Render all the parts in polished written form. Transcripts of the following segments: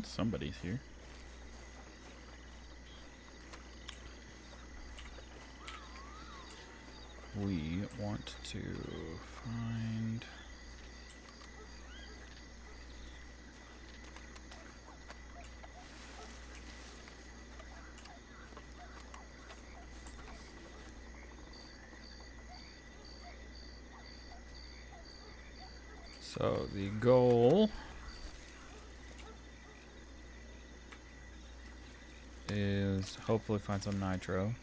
Somebody's here. We want to find... So the goal is hopefully find some nitro,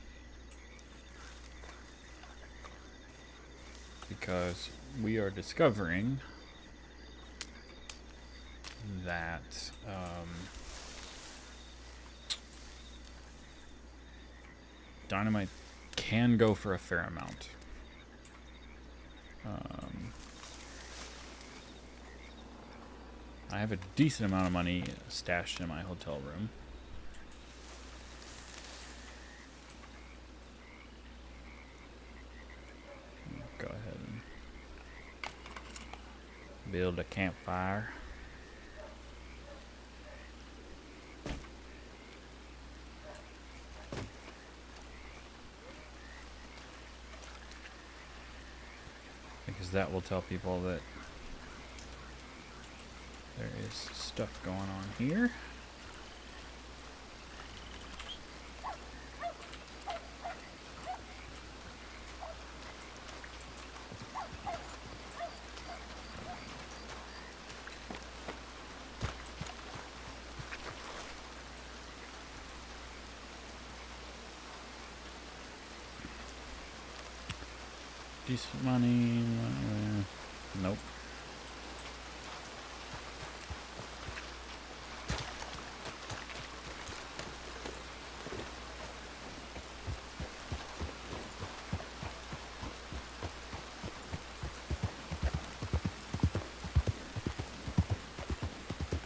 because we are discovering that dynamite can go for a fair amount. I have a decent amount of money stashed in my hotel room. Go ahead and build a campfire. Because that will tell people that there is stuff going on here. Decent money. Nope.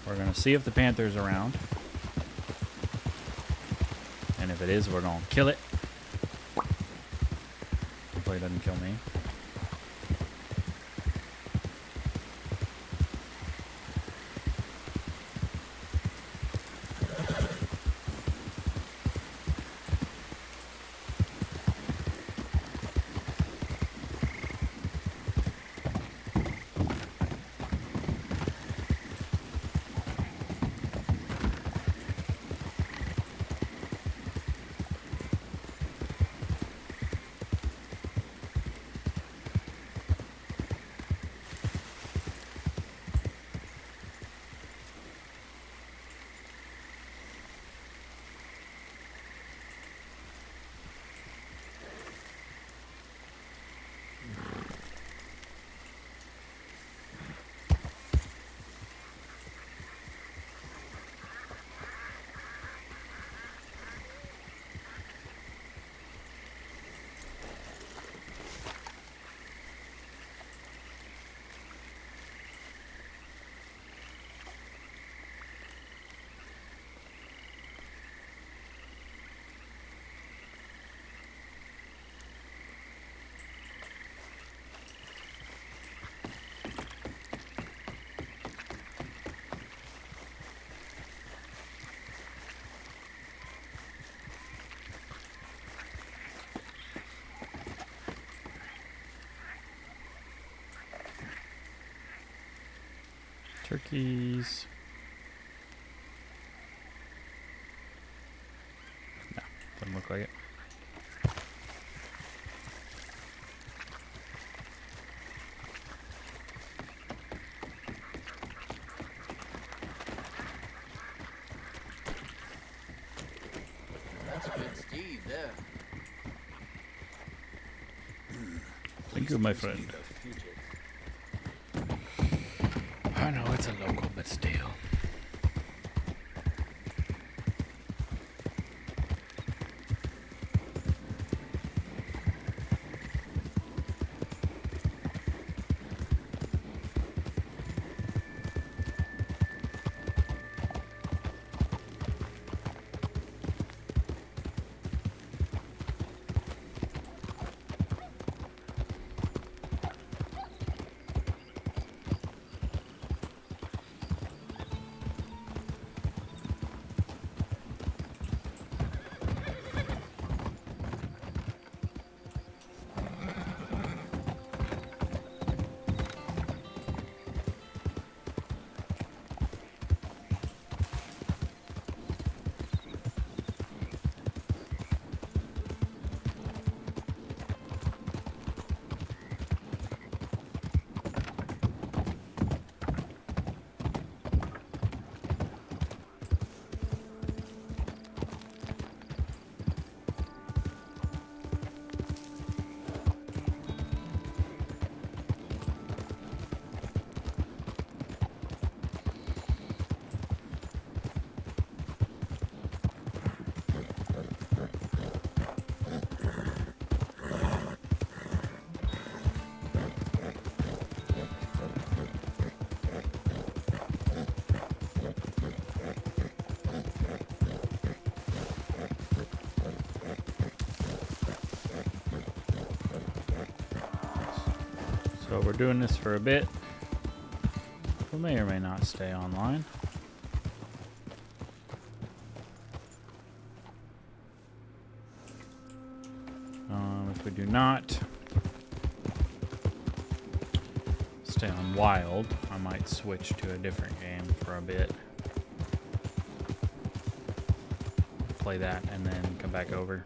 We're gonna see if the panther's around. And if it is, we're gonna kill it. Hopefully it doesn't kill me. Turkeys. No, doesn't look like it. That's a good steed there. Thank you, my friend. I know it's a local, but still. So we're doing this for a bit. We may or may not stay online. If we do not stay on Wild, I might switch to a different game for a bit. Play that and then come back over.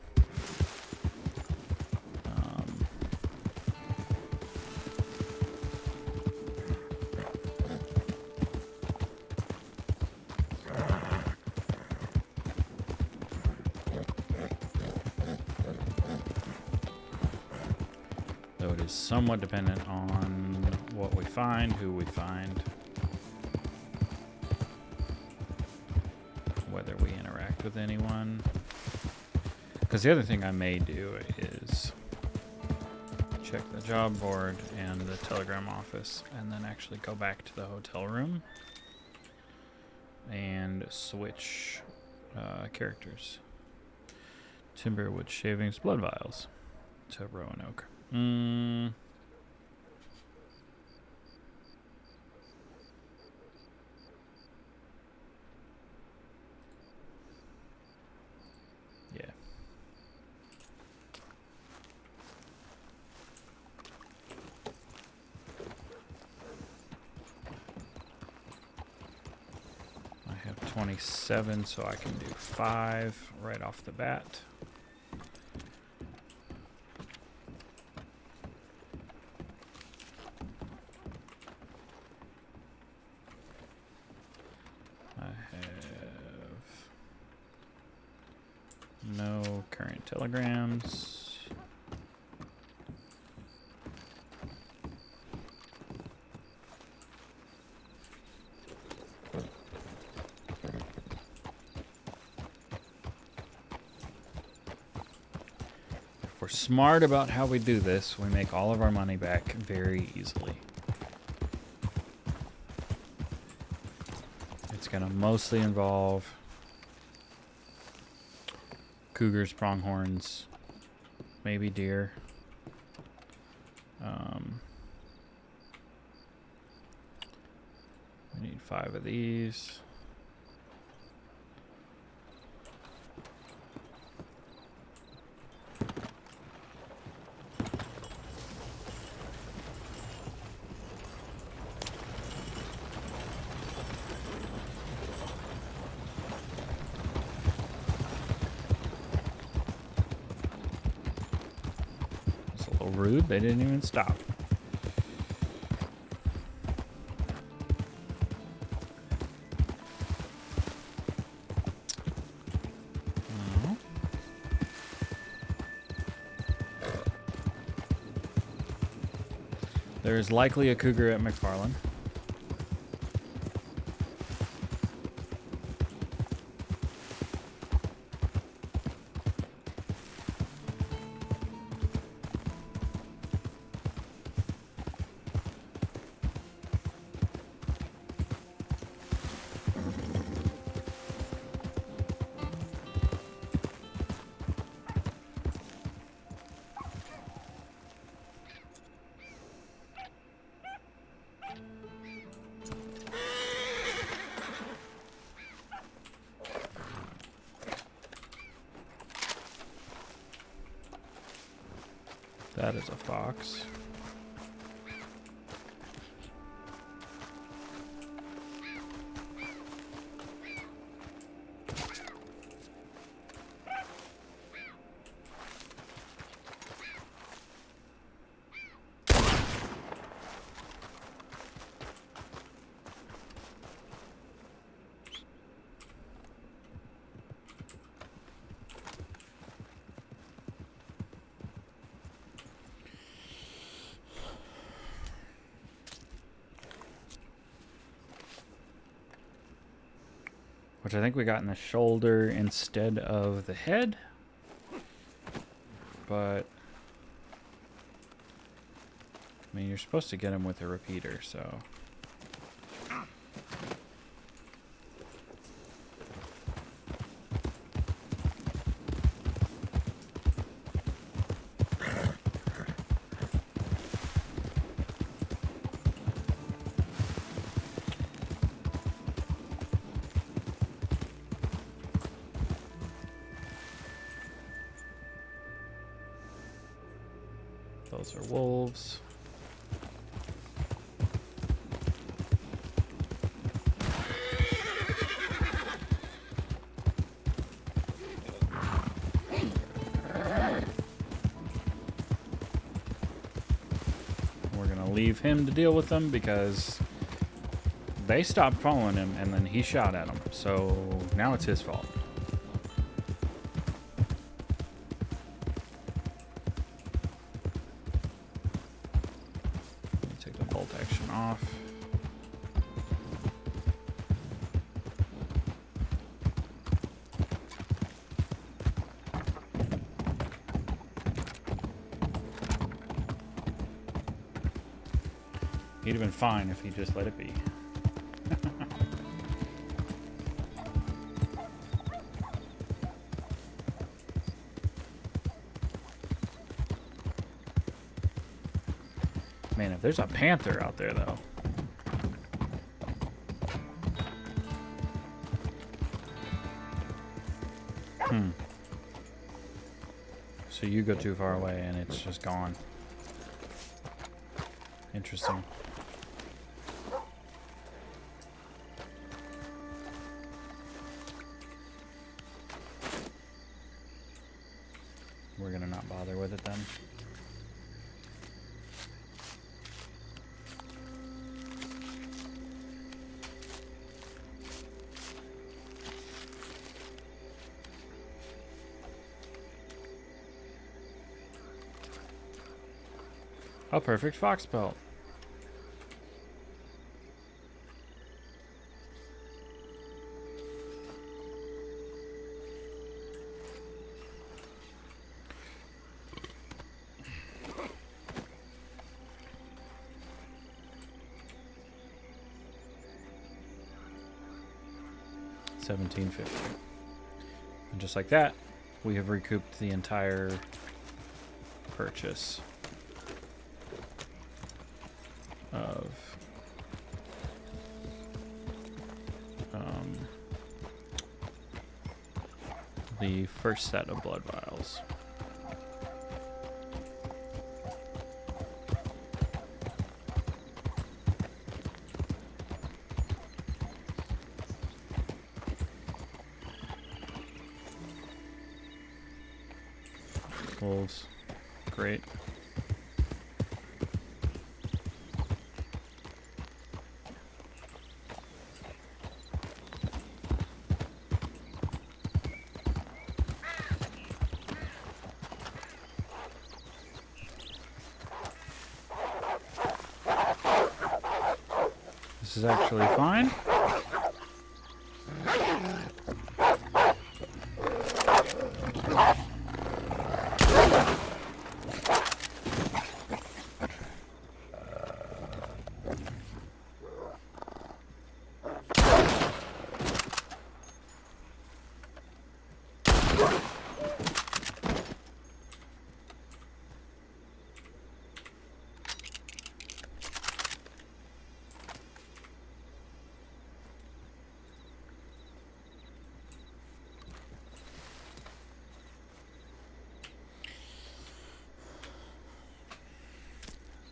Though it is somewhat dependent on what we find, who we find, whether we interact with anyone. Because the other thing I may do is check the job board and the telegram office and then actually go back to the hotel room and switch characters. Timber, wood shavings, blood vials to Roanoke. Yeah. I have 27, so I can do 5 right off the bat. No current telegrams. If we're smart about how we do this, we make all of our money back very easily. It's going to mostly involve cougars, pronghorns, maybe deer. We need 5 of these. Rude, they didn't even stop. There's likely a cougar at McFarland. That is a fox. Which I think we got in the shoulder instead of the head. But I mean, you're supposed to get him with a repeater, so. Those are wolves. We're gonna leave him to deal with them because they stopped following him and then he shot at them. So now it's his fault. Take the bolt action off. He'd have been fine if he just let it be. Man, if there's a panther out there, though. So you go too far away and it's just gone. Interesting. We're gonna not bother with it then. A perfect fox pelt. $17.50. And just like that, we have recouped the entire purchase of the first set of blood vials. Wolves. Great. This is actually fine.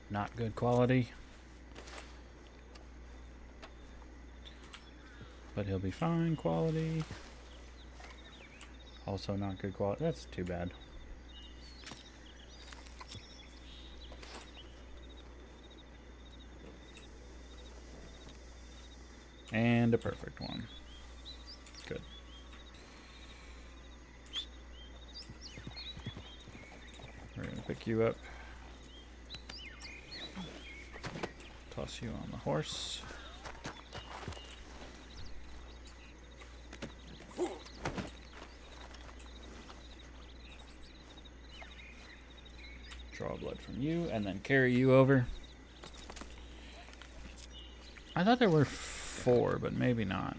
Not good quality. But he'll be fine quality. Also not good quality. That's too bad. And a perfect one. Good. We're gonna pick you up. Toss you on the horse. Draw blood from you and then carry you over. I thought there were 4, but maybe not.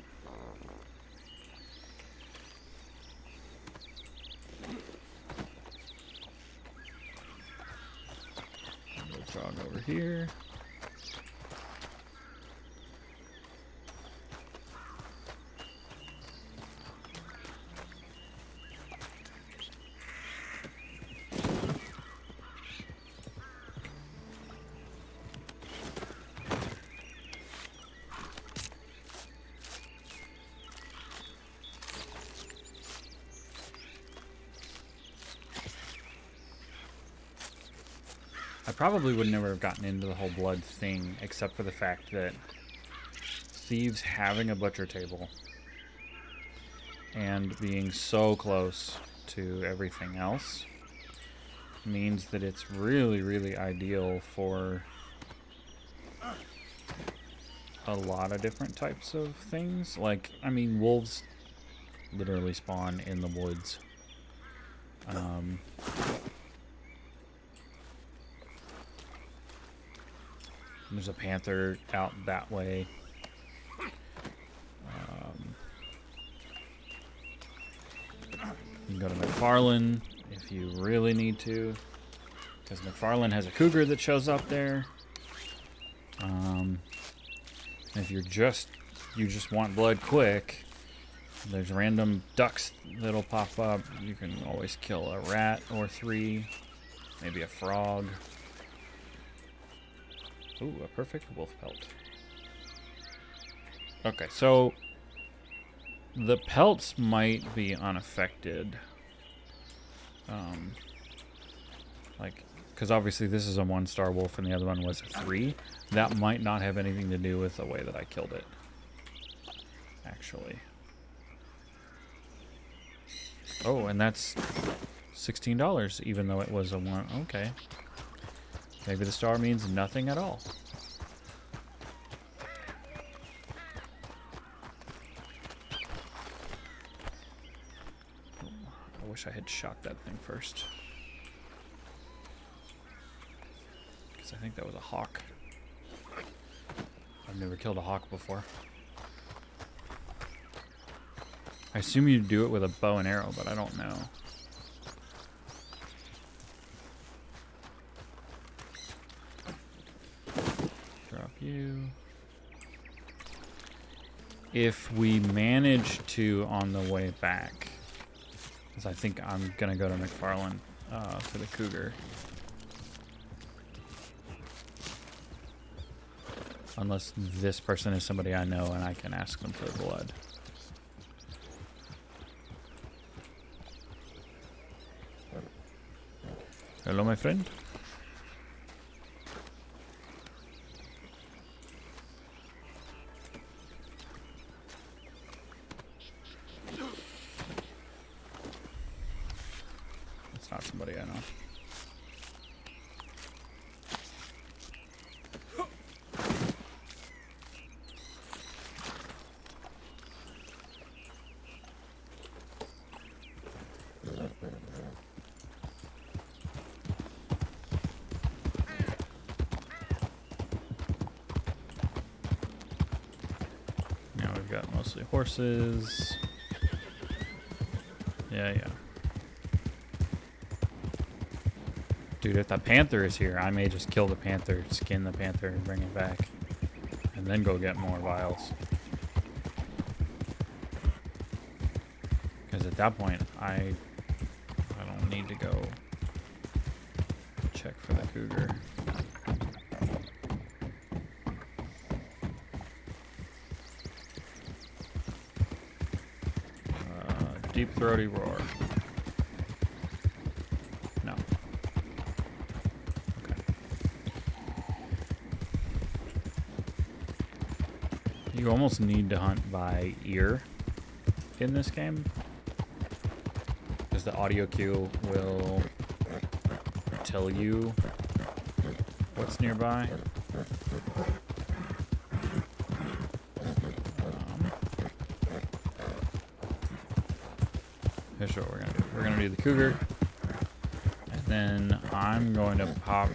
We'll jog over here. I probably would never have gotten into the whole blood thing, except for the fact that thieves having a butcher table and being so close to everything else means that it's really, really ideal for a lot of different types of things. Like, I mean, wolves literally spawn in the woods. There's a panther out that way. You can go to McFarlane if you really need to, because McFarlane has a cougar that shows up there. If you just want blood quick, there's random ducks that'll pop up. You can always kill a rat or 3, maybe a frog. Ooh, a perfect wolf pelt. Okay, so the pelts might be unaffected. Like, because obviously this is a 1-star wolf and the other one was a 3. That might not have anything to do with the way that I killed it, actually. Oh, and that's $16, even though it was a 1. Okay. Maybe the star means nothing at all. I wish I had shot that thing first. Because I think that was a hawk. I've never killed a hawk before. I assume you do it with a bow and arrow, but I don't know. Drop you. If we manage to on the way back, because I think I'm gonna go to McFarlane for the cougar. Unless this person is somebody I know and I can ask them for blood. Hello, my friend. That's not somebody I know. Got mostly horses. Yeah. Dude, if that panther is here, I may just kill the panther, skin the panther, and bring it back. And then go get more vials. Because at that point, I don't need to go check for the cougar. Deep throaty roar. No. Okay. You almost need to hunt by ear in this game, because the audio cue will tell you what's nearby. Here's what we're gonna do. We're gonna do the cougar, and then I'm going to pop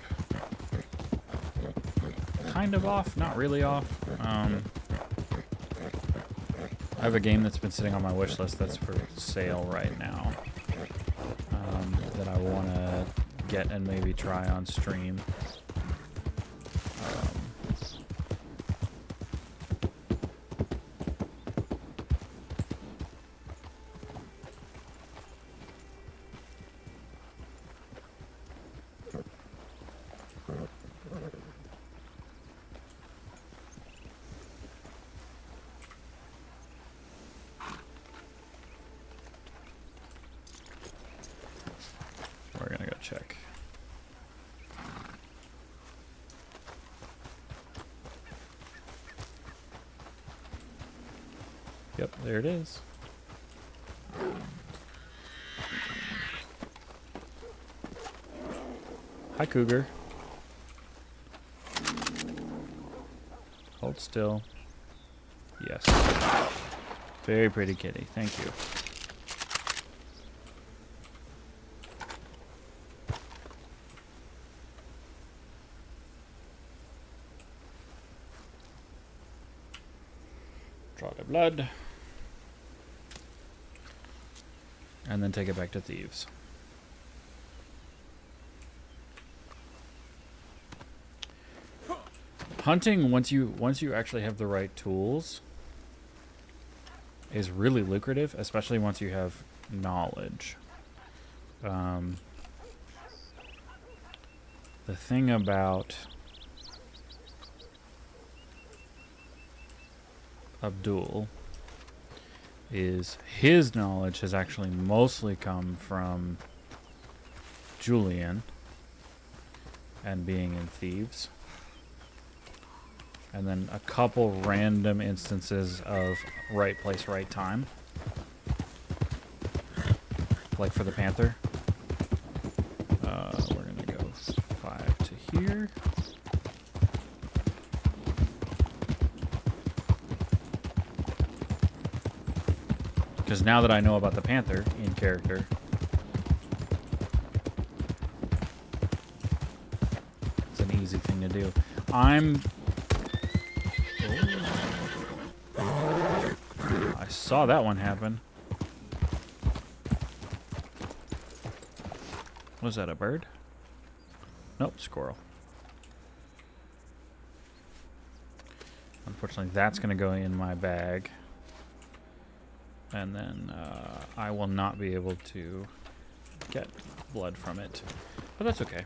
kind of off, not really off. I have a game that's been sitting on my wish list that's for sale right now, that I want to get and maybe try on stream. We're gonna go check. There it is. Hi, Cougar. Hold still. Yes. Very pretty kitty. Thank you. Draw the blood. And then take it back to thieves. Hunting, once you actually have the right tools, is really lucrative, especially once you have knowledge. The thing about Abdul is his knowledge has actually mostly come from Julian and being in Thieves. And then a couple random instances of right place, right time. Like for the Panther. We're going to go 5 to here. Because now that I know about the Panther in character, it's an easy thing to do. I saw that one happen. Was that a bird? Nope, squirrel. Unfortunately, that's going to go in my bag. And then I will not be able to get blood from it. But that's okay.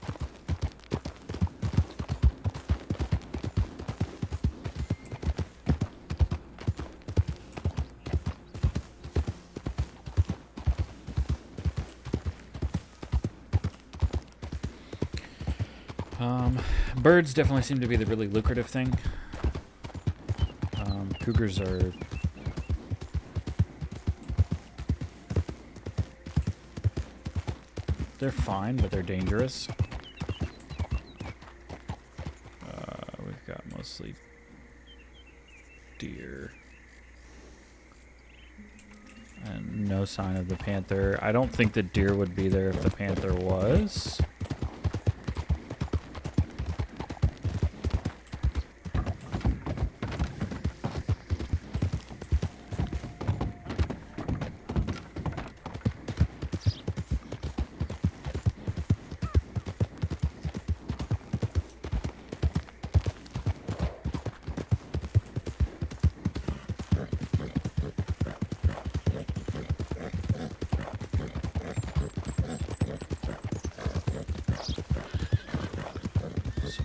Birds definitely seem to be the really lucrative thing. Cougars are... They're fine, but they're dangerous. We've got mostly deer. And no sign of the panther. I don't think the deer would be there if the panther was.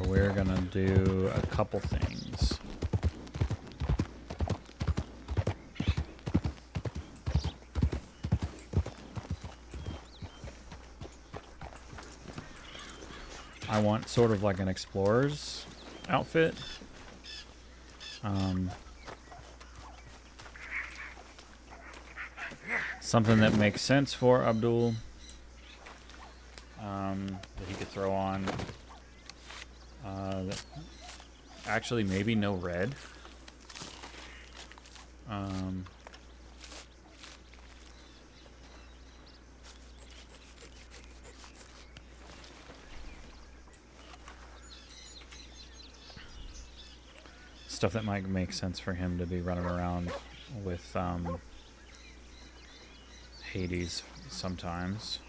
We're gonna do a couple things. I want sort of like an explorer's outfit. Something that makes sense for Abdul. That he could throw on. Actually, maybe no red. Stuff that might make sense for him to be running around with Hades sometimes.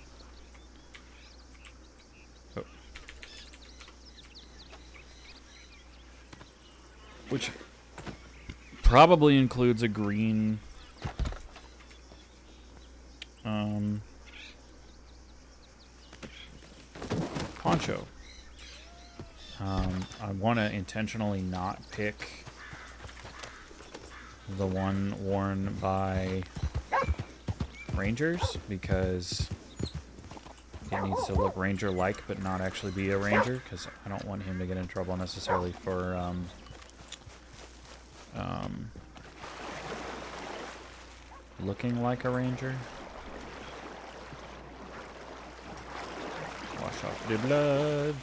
Oh. Which probably includes a green poncho. I want to intentionally not pick the one worn by rangers because it needs to look ranger-like but not actually be a ranger, because I don't want him to get in trouble necessarily for looking like a ranger. Wash off the blood.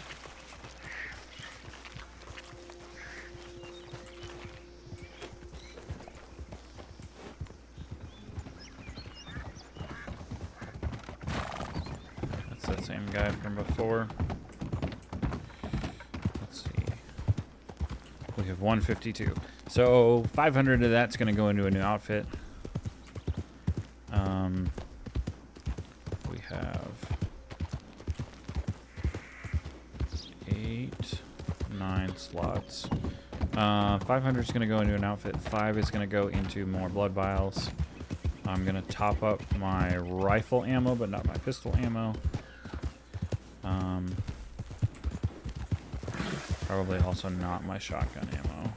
That's that same guy from before. Let's see. We have 152. So 500 of that's going to go into a new outfit. We have 8, 9 slots. 500 is going to go into an outfit. 5 is going to go into more blood vials. I'm going to top up my rifle ammo, but not my pistol ammo. Probably also not my shotgun ammo.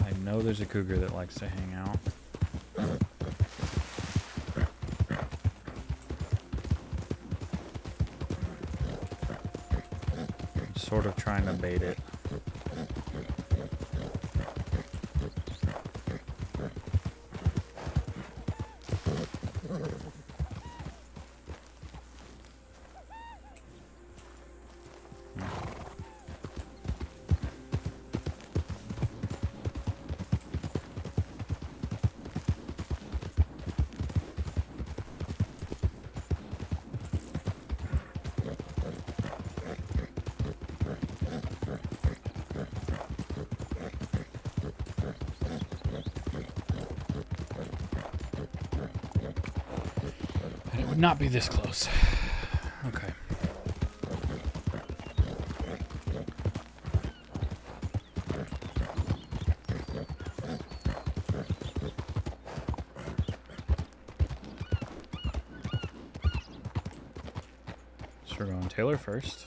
I know there's a cougar that likes to hang out. Sort of trying to bait it. Not be this close. Okay. So we're going Taylor first.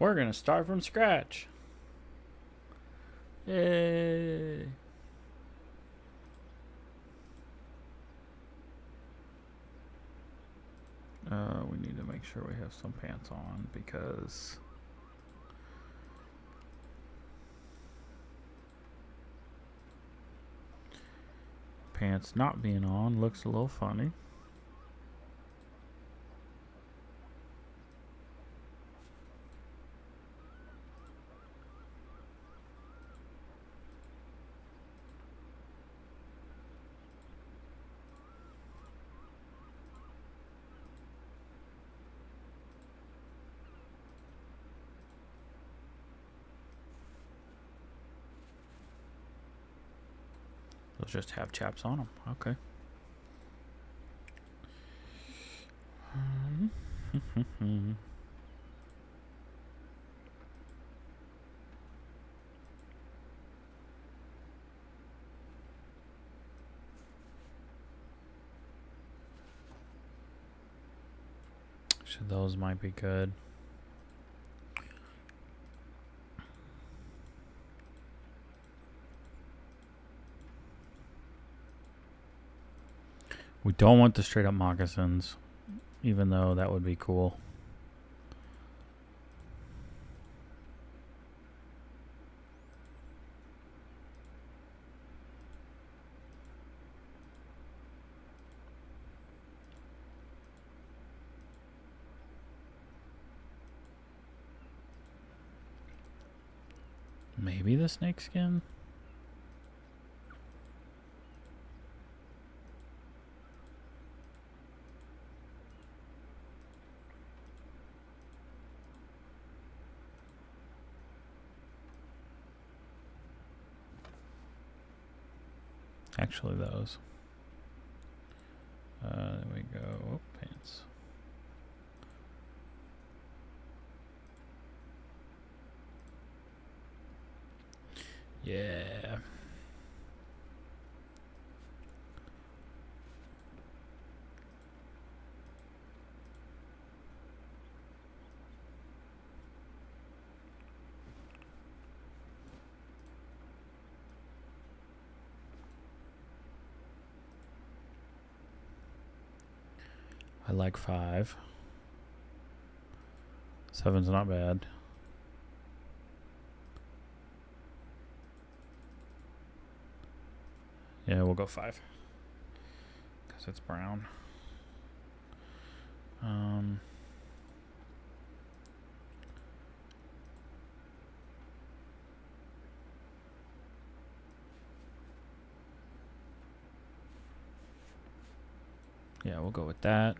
We're gonna start from scratch. Yay! We need to make sure we have some pants on because pants not being on looks a little funny. They'll just have chaps on them. Okay. So those might be good. We don't want the straight up moccasins, even though that would be cool. Maybe the snake skin? Actually, those. There we go. Oh, pants. Yeah. I like 5. 7's not bad. Yeah, we'll go 5. Because it's brown. Yeah, we'll go with that.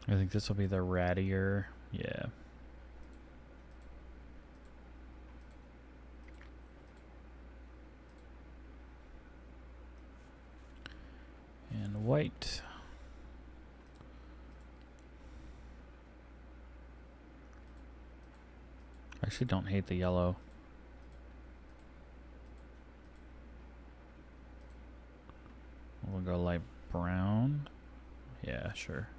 I think this will be the rattier. Yeah. And white. I actually don't hate the yellow. We'll go light brown. Yeah, sure.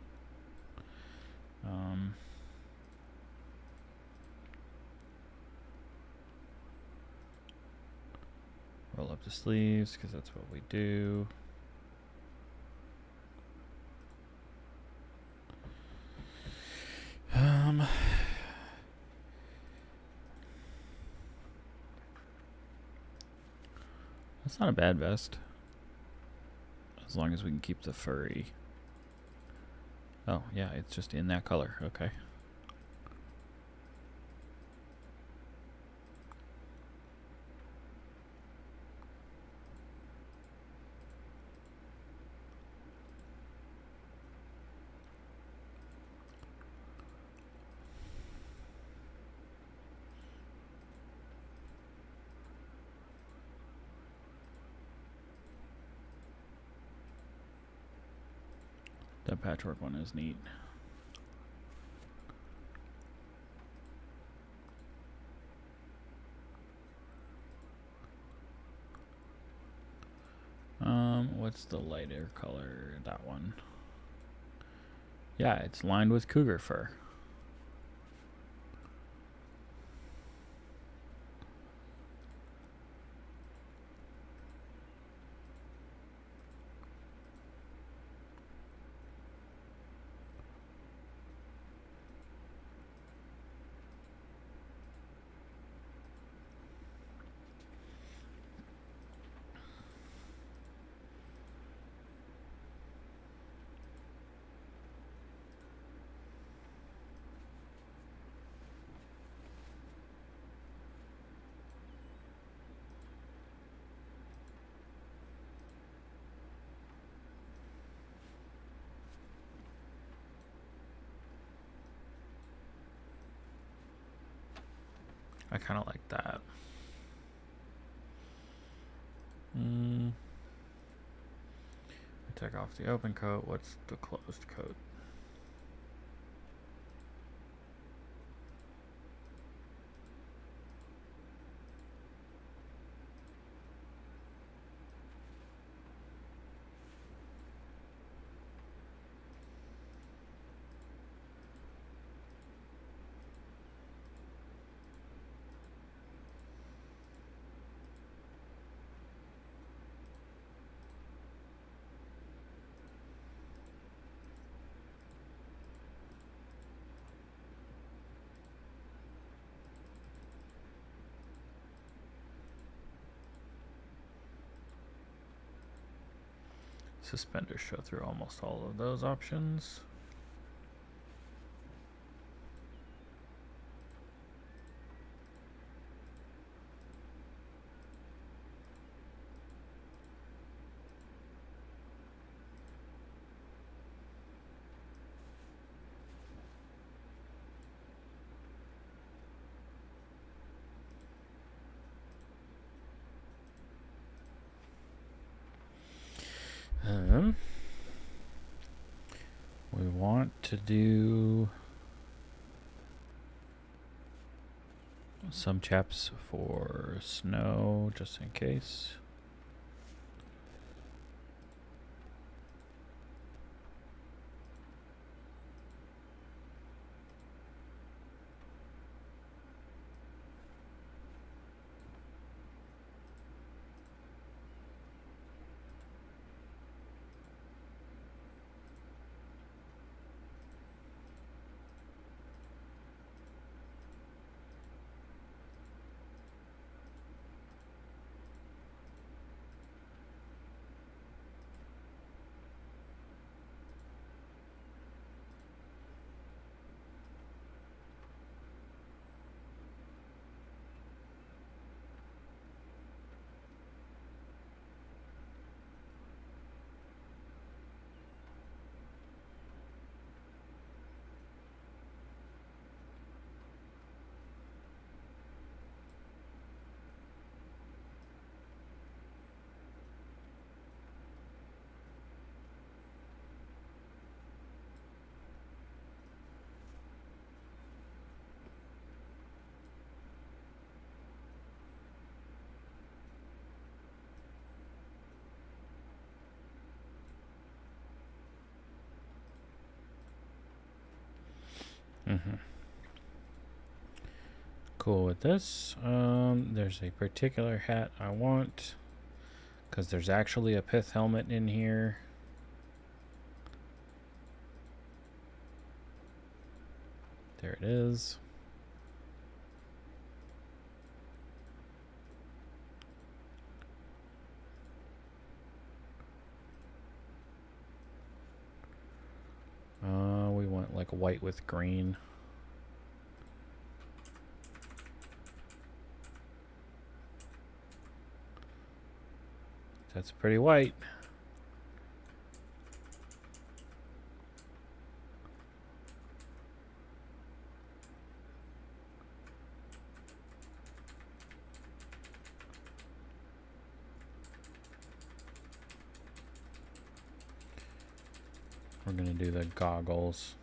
Roll up the sleeves because that's what we do. That's not a bad vest. As long as we can keep the furry. Oh, yeah, it's just in that color. Okay. That patchwork one is neat. What's the lighter color? That one. Yeah, it's lined with cougar fur. I kind of like that. Take off the open coat. What's the closed coat? Suspenders show through almost all of those options. them. We want to do some chaps for snow, just in case. Cool with this. There's a particular hat I want because there's actually a pith helmet in here. There it is. We want like white with green. That's pretty white. We're gonna do the goggles.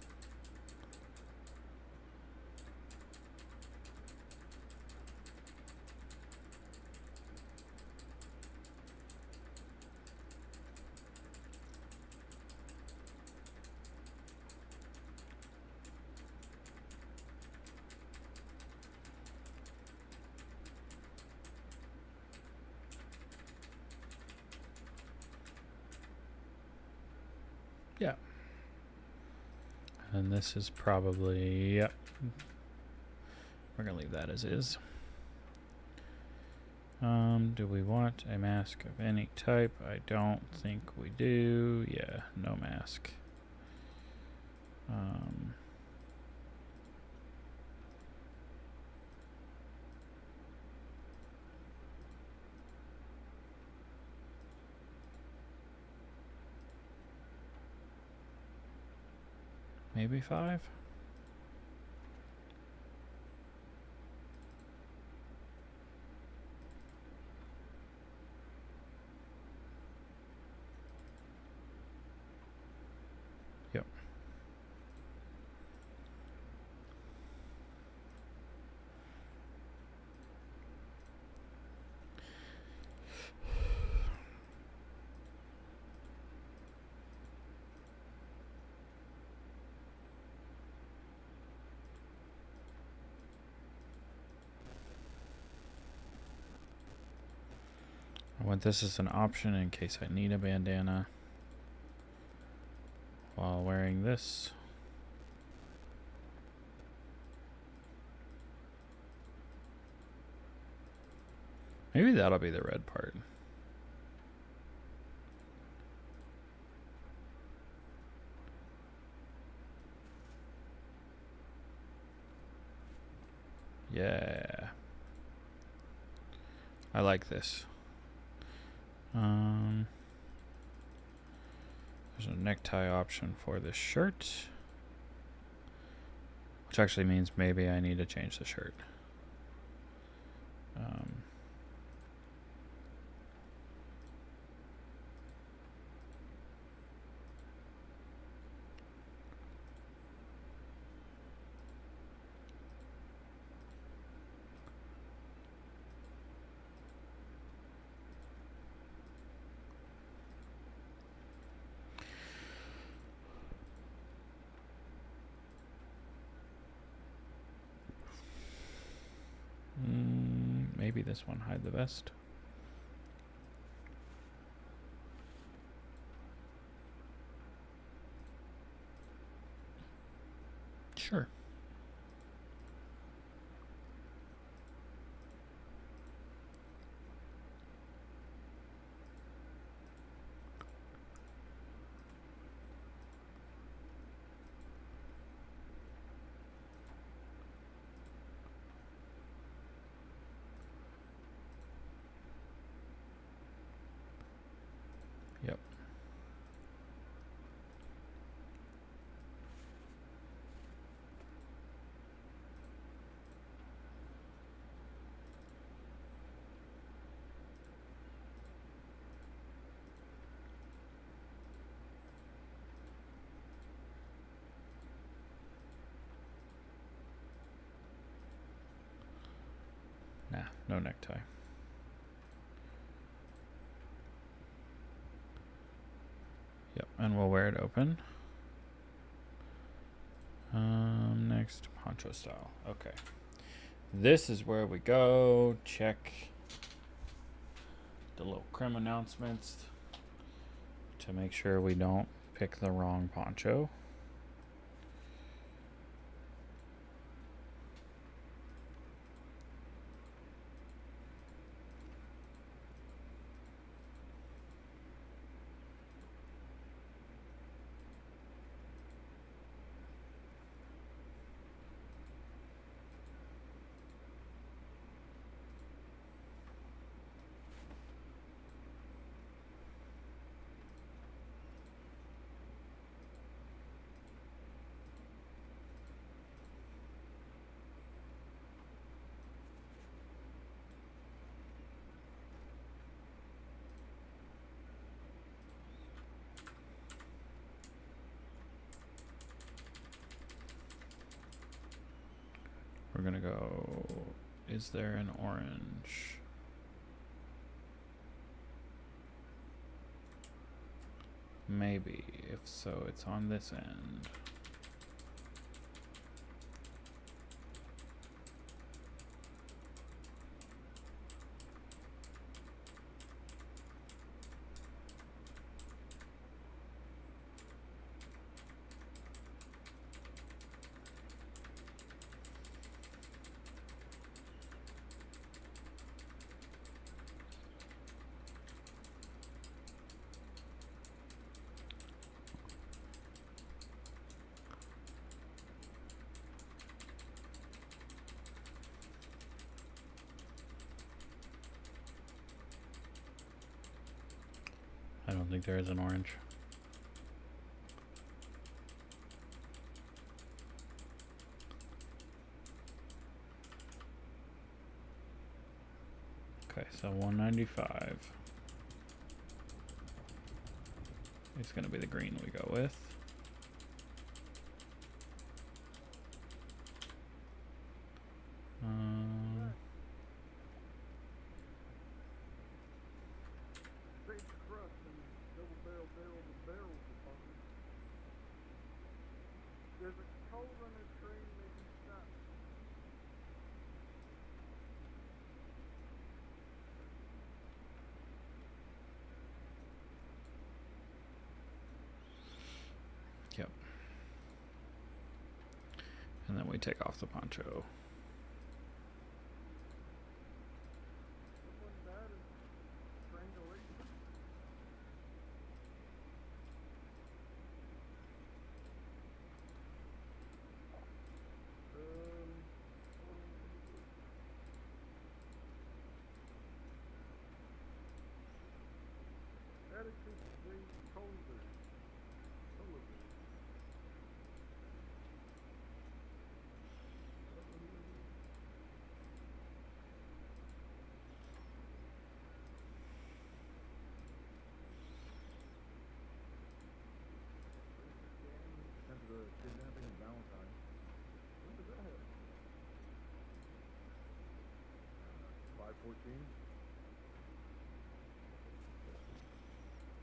Yeah. And this is probably, yep. We're going to leave that as is. Do we want a mask of any type? I don't think we do. Yeah, no mask. Maybe 5? Yep. I want this as an option in case I need a bandana while wearing this. Maybe that'll be the red part. Yeah. I like this. There's a necktie option for this shirt, which actually means maybe I need to change the shirt. Maybe this one, hide the vest. Sure. Yep. Nah, no necktie. Yep, and we'll wear it open. Next, poncho style. Okay. This is where we go. Check the little crim announcements to make sure we don't pick the wrong poncho. We're gonna go, is there an orange? Maybe, if so, it's on this end. I don't think there is an orange. Okay, so 195 is going to be the green we go with. Yep. And then we take off the poncho.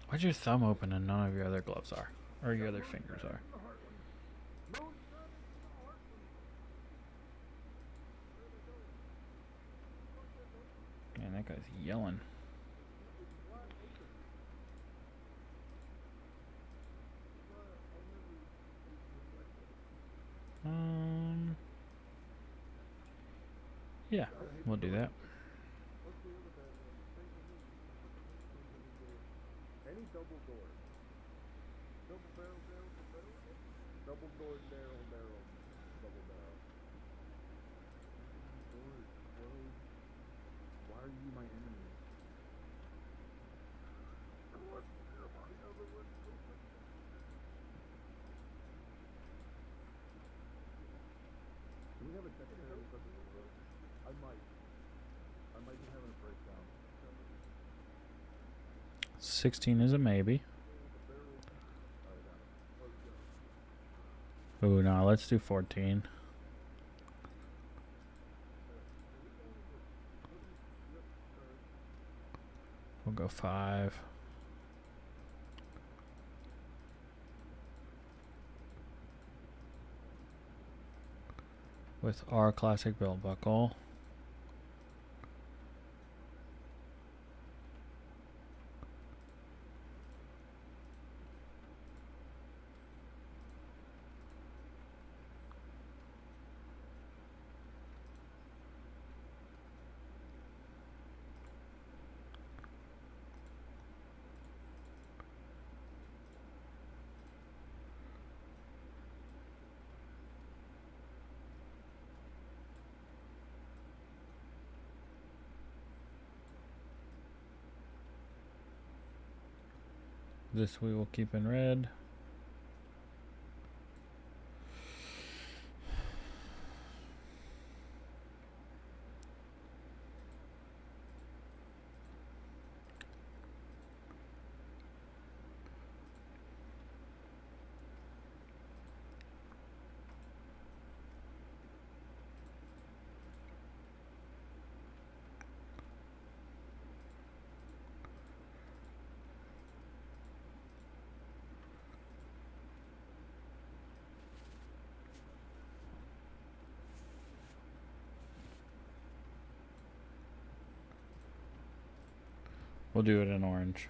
Why'd your thumb open and none of your other gloves are? Or your other fingers are? Man, that guy's yelling. Yeah, we'll do that. Any double door. Double barrel, double door, barrel, double barrel. Doors closed. Why are you my enemy? What? The other one open. Do we have a secondary? I might be having a breakdown. 16 is a maybe. Oh no, let's do 14. We'll go 5. With our classic belt buckle. This we will keep in red. We'll do it in orange.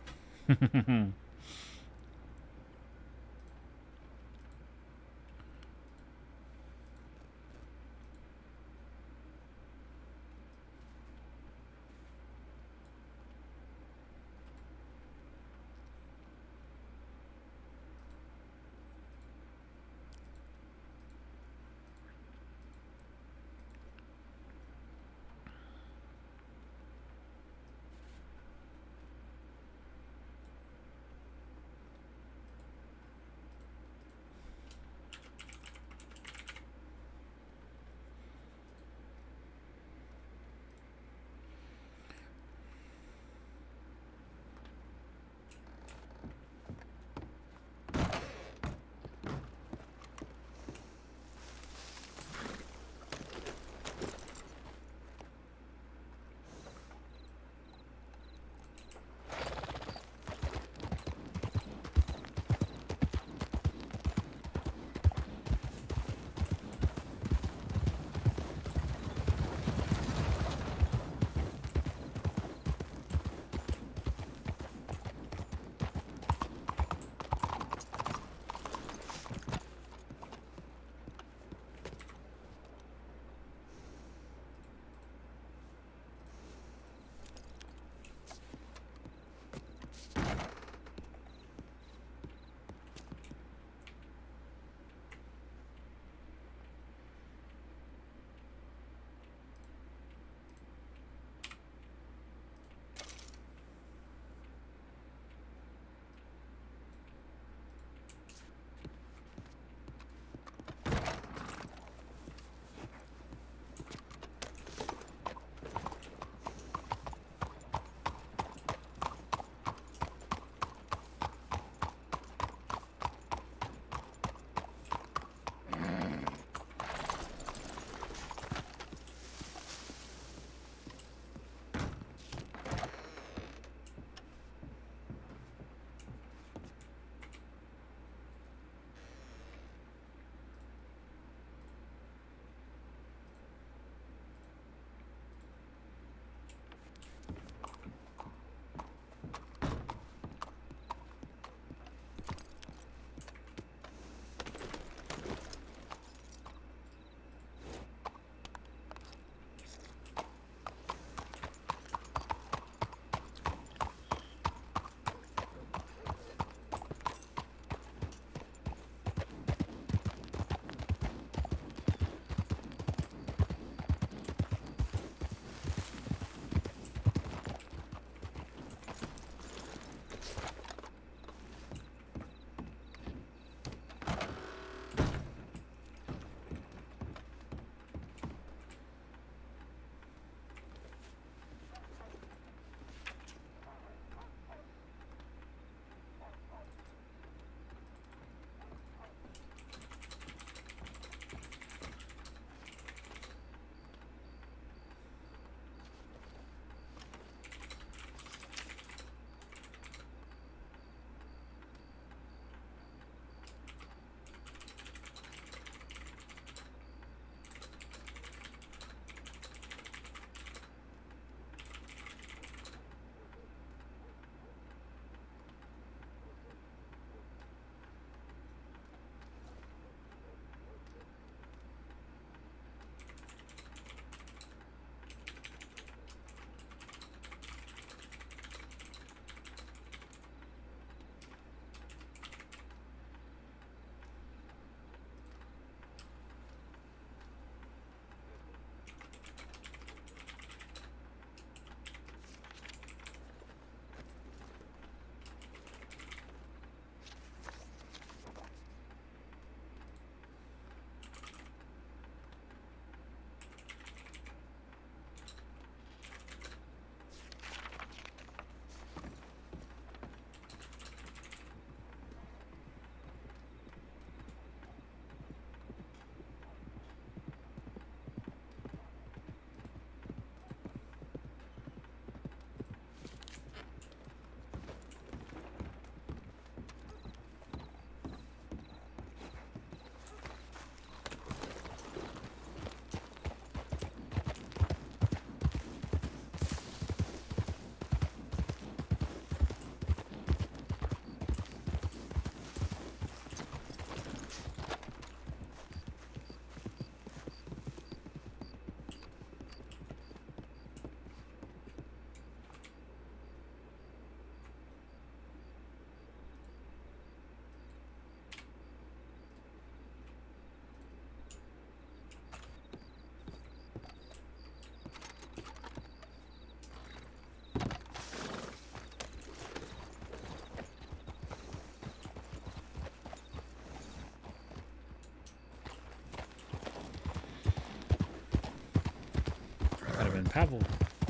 Pavel.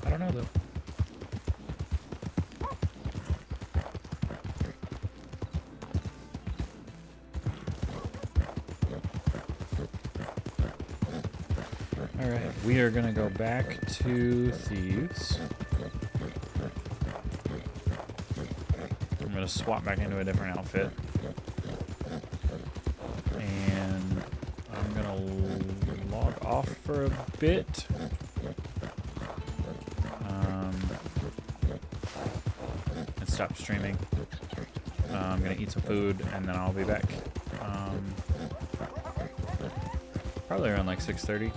I don't know though. Alright, we are gonna go back to Thieves. I'm gonna swap back into a different outfit. And I'm gonna log off for a bit. And stop streaming. I'm gonna eat some food and then I'll be back. Probably around like 6:30.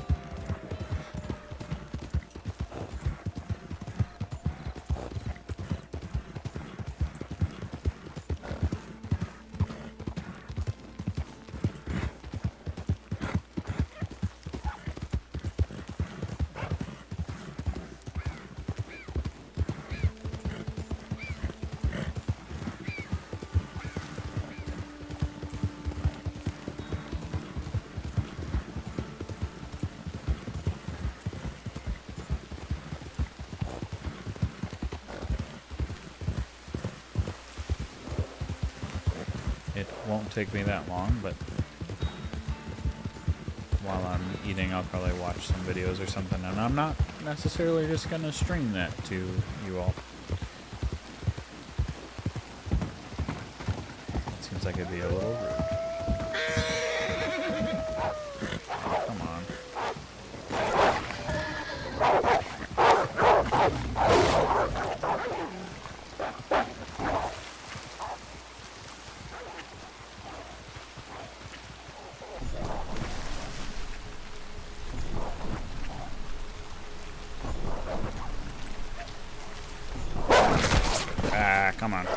It won't take me that long, but while I'm eating, I'll probably watch some videos or something, and I'm not necessarily just gonna stream that to you all. It seems like it'd be a little rude. Come on. Ah, come on.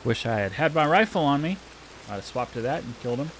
Wish I had had my rifle on me. I'd have swapped to that and killed him.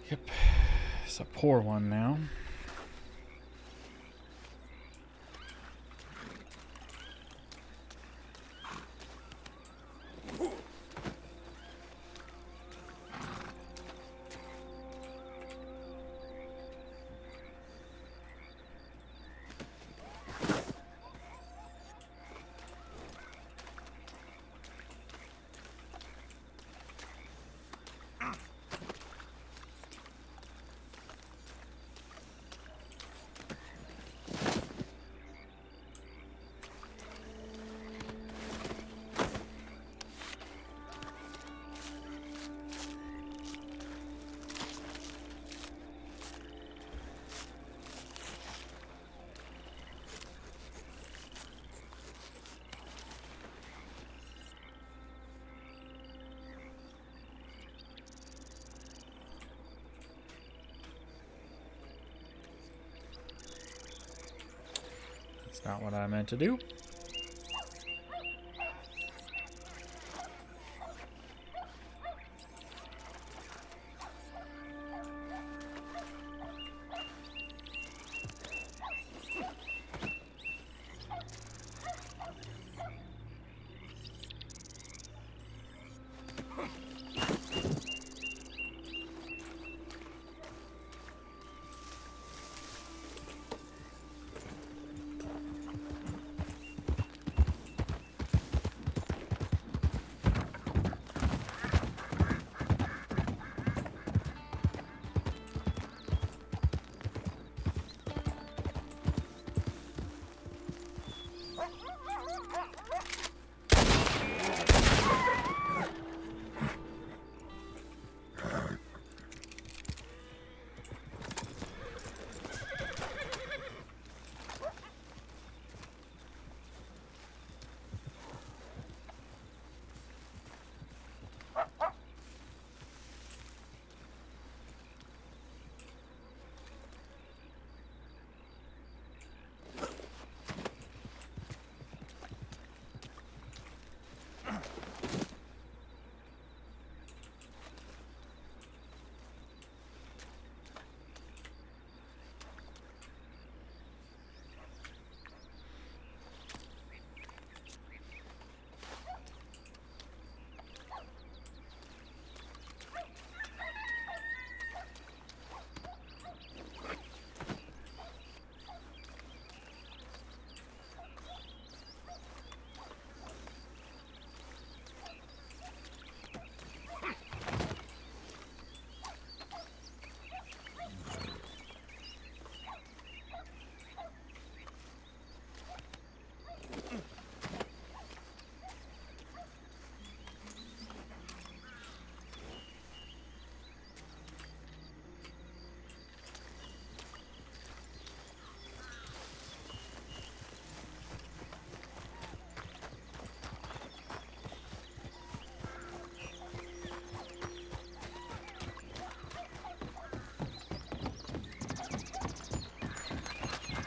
Yep. It's a poor one now. That's not what I meant to do.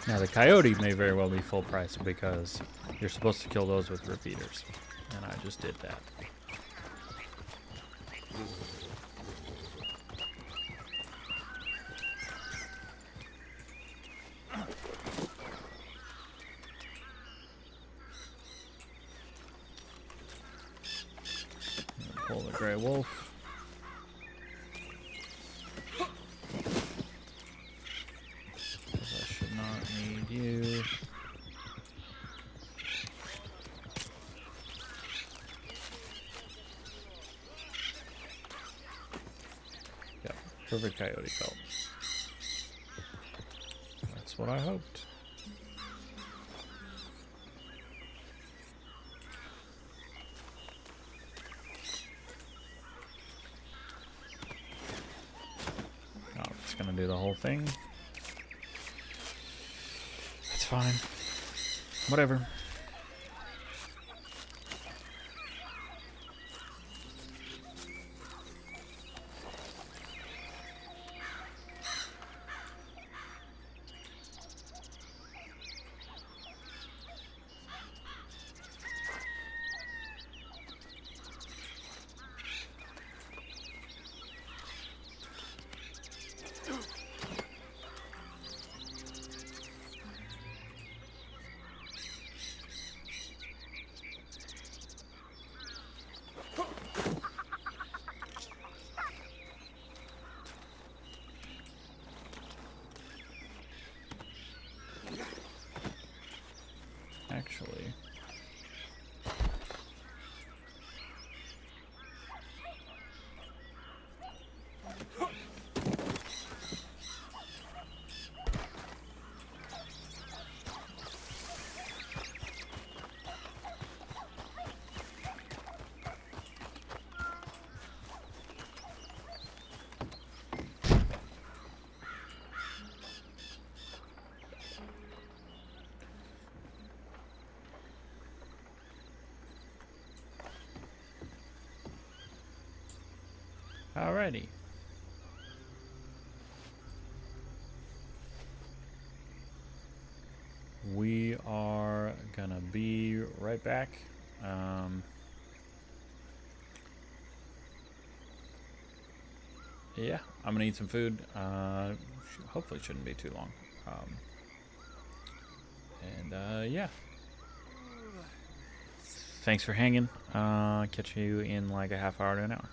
Now the coyote may very well be full price because you're supposed to kill those with repeaters. And I just did that. Pull the gray wolf. You. Yep, perfect coyote pelt. That's what I hoped. Oh, it's gonna do the whole thing. Fine. Whatever. Alrighty. We are gonna be right back. Yeah, I'm gonna eat some food. Hopefully shouldn't be too long. Yeah. Thanks for hanging. Catch you in like a half hour to an hour.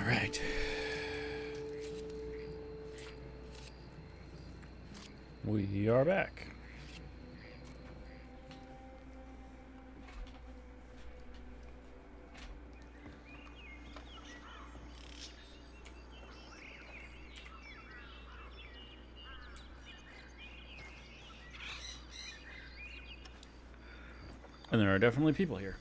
All right. We are back. And there are definitely people here.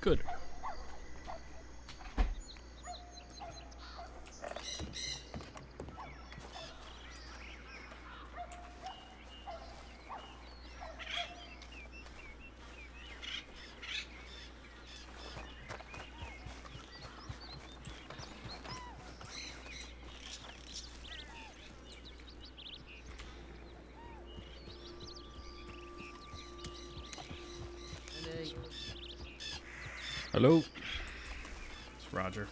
Good. Hello. It's Roger.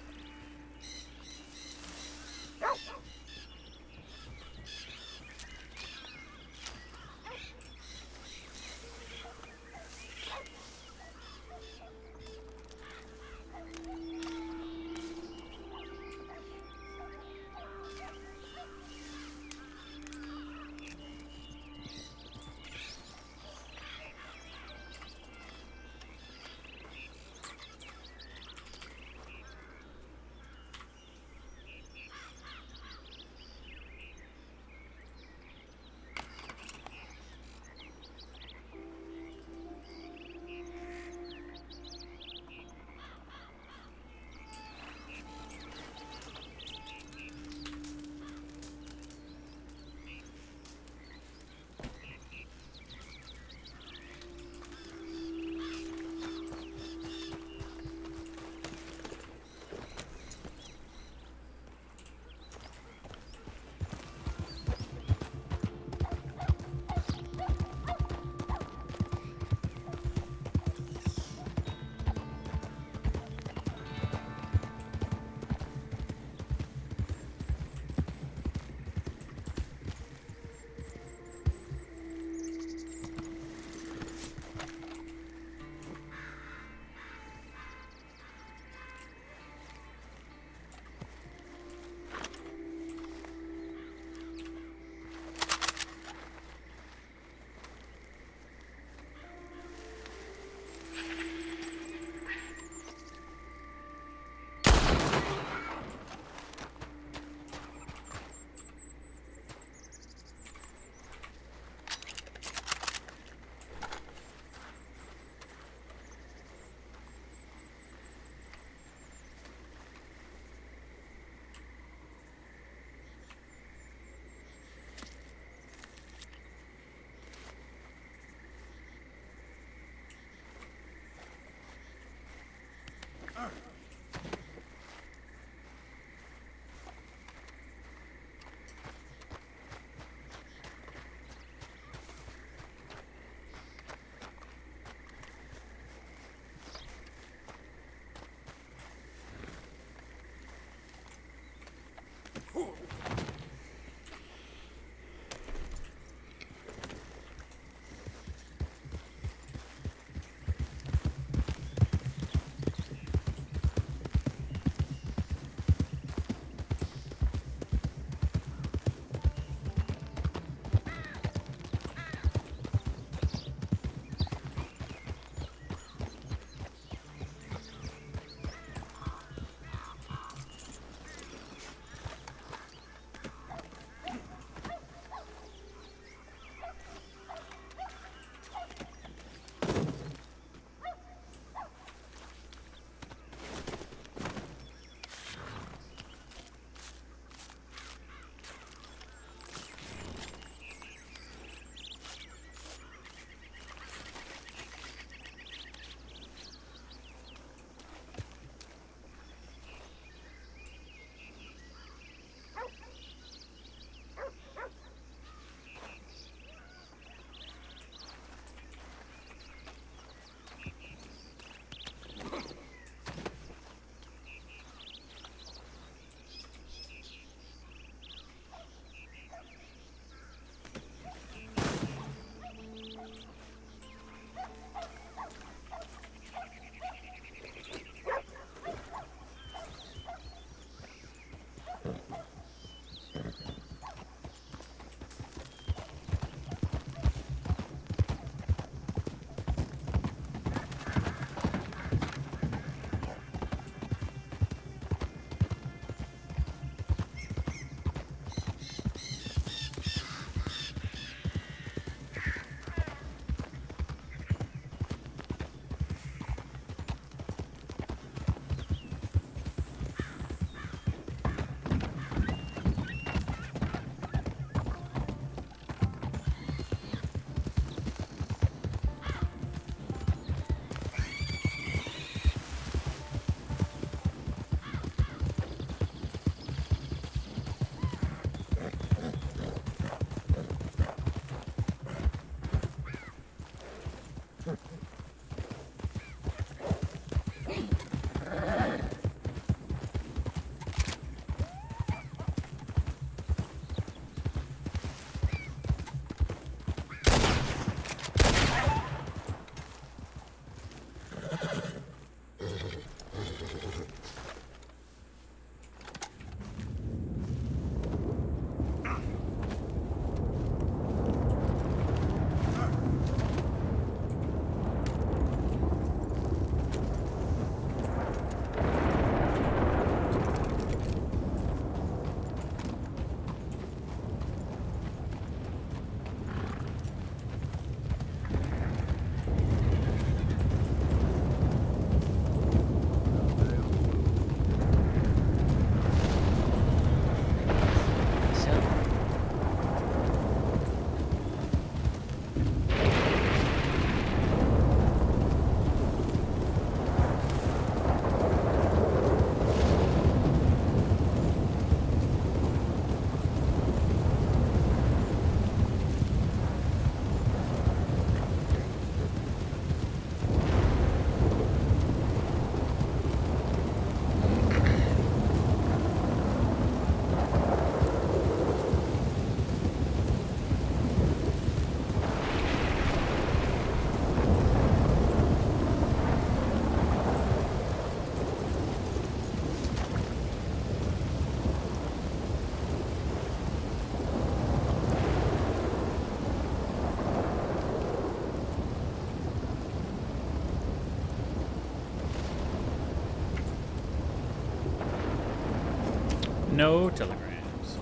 No telegrams.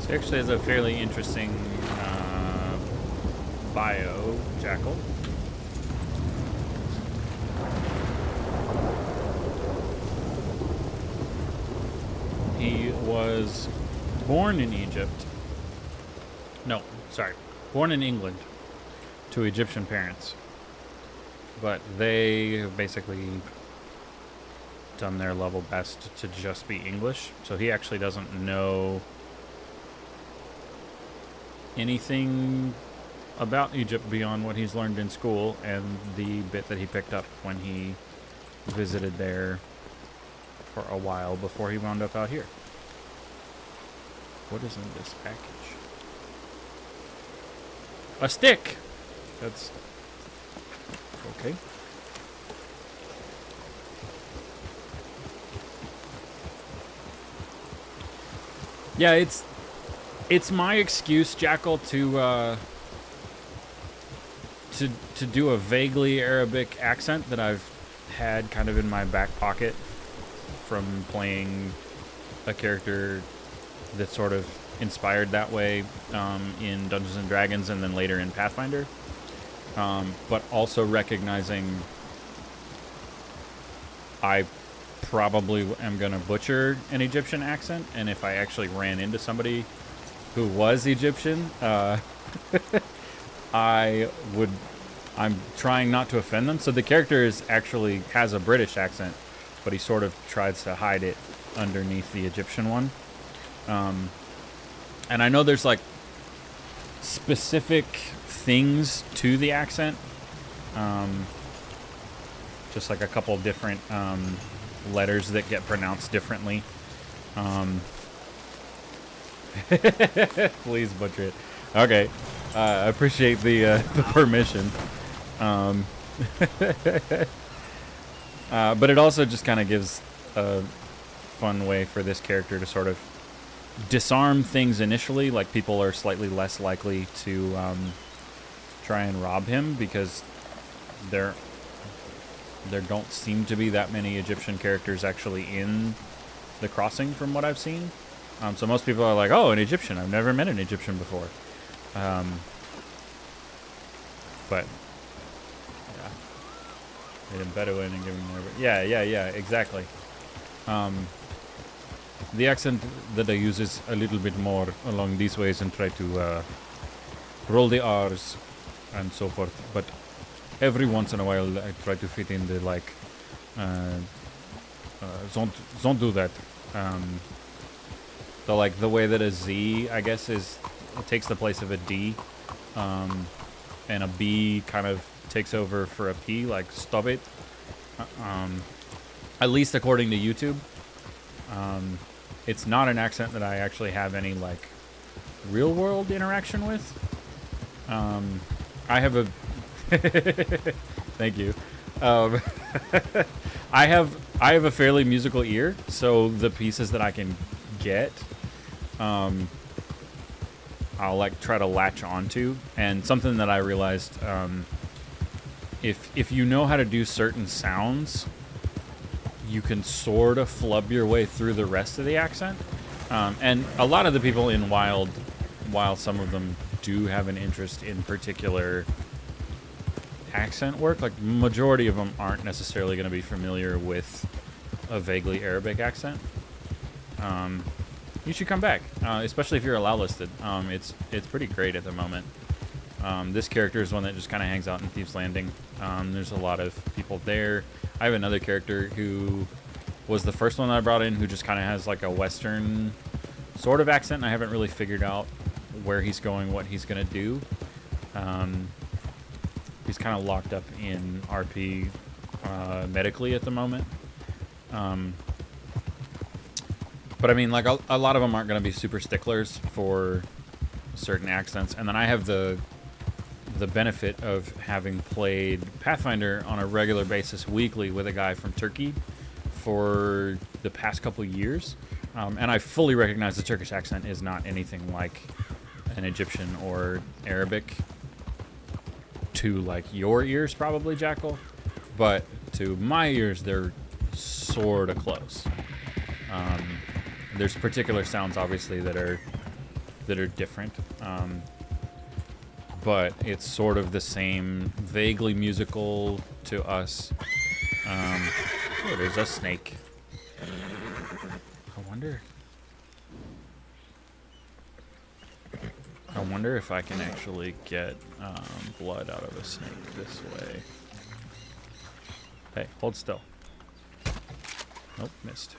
This actually has a fairly interesting bio, Jackal. He was born in Egypt. No, sorry. Born in England to Egyptian parents. But they have basically done their level best to just be English. So he actually doesn't know anything about Egypt beyond what he's learned in school and the bit that he picked up when he visited there for a while before he wound up out here. What is in this package? A stick! That's okay. Yeah, it's my excuse, Jackal, to do a vaguely Arabic accent that I've had kind of in my back pocket from playing a character that's sort of inspired that way in Dungeons and Dragons and then later in Pathfinder. But also recognizing I probably am going to butcher an Egyptian accent, and if I actually ran into somebody who was Egyptian, I'm trying not to offend them. So the character actually has a British accent, but he sort of tries to hide it underneath the Egyptian one. And I know there's like specific things to the accent, just like a couple different letters that get pronounced differently. Please butcher it. Okay. I appreciate the permission. But it also just kind of gives a fun way for this character to sort of disarm things initially. Like, people are slightly less likely to try and rob him because there don't seem to be that many Egyptian characters actually in the crossing from what I've seen. So most people are like, oh, an Egyptian. I've never met an Egyptian before. But yeah, made him Bedouin and give him more. Yeah, exactly. The accent that I use is a little bit more along these ways and try to roll the R's and so forth. But every once in a while, I try to fit in the like, don't do that. The way that a Z, I guess, it takes the place of a D, and a B kind of takes over for a P, like stop it. At least according to YouTube. It's not an accent that I actually have any like real world interaction with. I have a thank you. I have a fairly musical ear, so the pieces that I can get, I'll like try to latch onto. And something that I realized, if you know how to do certain sounds, you can sort of flub your way through the rest of the accent. And a lot of the people in Wild, while some of them do have an interest in particular accent work, like majority of them aren't necessarily going to be familiar with a vaguely Arabic accent. You should come back, especially if you're allow listed. It's pretty great at the moment. This character is one that just kind of hangs out in Thieves Landing. There's a lot of people there. I have another character who was the first one that I brought in, who just kind of has like a Western sort of accent, and I haven't really figured out where he's going, what he's going to do. He's kind of locked up in RP medically at the moment. But I mean, like a lot of them aren't going to be super sticklers for certain accents. And then I have the benefit of having played Pathfinder on a regular basis weekly with a guy from Turkey for the past couple years. And I fully recognize the Turkish accent is not anything like an Egyptian or Arabic to like your ears probably, Jackal. But to my ears, they're sort of close. There's particular sounds, obviously, that are different, but it's sort of the same, vaguely musical to us. Oh, there's a snake. I wonder if I can actually get blood out of a snake this way. Hey, hold still. Nope, missed.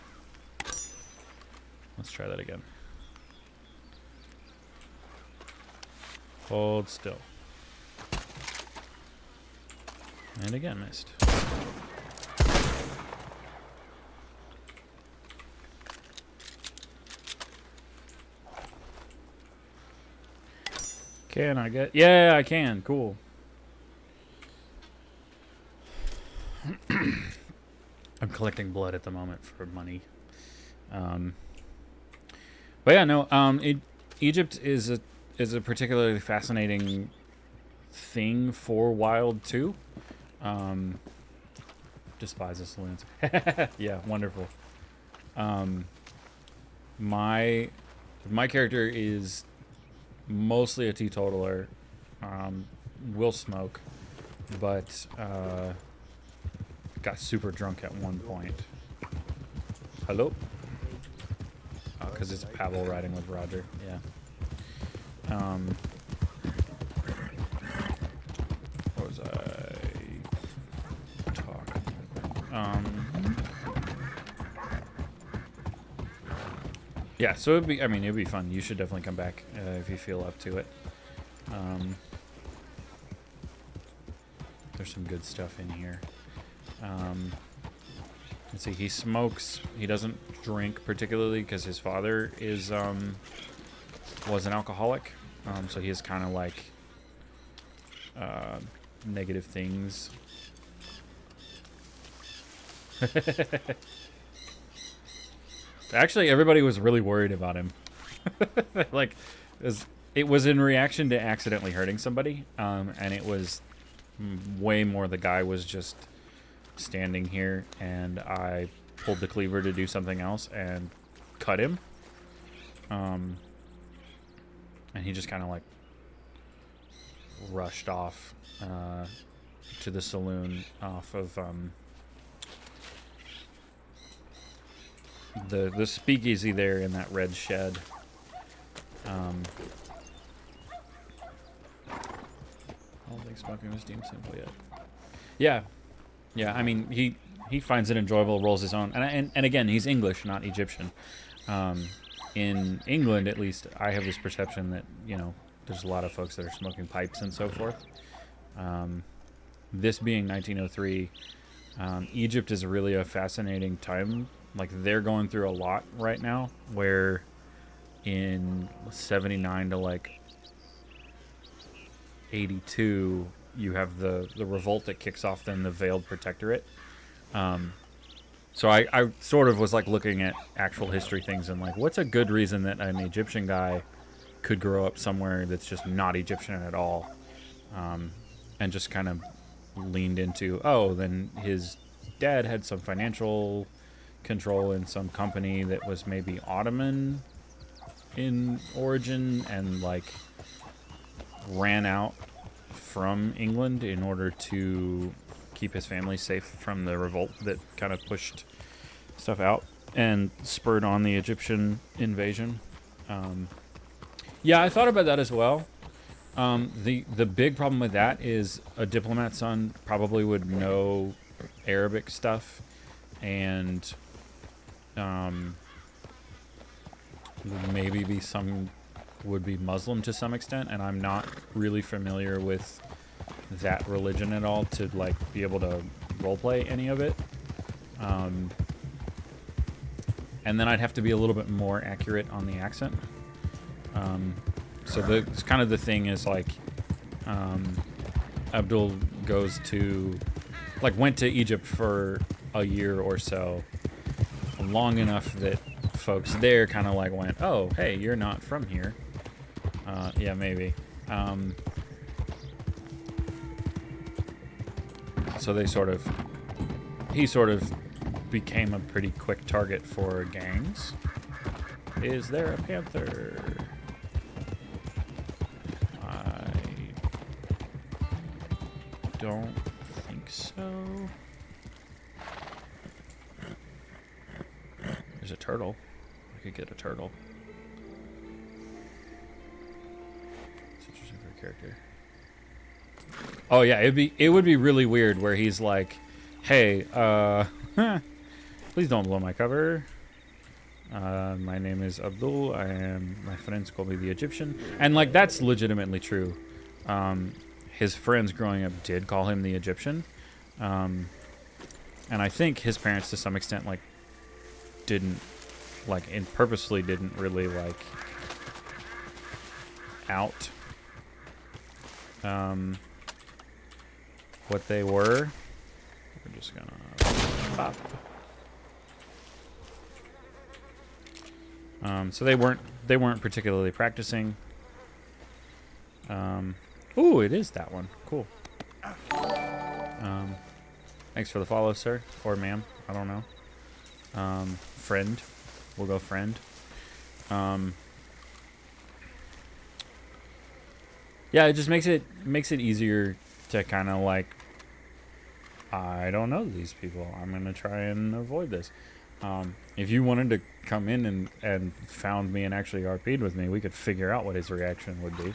Let's try that again. Hold still. And again, missed. Can I get... Yeah, I can. Cool. I'm collecting blood at the moment for money. But yeah, no. Egypt is a particularly fascinating thing for Wild 2. Despise the saloons. Yeah, wonderful. My character is mostly a teetotaler. Will smoke, but got super drunk at one point. Hello? Because it's Pavel riding with Roger. Yeah. What was I talking? Yeah. So it'd be fun. You should definitely come back if you feel up to it. There's some good stuff in here. let's see, he smokes. He doesn't drink particularly because his father is was an alcoholic. So he has kind of like negative things. Actually, everybody was really worried about him. Like, it was in reaction to accidentally hurting somebody, and it was way more the guy was just standing here, and I pulled the cleaver to do something else and cut him. And he just kind of like rushed off to the saloon off of the speakeasy there in that red shed. I don't think smoking was deemed sinful yet. Yeah. I mean, he finds it enjoyable, rolls his own, and again, he's English, not Egyptian. In England, at least, I have this perception that, you know, there's a lot of folks that are smoking pipes and so forth. This being 1903, Egypt is really a fascinating time. Like, they're going through a lot right now, where in 79 to like 82, you have the revolt that kicks off then the Veiled Protectorate. So I sort of was like looking at actual history things and like, what's a good reason that an Egyptian guy could grow up somewhere that's just not Egyptian at all, and just kind of leaned into, oh, then his dad had some financial control in some company that was maybe Ottoman in origin and like ran out from England in order to keep his family safe from the revolt that kind of pushed stuff out and spurred on the Egyptian invasion. Yeah, I thought about that as well. The big problem with that is a diplomat's son probably would know Arabic stuff and maybe would be Muslim to some extent, and I'm not really familiar with that religion at all to like be able to roleplay any of it. And then I'd have to be a little bit more accurate on the accent. So it's kind of the thing is like, Abdul went to Egypt for a year or so, long enough that folks there kind of like went, oh, hey, you're not from here. Yeah, maybe. So he sort of became a pretty quick target for gangs. Is there a panther? I don't think so. There's a turtle. I could get a turtle. It's interesting for a character. Oh yeah, it would be really weird where he's like, hey, please don't blow my cover. My name is Abdul. My friends call me the Egyptian. And like, that's legitimately true. His friends growing up did call him the Egyptian. And I think his parents to some extent like purposely didn't really like out what they were. We're just gonna pop. So they weren't particularly practicing. Ooh, it is that one. Cool. Thanks for the follow, sir. Or ma'am. I don't know. Friend. We'll go friend. Yeah, it just makes it easier to kind of like, I don't know these people. I'm going to try and avoid this. If you wanted to come in and found me and actually RP'd with me, we could figure out what his reaction would be.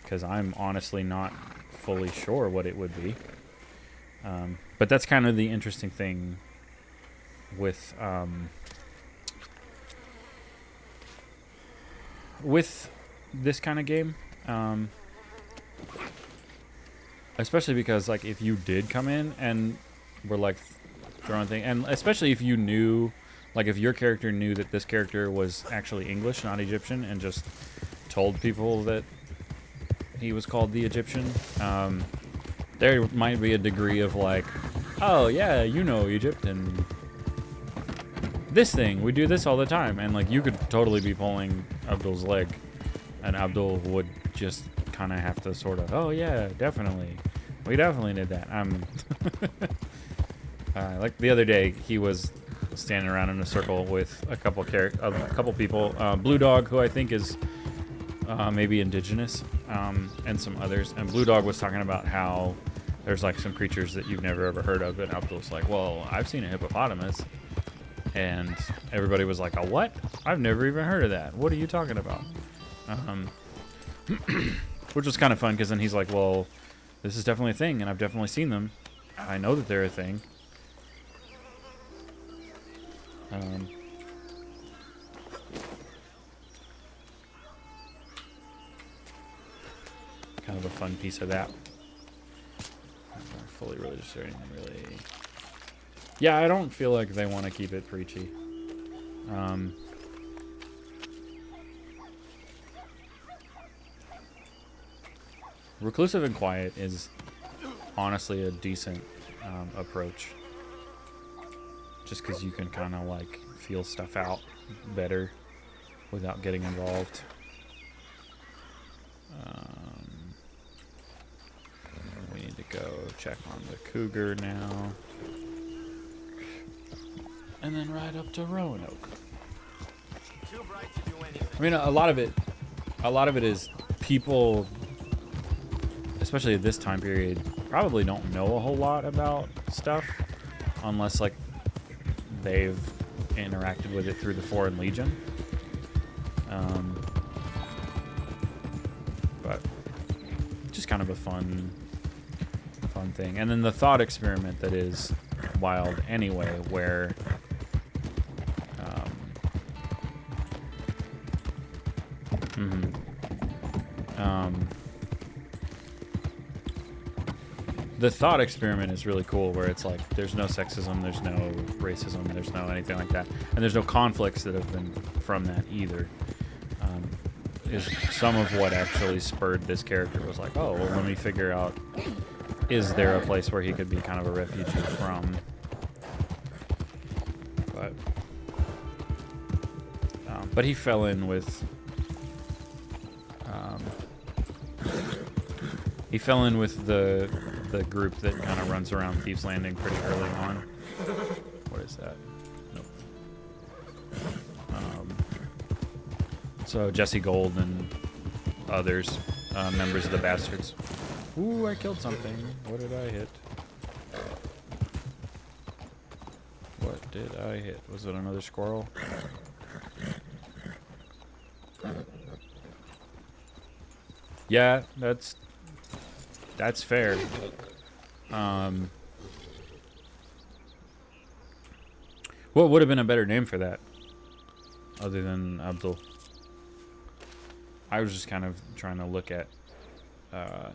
Because I'm honestly not fully sure what it would be. But that's kind of the interesting thing with this kind of game. Especially because, like, if you did come in and were like, throwing things, and especially if you knew, like if your character knew that this character was actually English, not Egyptian, and just told people that he was called the Egyptian, there might be a degree of like, oh yeah, you know Egypt, and this thing, we do this all the time, and like you could totally be pulling Abdul's leg, and Abdul would just kind of have to sort of, oh yeah, definitely, we definitely did that. Like the other day, he was standing around in a circle with a couple people, Blue Dog, who I think is maybe indigenous, and some others, and Blue Dog was talking about how there's like some creatures that you've never ever heard of, and Abdul's like, well, I've seen a hippopotamus. And everybody was like, a what? I've never even heard of that. What are you talking about? Which was kind of fun, because then he's like, well, this is definitely a thing, and I've definitely seen them. I know that they're a thing. Kind of a fun piece of that. Not fully religious or anything, really. Yeah, I don't feel like they want to keep it preachy. Reclusive and quiet is honestly a decent approach. Just because you can kind of like feel stuff out better without getting involved. We need to go check on the cougar now. And then ride up to Roanoke. I mean, a lot of it is people, especially at this time period, probably don't know a whole lot about stuff unless like they've interacted with it through the Foreign Legion. But just kind of a fun thing. And then the thought experiment that is Wild anyway, where the thought experiment is really cool, where it's like there's no sexism, there's no racism, there's no anything like that, and there's no conflicts that have been from that either. Is some of what actually spurred this character was like, oh, well, let me figure out, is there a place where he could be kind of a refugee from? But he fell in with the group that kind of runs around Thieves Landing pretty early on. What is that? Nope. So Jesse Gold and others, members of the Bastards. Ooh, I killed something. What did I hit? What did I hit? Was it another squirrel? Yeah, that's fair. What would have been a better name for that, other than Abdul? I was just kind of trying to look at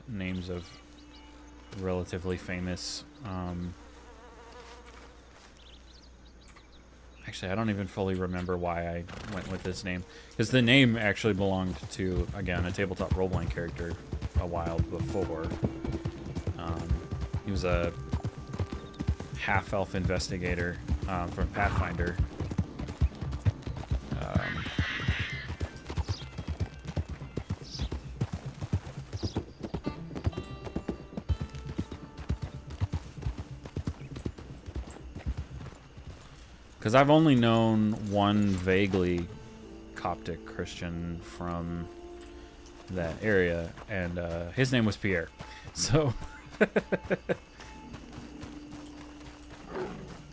names of relatively famous. Actually, I don't even fully remember why I went with this name, because the name actually belonged to, again, a tabletop role-playing character a while before. He was a half-elf investigator from Pathfinder. Because I've only known one vaguely Coptic Christian from that area, and his name was Pierre. So,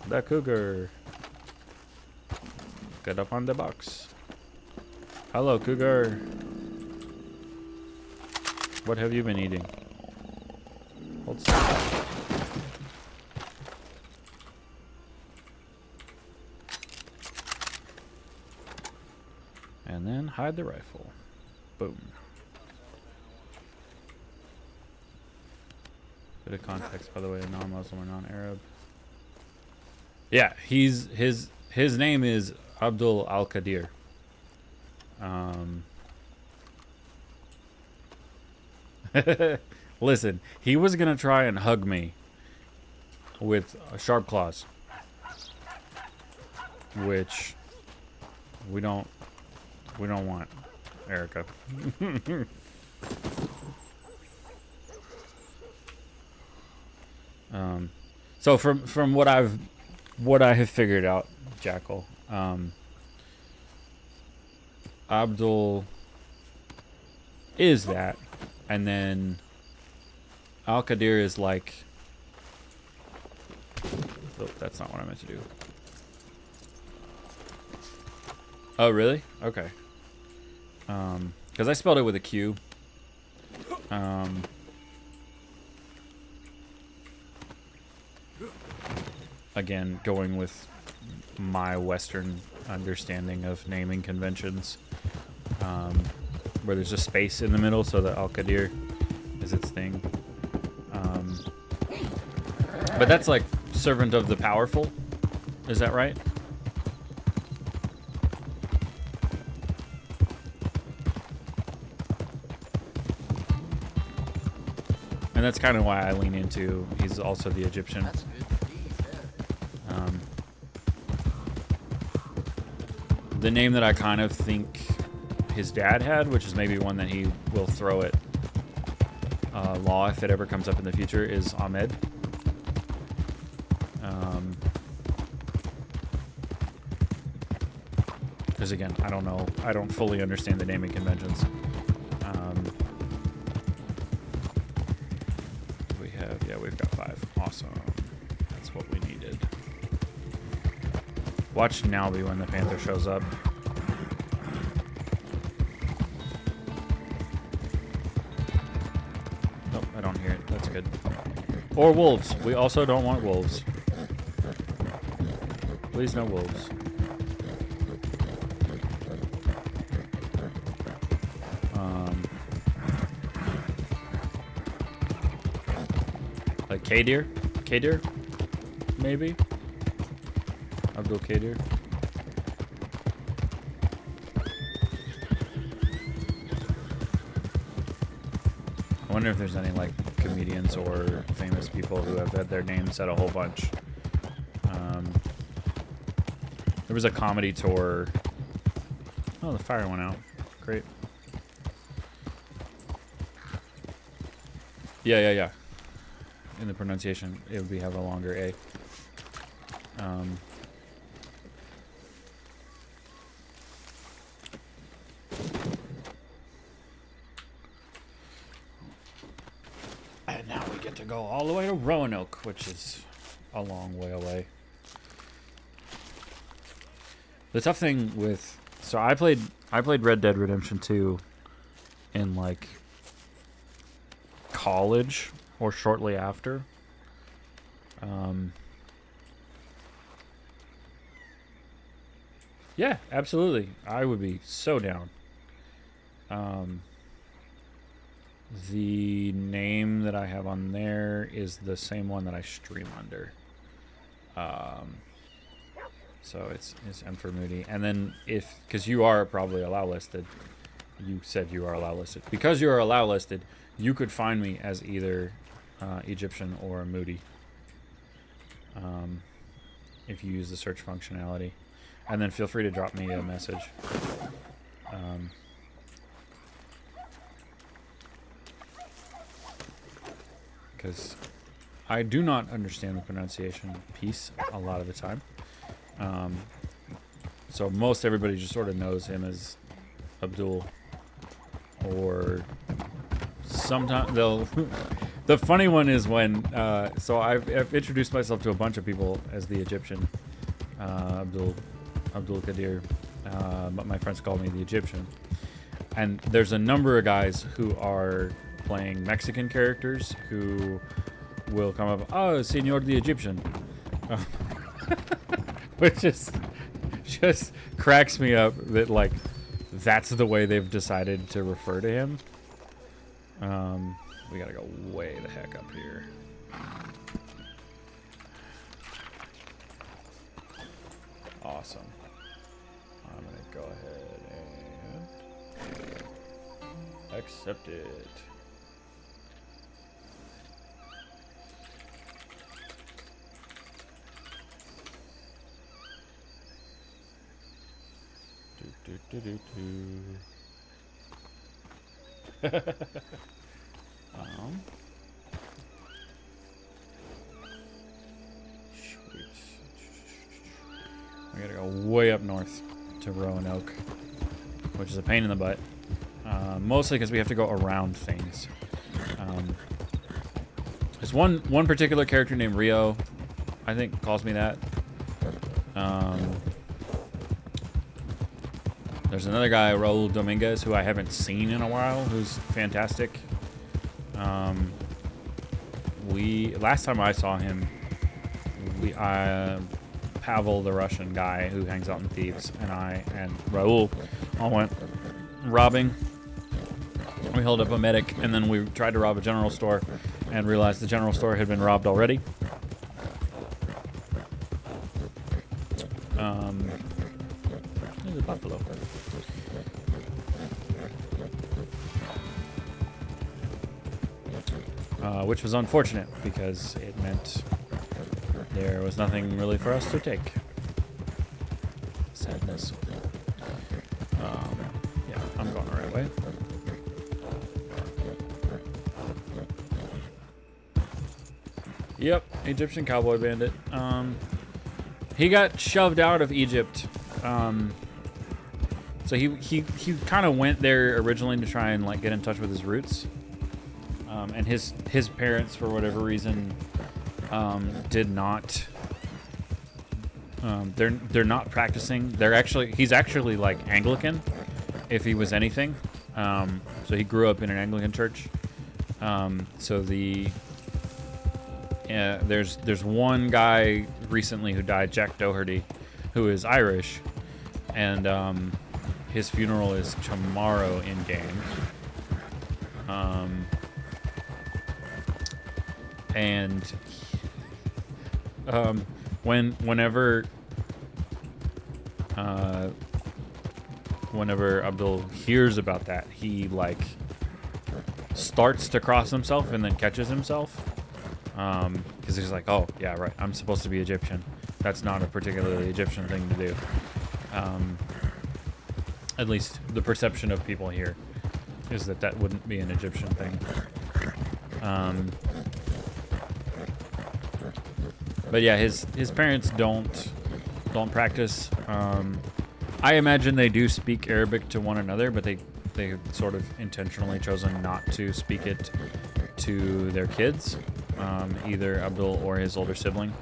the cougar. Get up on the box. Hello, cougar. What have you been eating? Hold still. And then hide the rifle. Boom. Bit of context, by the way, non-Muslim or non-Arab. Yeah, his name is Abdul-Qadir. Listen, he was gonna try and hug me with sharp claws, which we don't want, Erica. So from what I have figured out, Jackal, Abdul is that, and then Al-Qadir is like, oh, that's not what I meant to do. Oh, really? Okay. Because I spelled it with a Q. Again, going with my Western understanding of naming conventions, where there's a space in the middle, so that Al-Qadir is its thing. But that's like servant of the powerful. Is that right? And that's kind of why I lean into he's also the Egyptian. That's good. The name that I kind of think his dad had, which is maybe one that he will throw at law if it ever comes up in the future, is Ahmed. Because again, I don't know. I don't fully understand the naming conventions. We've got 5. Awesome. That's what we needed. Watch Nalby when the panther shows up. Nope, I don't hear it. That's good. Or wolves. We also don't want wolves. Please no wolves. Like Kadir? Kadir? Maybe? Abdul-Qadir. I wonder if there's any like comedians or famous people who have had their names said a whole bunch. There was a comedy tour. Oh, the fire went out. Great. Yeah. In the pronunciation, it would have a longer A. And now we get to go all the way to Roanoke, which is a long way away. The tough thing with... So I played Red Dead Redemption 2 in like college or shortly after. Yeah, absolutely. I would be so down. The name that I have on there is the same one that I stream under. So it's M for Moody. And then because you are probably allow listed, you said you are allow listed. Because you are allow listed, you could find me as either Egyptian or Moody. If you use the search functionality. And then feel free to drop me a message. Because I do not understand the pronunciation piece a lot of the time. So most everybody just sort of knows him as Abdul. Or sometimes they'll... The funny one is when... so I've introduced myself to a bunch of people as the Egyptian. Abdul-Qadir. But my friends call me the Egyptian. And there's a number of guys who are playing Mexican characters who will come up, oh, Senor the Egyptian. Which is just cracks me up that, like, that's the way they've decided to refer to him. We gotta go way the heck up here. Awesome. I'm gonna go ahead and accept it. Sweet. We gotta go way up north to Roanoke, which is a pain in the butt. Mostly because we have to go around things. There's one particular character named Rio, I think, calls me that. There's another guy, Raul Dominguez, who I haven't seen in a while, who's fantastic. Last time I saw him, Pavel, the Russian guy who hangs out in Thieves, and I and Raul all went robbing. We held up a medic, and then we tried to rob a general store and realized the general store had been robbed already. There's a buffalo. Which was unfortunate because it meant there was nothing really for us to take. Sadness. Yeah, I'm going the right way. Yep, Egyptian cowboy bandit. He got shoved out of Egypt. So he kind of went there originally to try and like get in touch with his roots. And his parents, for whatever reason, did not. They're not practicing. He's actually like Anglican, if he was anything. So he grew up in an Anglican church. There's one guy recently who died, Jack Doherty, who is Irish, and his funeral is tomorrow in game. Whenever Abdul hears about that, he like starts to cross himself and then catches himself. Because he's like, oh, yeah, right, I'm supposed to be Egyptian. That's not a particularly Egyptian thing to do. At least the perception of people here is that wouldn't be an Egyptian thing. But yeah, his parents don't practice. I imagine they do speak Arabic to one another, but they sort of intentionally chosen not to speak it to their kids. Either Abdul or his older sibling.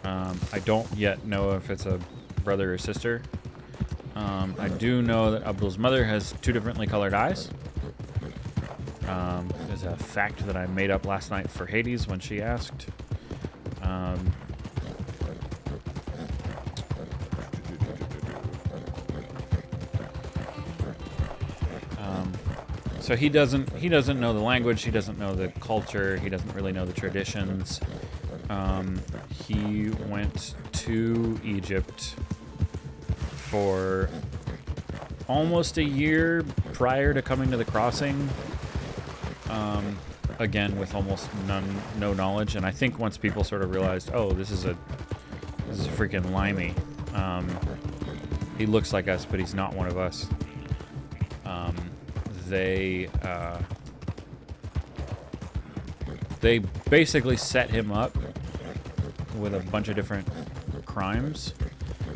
I don't yet know if it's a brother or sister. I do know that Abdul's mother has 2 differently colored eyes. There's a fact that I made up last night for Hades when she asked. So he doesn't know the language, he doesn't know the culture, he doesn't really know the traditions. He went to Egypt for almost a year prior to coming to the crossing. Again, with almost no knowledge, and I think once people sort of realized, oh, this is a freaking limey. He looks like us, but he's not one of us. They basically set him up with a bunch of different crimes,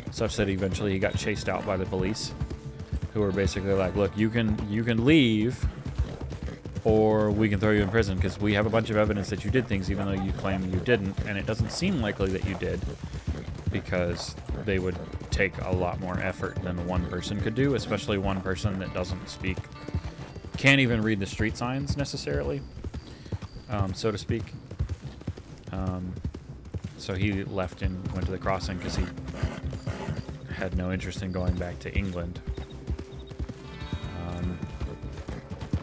such that eventually he got chased out by the police, who were basically like, look, you can leave, or we can throw you in prison because we have a bunch of evidence that you did things even though you claim you didn't, and it doesn't seem likely that you did, because they would take a lot more effort than one person could do, especially one person that doesn't speak, can't even read the street signs necessarily, so to speak. So he left and went to the crossing because he had no interest in going back to England.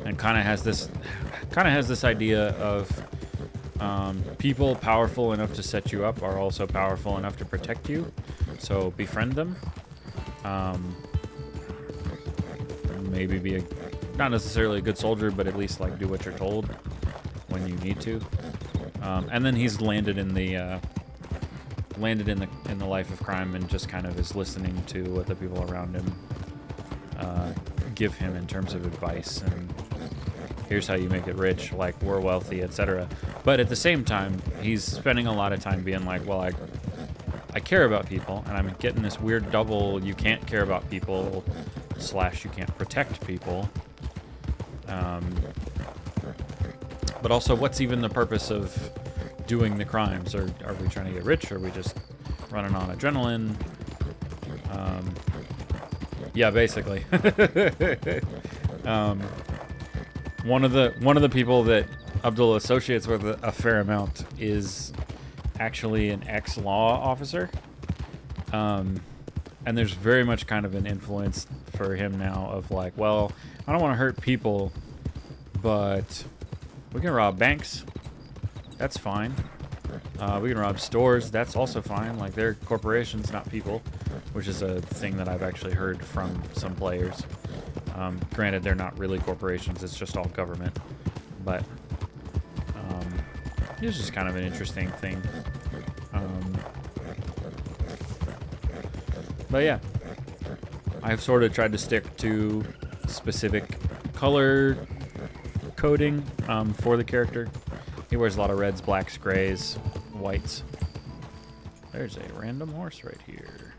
And kind of has this idea of people powerful enough to set you up are also powerful enough to protect you. So befriend them. Maybe be a, not necessarily a good soldier, but at least like do what you're told when you need to. And then he's landed in the life of crime and just kind of is listening to what the people around him give him in terms of advice and here's how you make it rich, like we're wealthy, etc. But at the same time, he's spending a lot of time being like, well, I care about people, and I'm getting this weird double you can't care about people / you can't protect people. But also, what's even the purpose of doing the crimes? Or are we trying to get rich? Or are we just running on adrenaline? Yeah, basically. One of the people that Abdul associates with a fair amount is actually an ex-law officer. And there's very much kind of an influence for him now of like, well, I don't want to hurt people, but we can rob banks. That's fine. We can rob stores. That's also fine. Like, they're corporations, not people, which is a thing that I've actually heard from some players. Granted, they're not really corporations. It's just all government. But it's just kind of an interesting thing. But yeah, I've sort of tried to stick to specific color coding for the character. He wears a lot of reds, blacks, grays, whites. There's a random horse right here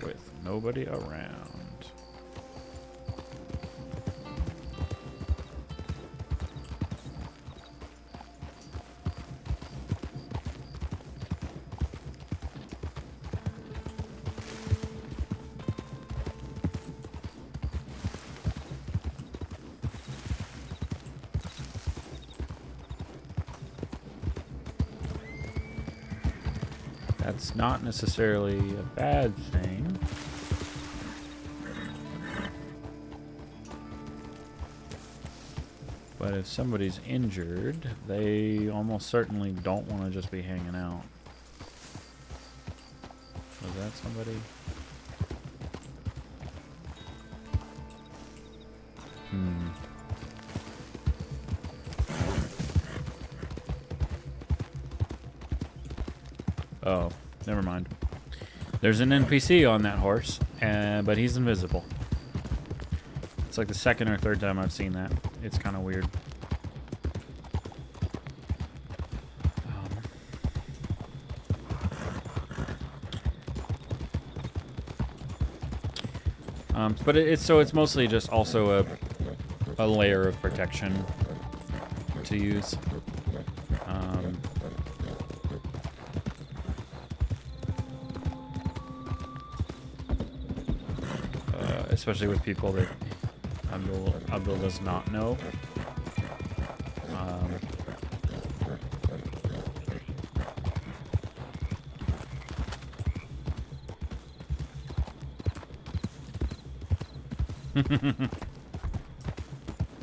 with nobody around. That's not necessarily a bad thing. But if somebody's injured, they almost certainly don't want to just be hanging out. Was that somebody? Oh, never mind. There's an NPC on that horse, but he's invisible. It's like the second or third time I've seen that. It's kind of weird. But it's mostly just also a layer of protection to use. Especially with people that Abdul does not know.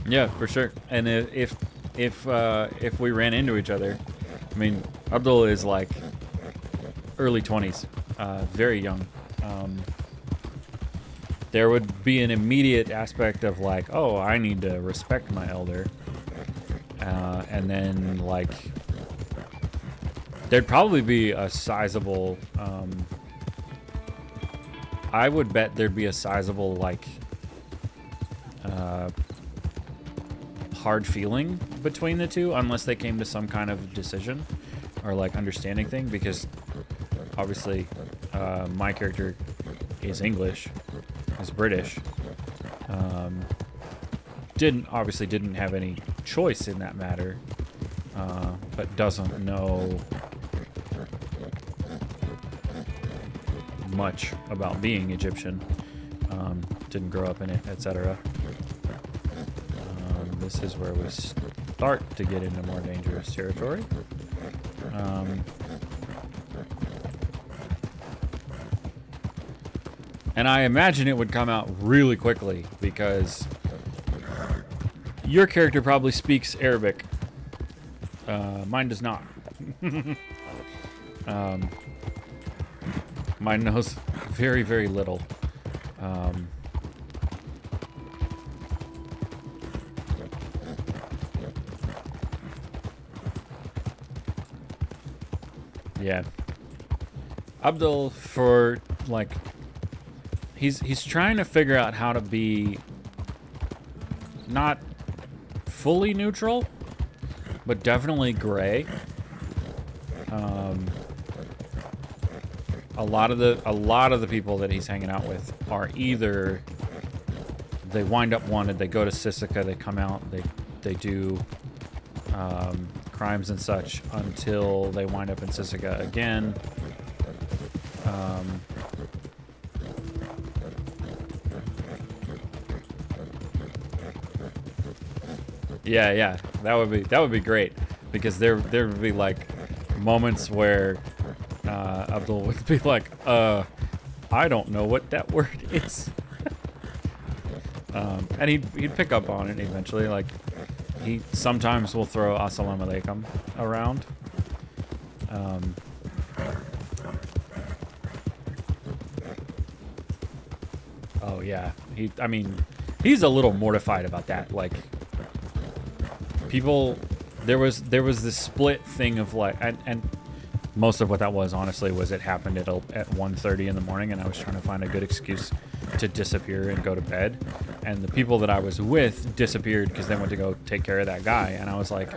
Yeah, for sure. And if we ran into each other, I mean, Abdul is like early 20s, very young. There would be an immediate aspect of like, oh, I need to respect my elder. And then like, there'd probably be a sizable, I would bet there'd be a sizable like, hard feeling between the two unless they came to some kind of decision or like understanding thing, because obviously my character is English. Is British. Obviously didn't have any choice in that matter, but doesn't know much about being Egyptian. Didn't grow up in it, etc. This is where we start to get into more dangerous territory. And I imagine it would come out really quickly because your character probably speaks Arabic. Mine does not. Mine knows very, very little. Yeah. Abdul, for like, he's trying to figure out how to be not fully neutral, but definitely gray. A lot of the people that he's hanging out with are either they wind up wanted, they go to Sisika, they come out, they do crimes and such until they wind up in Sisika again. Yeah, that would be great, because there would be like moments where Abdul would be like, I don't know what that word is. And he'd pick up on it eventually. Like, he sometimes will throw Assalamu alaikum around. Oh yeah, he's a little mortified about that. Like, people, there was this split thing of like, and most of what that was, honestly, was it happened at 1:30 in the morning, and I was trying to find a good excuse to disappear and go to bed. And the people that I was with disappeared because they went to go take care of that guy. And I was like,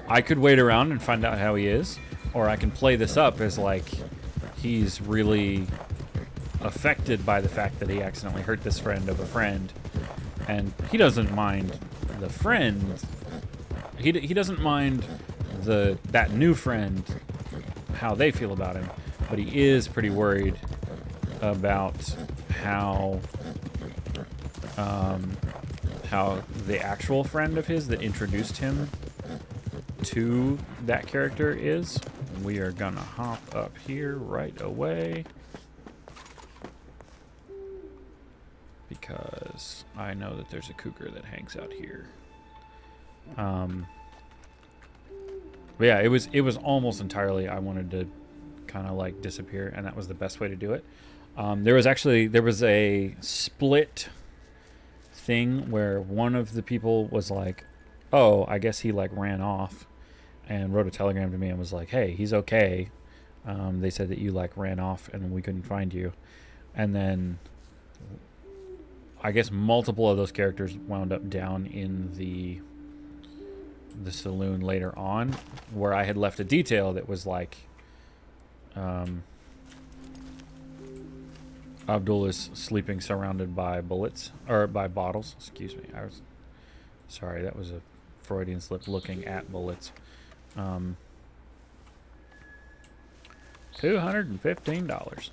I could wait around and find out how he is, or I can play this up as like he's really affected by the fact that he accidentally hurt this friend of a friend, and he doesn't mind the friend. He doesn't mind that new friend, how they feel about him, but he is pretty worried about how the actual friend of his that introduced him to that character is. We are gonna hop up here right away, because I know that there's a cougar that hangs out here. But yeah, it was almost entirely I wanted to kind of like disappear, and that was the best way to do it. There was a split thing where one of the people was like, oh, I guess he like ran off, and wrote a telegram to me and was like, hey, he's okay. They said that you like ran off and we couldn't find you. And then I guess multiple of those characters wound up down in the saloon later on, where I had left a detail that was like, Abdul is sleeping surrounded by bullets, or by bottles, excuse me. I was sorry, that was a Freudian slip, looking at bullets. $215.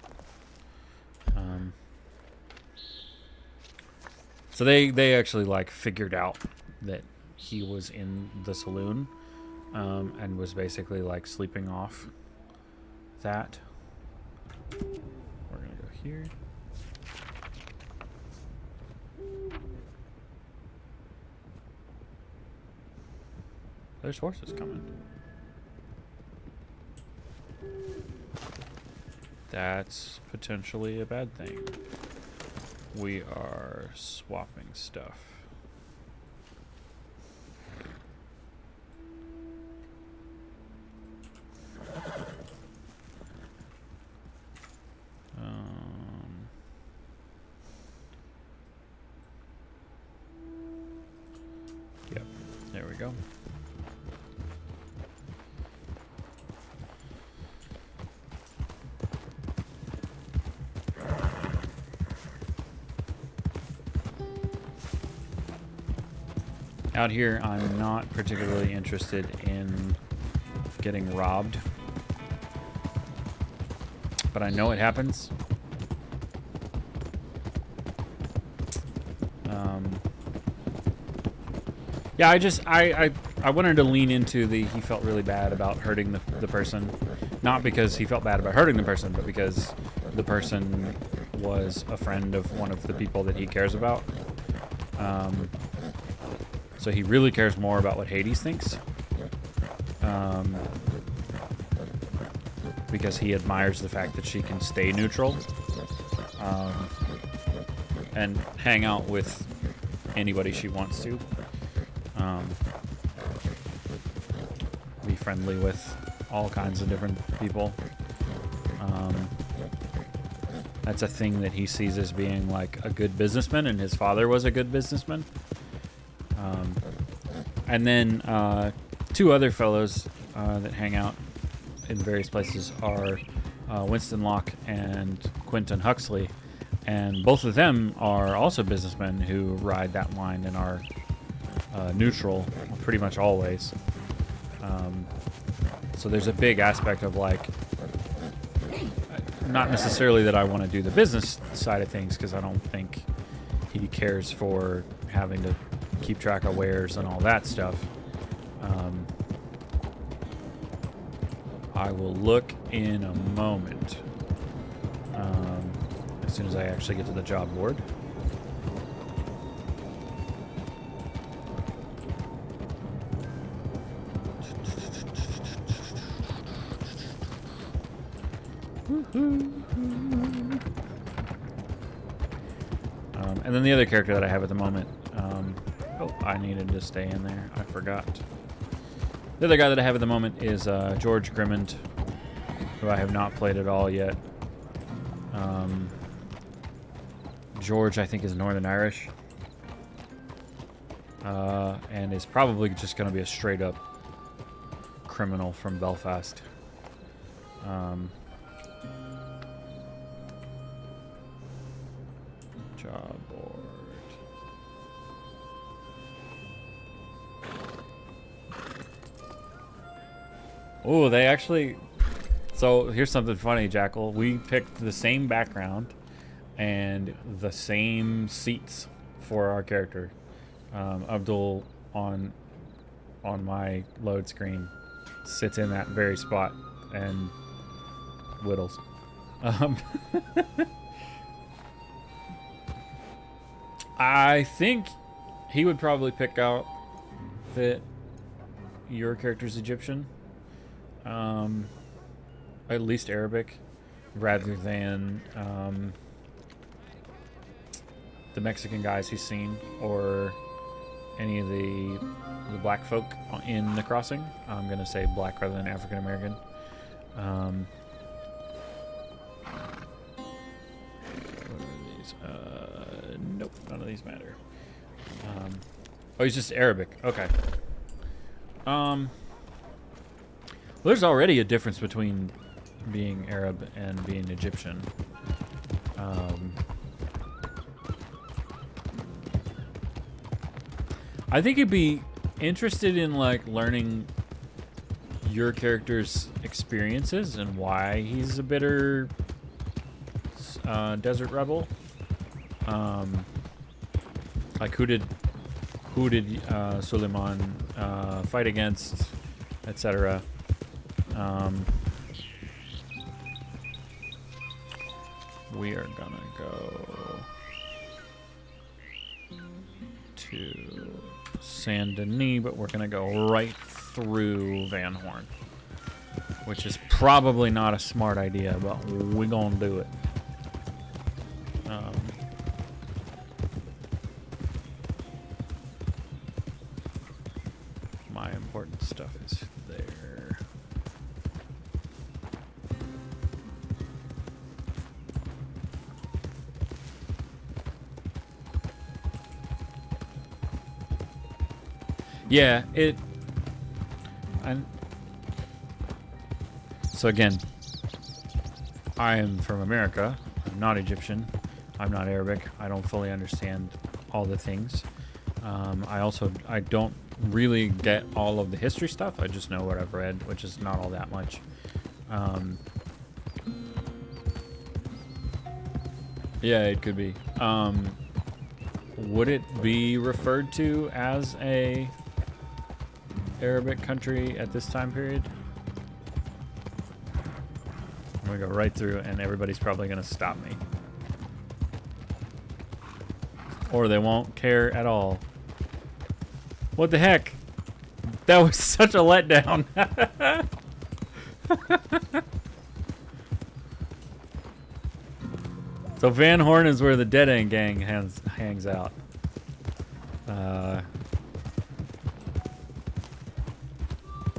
So they actually like figured out that he was in the saloon, and was basically like sleeping off that. We're gonna go here. There's horses coming. That's potentially a bad thing. We are swapping stuff. Yep, there we go. Out here, I'm not particularly interested in getting robbed, but I know it happens. Yeah, I wanted to lean into he felt really bad about hurting the person, not because he felt bad about hurting the person, but because the person was a friend of one of the people that he cares about. So he really cares more about what Hades thinks. because he admires the fact that she can stay neutral and hang out with anybody she wants to. Be friendly with all kinds of different people. That's a thing that he sees as being like a good businessman, and his father was a good businessman. And then two other fellows that hang out in various places are Winston Locke and Quentin Huxley, and both of them are also businessmen who ride that line and are neutral pretty much always. So there's a big aspect of like, not necessarily that I want to do the business side of things, because I don't think he cares for having to keep track of wares and all that stuff. I will look in a moment, as soon as I actually get to the job board. And then the other character that I have at the moment, oh, I needed to stay in there. I forgot. The other guy that I have at the moment is George Grimmond, who I have not played at all yet. George, I think, is Northern Irish, and is probably just going to be a straight-up criminal from Belfast. Job board. Oh, they actually... So, here's something funny, Jackal. We picked the same background and the same seats for our character. Abdul, on my load screen, sits in that very spot and whittles. I think he would probably pick out that your character's Egyptian, at least Arabic, rather than the Mexican guys he's seen or any of the black folk in the crossing. I'm gonna say black rather than African American. Nope, none of these matter. Oh, he's just Arabic. Okay. Well, there's already a difference between being Arab and being Egyptian. I think you'd be interested in like learning your character's experiences and why he's a bitter desert rebel. Like who did Suleiman fight against, etc. We are gonna go to Saint Denis, but we're gonna go right through Van Horn, which is probably not a smart idea, but we're gonna do it. My important stuff is there. Yeah, so again, I am from America. I'm not Egyptian. I'm not Arabic. I don't fully understand all the things. I don't really get all of the history stuff. I just know what I've read, which is not all that much. Yeah, it could be. Would it be referred to as a Arabic country at this time period? I'm gonna go right through, and everybody's probably gonna stop me, or they won't care at all. What the heck? That was such a letdown. So Van Horn is where the Dead End Gang hangs out.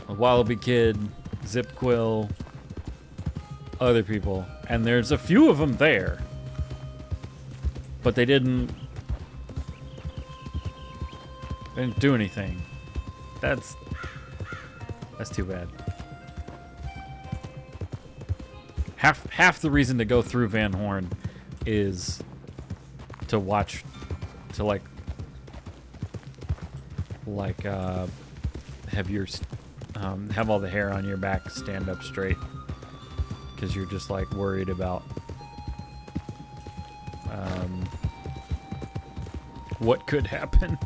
Wallaby Kid, Zip Quill, other people, and there's a few of them there, but they didn't do anything. That's too bad. Half the reason to go through Van Horn is to watch, to like have your have all the hair on your back stand up straight, because you're just like worried about what could happen.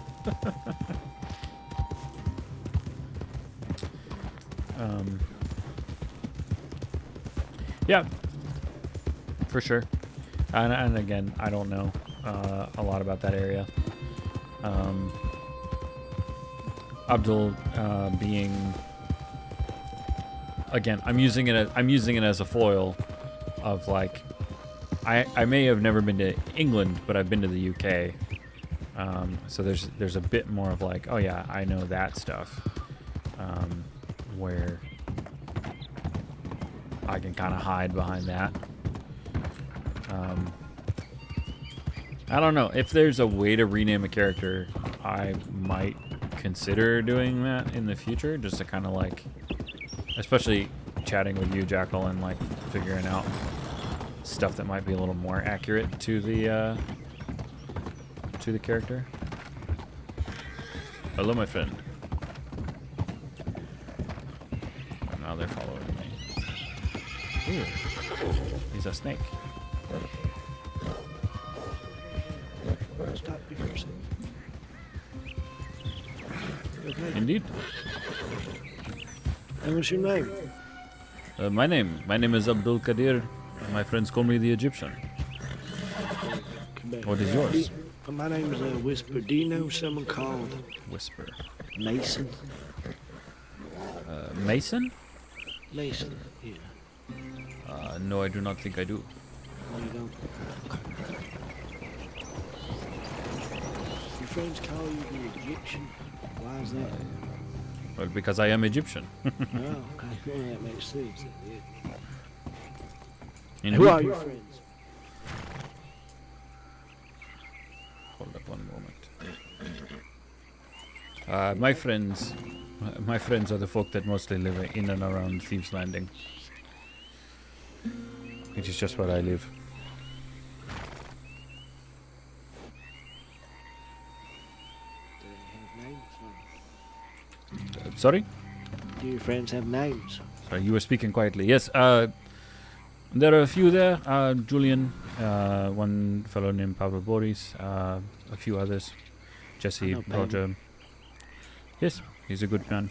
Yeah, for sure. And again, I don't know a lot about that area. Abdul being, again, I'm using it as a foil of like, I may have never been to England, but I've been to the UK. So there's a bit more of like, oh yeah, I know that stuff, where I can kind of hide behind that. I don't know if there's a way to rename a character. I might consider doing that in the future, just to kind of like, especially chatting with you, Jackal, and like figuring out stuff that might be a little more accurate to the character. Hello, my friend. Oh, now they're following me. Ooh, he's a snake. Stop you for a second. Okay. Indeed. And what's your name? My name is Abdul-Qadir. My friends call me the Egyptian. What is yours? My name is Whisper. Do you know someone called Whisper. Mason? Mason? Mason, yeah. No, I do not think I do. No, you don't. Your friends call you the Egyptian. Why is that? Well, because I am Egyptian. Oh, okay. Well, that makes sense. Yeah. Indeed. Who are your friends? Hold up one moment. My friends are the folk that mostly live in and around Thieves' Landing. It is just where I live. Do they have names? Sorry? Do your friends have names? Sorry, you were speaking quietly. Yes, there are a few there. Julian, one fellow named Pablo Boris, a few others. Jesse, I know Pablo. Roger. Yes, he's a good man.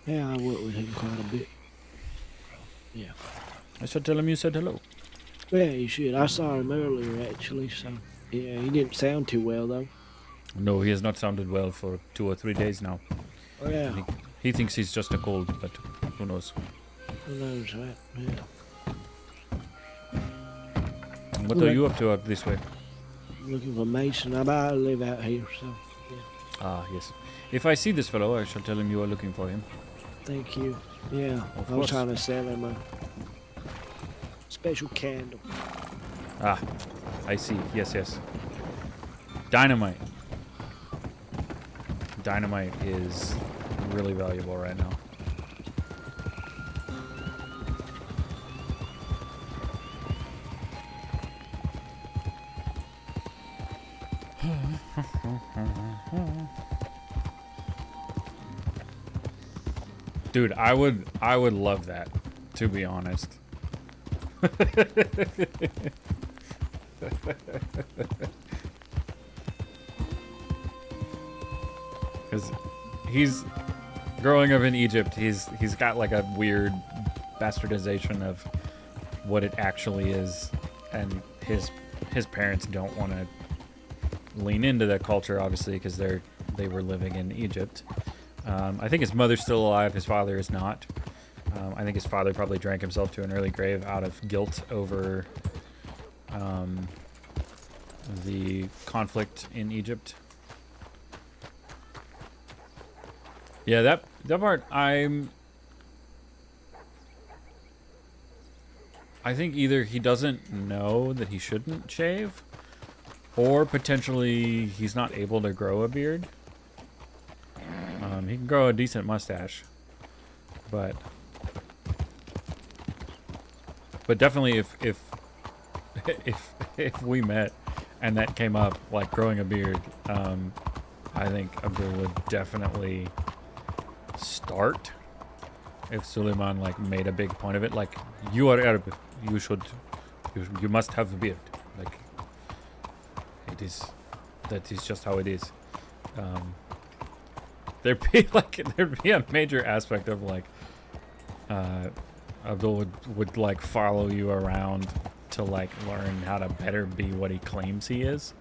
Yeah, I work with him quite a bit. Yeah. I should tell him you said hello. Yeah, you should. I saw him earlier, actually, so... Yeah, he didn't sound too well, though. No, he has not sounded well for 2 or 3 days now. Oh, yeah. He thinks he's just a cold, but who knows? Who knows that? Yeah. And what are you up to out this way? Looking for Mason. I live out here, so... Yeah. Ah, yes. If I see this fellow, I shall tell him you are looking for him. Thank you. Yeah, Of I was course. trying to sell him a special candle. Ah, I see. Yes, yes. Dynamite. Dynamite is really valuable right now. Dude, I would love that, to be honest. Because he's growing up in Egypt, he's got like a weird bastardization of what it actually is, and his parents don't want to lean into that culture, obviously, because they were living in Egypt. I think his mother's still alive. His father is not. I think his father probably drank himself to an early grave out of guilt over the conflict in Egypt. Yeah, that part I think either he doesn't know that he shouldn't shave, or potentially he's not able to grow a beard. He can grow a decent mustache, but definitely if if we met and that came up, like growing a beard, I think Abdul would definitely start. If Suleiman like made a big point of it, like, you are Arab, you must have a beard, like that is just how it is. There'd be a major aspect of like Abdul would like follow you around to like learn how to better be what he claims he is.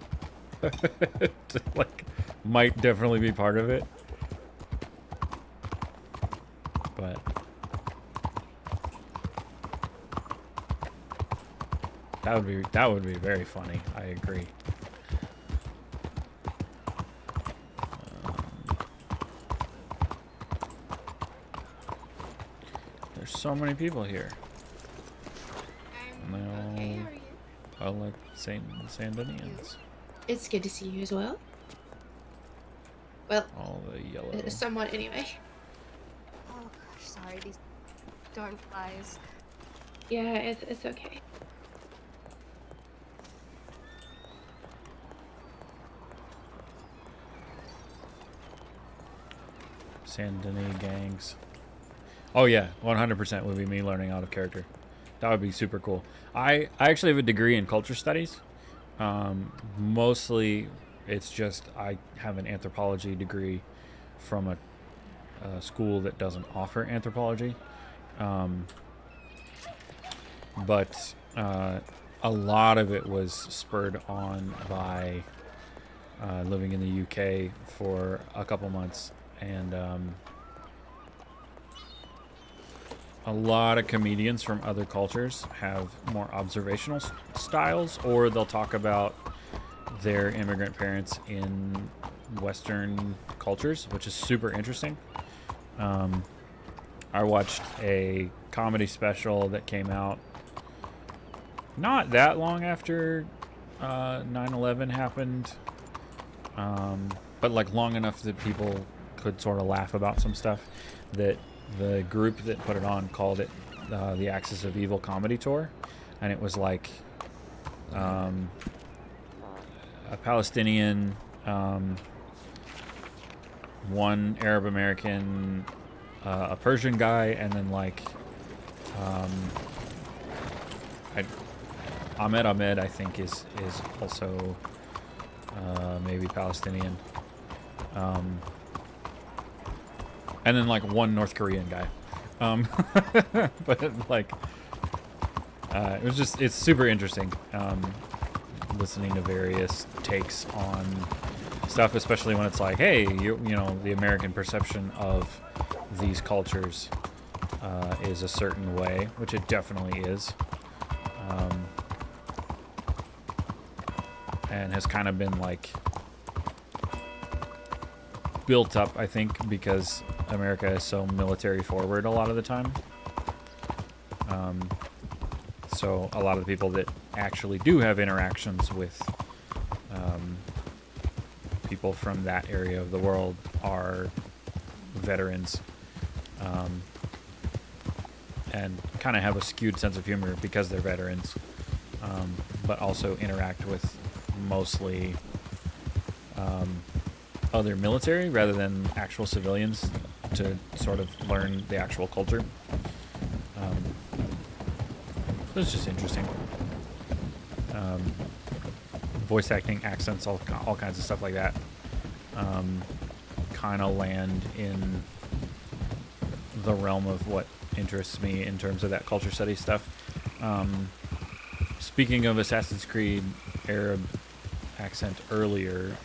Like, might definitely be part of it, but that would be very funny. I agree. There's so many people here. Okay, how are you? I like Sandinians. It's good to see you as well. Well, All the yellow. somewhat anyway. Oh gosh, sorry, these darn flies. Yeah, it's okay. Sandini gangs. Oh yeah, 100% would be me learning out of character. That would be super cool. I actually have a degree in culture studies. Mostly, it's just I have an anthropology degree from a school that doesn't offer anthropology. But a lot of it was spurred on by living in the UK for a couple months, and a lot of comedians from other cultures have more observational styles, or they'll talk about their immigrant parents in Western cultures, which is super interesting. I watched a comedy special that came out not that long after 9/11 happened, but like long enough that people could sort of laugh about some stuff, that the group that put it on called it the Axis of Evil Comedy Tour. And it was like a Palestinian, one Arab American, a Persian guy, and then like Ahmed, I think, is also maybe Palestinian. And then like one North Korean guy. But like it's super interesting listening to various takes on stuff, especially when it's like, hey, you know, the American perception of these cultures is a certain way, which it definitely is. And has kind of been like built up, I think, because America is so military forward a lot of the time. So a lot of the people that actually do have interactions with people from that area of the world are veterans, and kind of have a skewed sense of humor because they're veterans, but also interact with mostly other military rather than actual civilians to sort of learn the actual culture. So it's just interesting. Voice acting, accents, all kinds of stuff like that kind of land in the realm of what interests me in terms of that culture study stuff. Speaking of Assassin's Creed Arab accent earlier,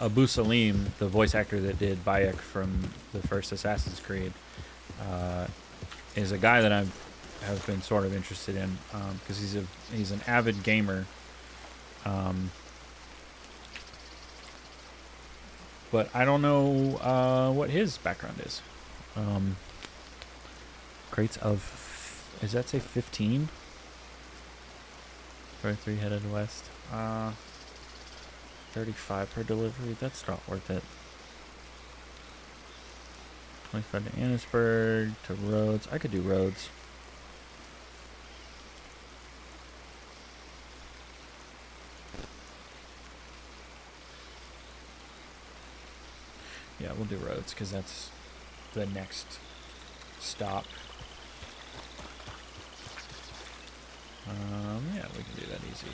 Abu Salim, the voice actor that did Bayek from the first Assassin's Creed, is a guy that I've been sort of interested in, because he's an avid gamer, But I don't know what his background is. Crates of, does that say 15? For 3 headed west. 35 per delivery. That's not worth it. 25 to Annisburg, to Rhodes. I could do Rhodes. Yeah, we'll do Rhodes because that's the next stop. Yeah, we can do that easy.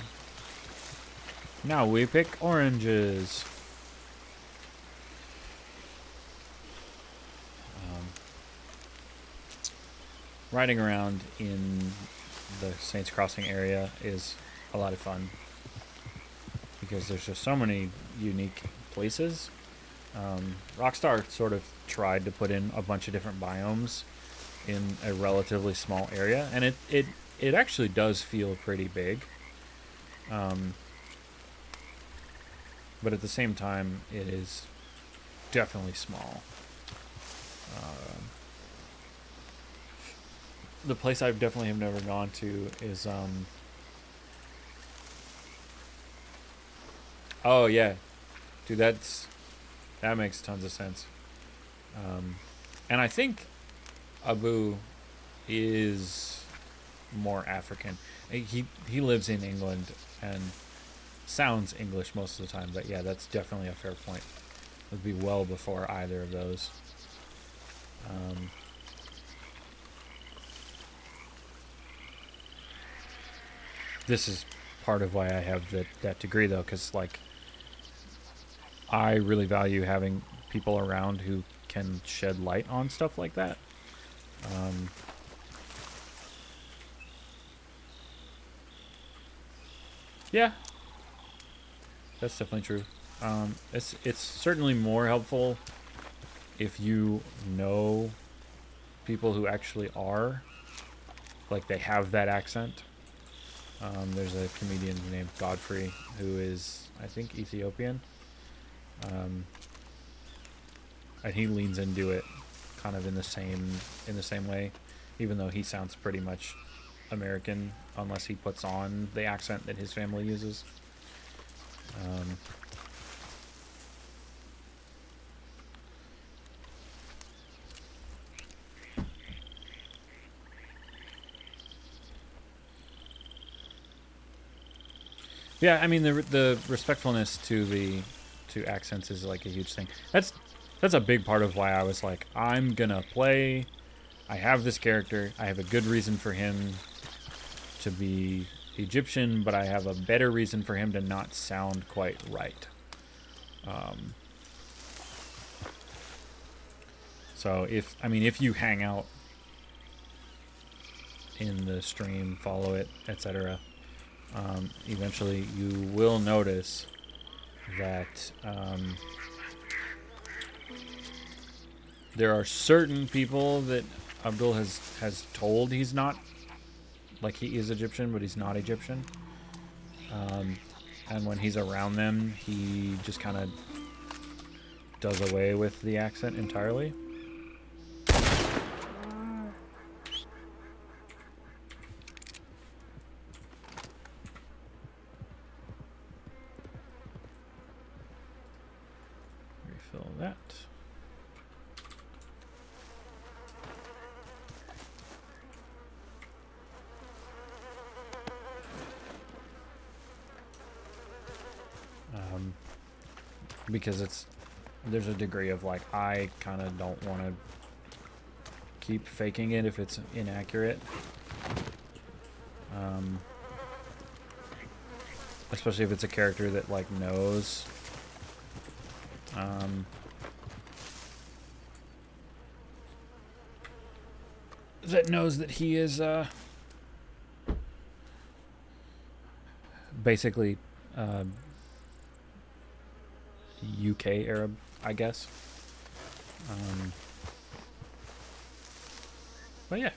Now we pick oranges. Riding around in the Saints Crossing area is a lot of fun because there's just so many unique places. Rockstar sort of tried to put in a bunch of different biomes in a relatively small area, and it actually does feel pretty big. But at the same time, it is definitely small. The place I definitely have never gone to is oh yeah, dude, that makes tons of sense. And I think Abu is more African. He lives in England and sounds English most of the time, but yeah, that's definitely a fair point. It would be well before either of those. This is part of why I have that degree, though, because like I really value having people around who can shed light on stuff like that. Yeah, that's definitely true. It's certainly more helpful if you know people who actually are, like they have that accent. There's a comedian named Godfrey who is, I think, Ethiopian. And he leans into it kind of in the same way, even though he sounds pretty much American unless he puts on the accent that his family uses. Yeah, I mean the respectfulness to accents is like a huge thing. That's a big part of why I was like, I'm gonna play. I have this character. I have a good reason for him to be Egyptian, but I have a better reason for him to not sound quite right. So if you hang out in the stream, follow it, etc. Eventually you will notice that there are certain people that Abdul has told he's not, like he is Egyptian, but he's not Egyptian. And when he's around them, he just kind of does away with the accent entirely. Refill that. Because there's a degree of like, I kind of don't want to keep faking it if it's inaccurate. Especially if it's a character that like knows. That knows that he is basically UK Arab, I guess. But yeah.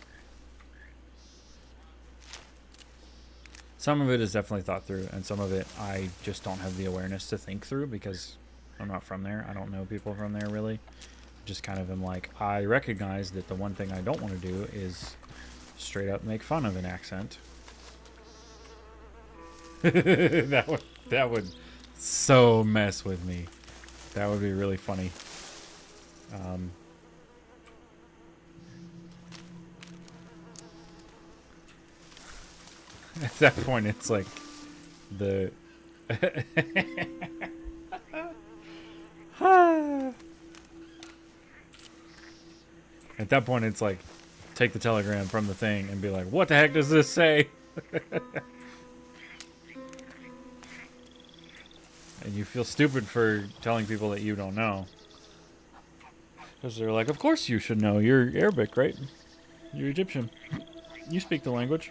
Some of it is definitely thought through, and some of it I just don't have the awareness to think through because I'm not from there. I don't know people from there really. Just kind of am like, I recognize that the one thing I don't want to do is straight up make fun of an accent. that would so mess with me. That would be really funny. At that point, it's like the at that point, it's like take the telegram from the thing and be like, "What the heck does this say?" And you feel stupid for telling people that you don't know. Because they're like, of course you should know. You're Arabic, right? You're Egyptian. You speak the language.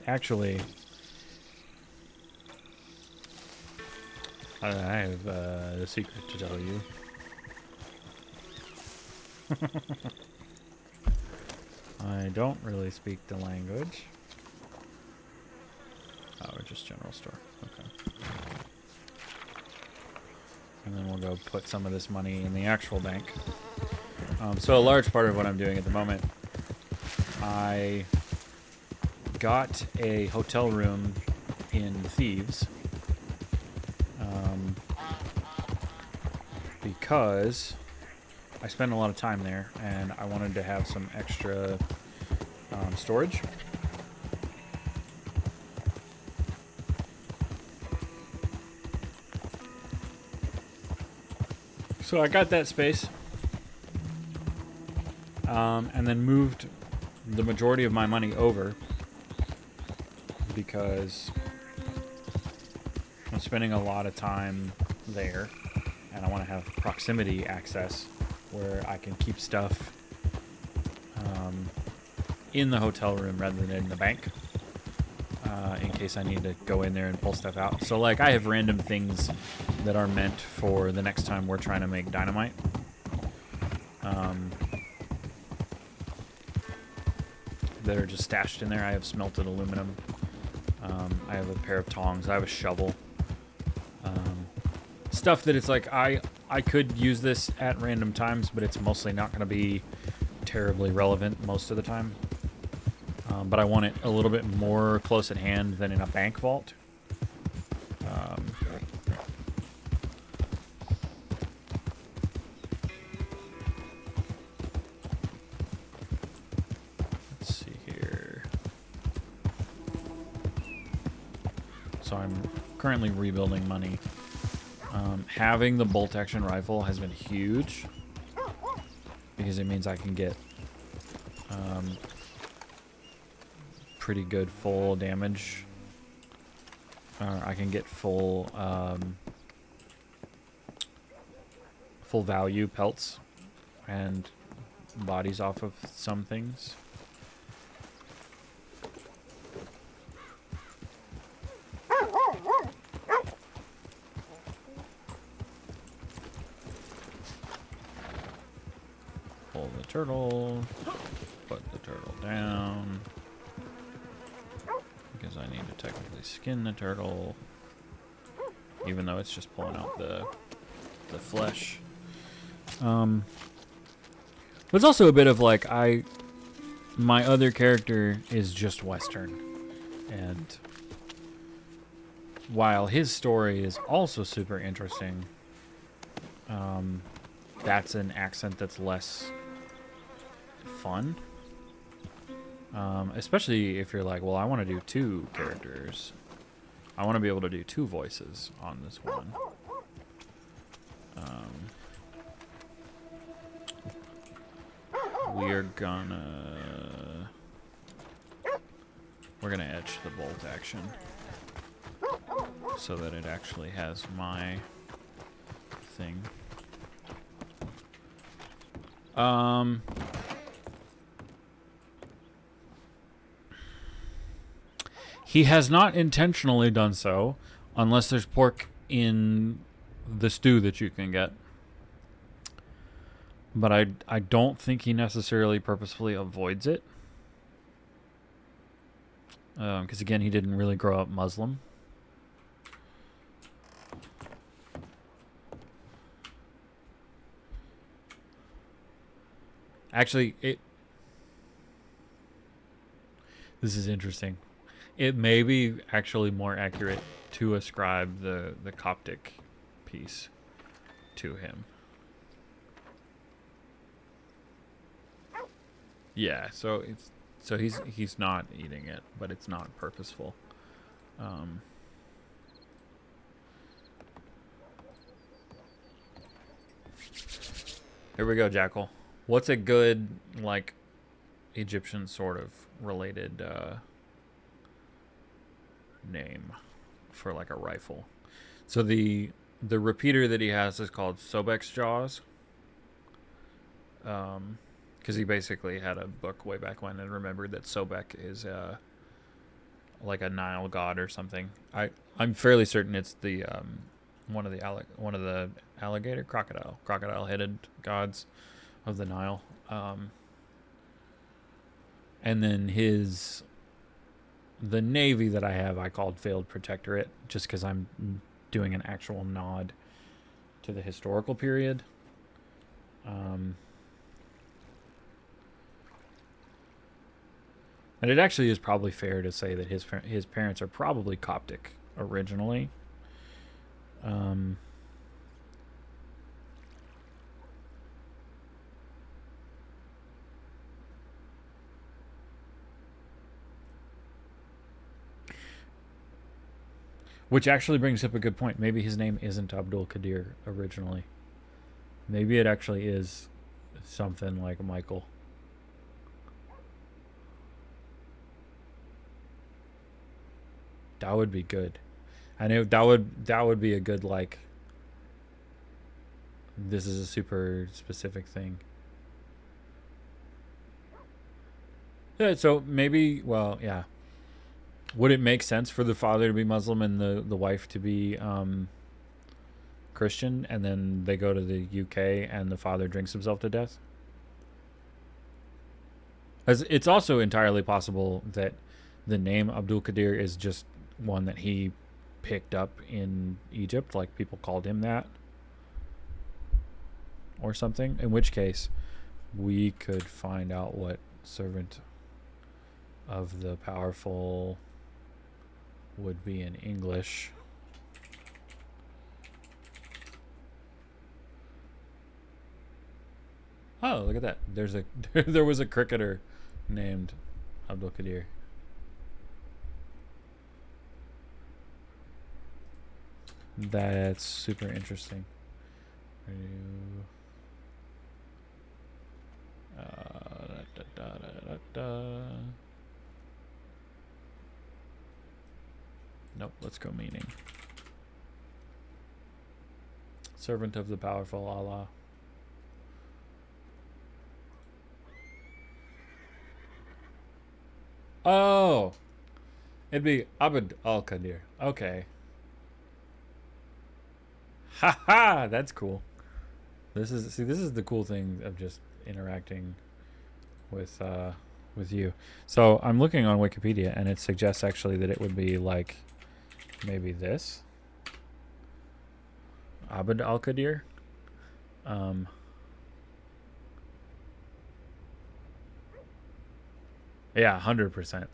Actually, I have a secret to tell you. I don't really speak the language. Oh, or just general store. Okay. And then we'll go put some of this money in the actual bank. So a large part of what I'm doing at the moment, I got a hotel room in Thieves because I spend a lot of time there and I wanted to have some extra storage. So I got that space, and then moved the majority of my money over because I'm spending a lot of time there, and I want to have proximity access where I can keep stuff in the hotel room rather than in the bank, in case I need to go in there and pull stuff out. So, like, I have random things that are meant for the next time we're trying to make dynamite. That are just stashed in there. I have smelted aluminum. I have a pair of tongs. I have a shovel. Stuff that it's like I could use this at random times, but it's mostly not going to be terribly relevant most of the time. But I want it a little bit more close at hand than in a bank vault. Let's see here. So I'm currently rebuilding money. Having the bolt action rifle has been huge because it means I can get pretty good full damage. I can get full full value pelts and bodies off of some things. Pull the turtle, put the turtle down. Because I need to technically skin the turtle, even though it's just pulling out the flesh. But it's also a bit of like my other character is just Western, and while his story is also super interesting, that's an accent that's less fun. Especially if you're like, well, I want to do two characters. I want to be able to do two voices on this one. We're gonna etch the bolt action so that it actually has my thing. He has not intentionally done so, unless there's pork in the stew that you can get. But I don't think he necessarily purposefully avoids it. Because again, he didn't really grow up Muslim. Actually, this is interesting. It may be actually more accurate to ascribe the Coptic piece to him. Yeah, so he's not eating it, but it's not purposeful. Here we go, Jackal. What's a good, like, Egyptian sort of related name for like a rifle? So the repeater that he has is called Sobek's Jaws. Because he basically had a book way back when and remembered that Sobek is like a Nile god or something. I'm fairly certain it's the one of the alligator crocodile headed gods of the Nile. And then the navy that I have, I called Failed Protectorate, just because I'm doing an actual nod to the historical period. And it actually is probably fair to say that his parents are probably Coptic originally. Which actually brings up a good point. Maybe his name isn't Abdul-Qadir originally. Maybe it actually is something like Michael. That would be good. I know that would be a good, like, this is a super specific thing. Yeah, so maybe, well, yeah. Would it make sense for the father to be Muslim and the wife to be Christian, and then they go to the UK and the father drinks himself to death? As it's also entirely possible that the name Abdul-Qadir is just one that he picked up in Egypt, like people called him that or something, in which case we could find out what servant of the powerful would be in English. Oh, look at that. There was a cricketer named Abdul-Qadir. That's super interesting. Nope, let's go meaning. Servant of the powerful Allah. Oh, it'd be Abd al-Qadir. Okay. Ha, that's cool. This is the cool thing of just interacting with you. So I'm looking on Wikipedia, and it suggests actually that it would be like maybe this Abd al-Qadir. Yeah, 100%.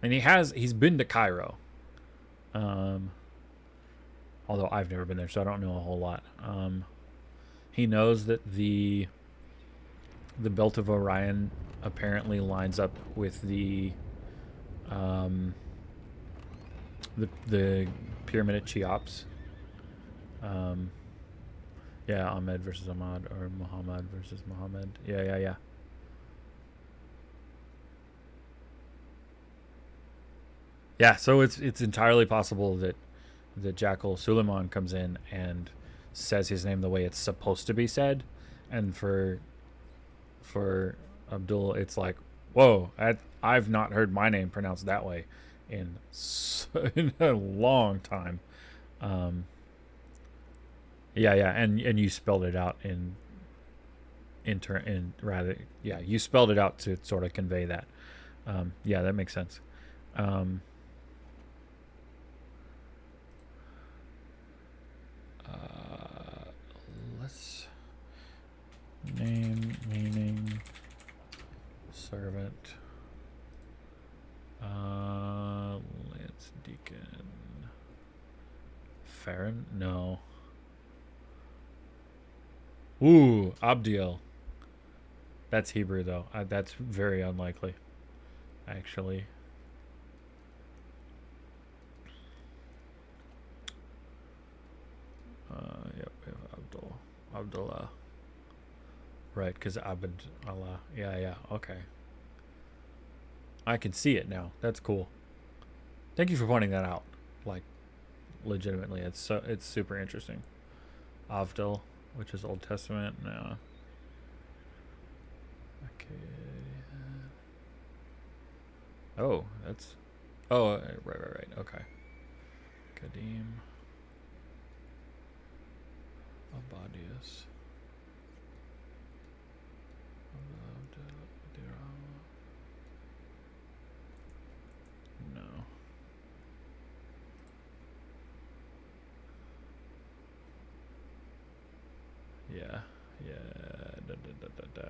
And he's been to Cairo. Although I've never been there, so I don't know a whole lot. He knows that the Belt of Orion apparently lines up with the Pyramid at Cheops. Yeah, Ahmed versus Ahmad, or Muhammad versus Muhammad. Yeah. Yeah, so it's entirely possible that Jackal Suleiman comes in and says his name the way it's supposed to be said, and for Abdul, it's like, whoa, I've not heard my name pronounced that way in a long time. Yeah, and you spelled it out in yeah, you spelled it out to sort of convey that. Yeah, that makes sense. Let's name, meaning, servant. Lance Deacon. Farron? No. Ooh, Abdiel. That's Hebrew though. That's very unlikely, actually. Yep, we have Abdullah. Right, because Abd Allah. Yeah, okay. I can see it now. That's cool. Thank you for pointing that out. Like, legitimately, it's super interesting. Avdil, which is Old Testament. No. Okay. Oh, that's. Oh, right. Okay. Kadim. Abadius. No. Yeah. Da.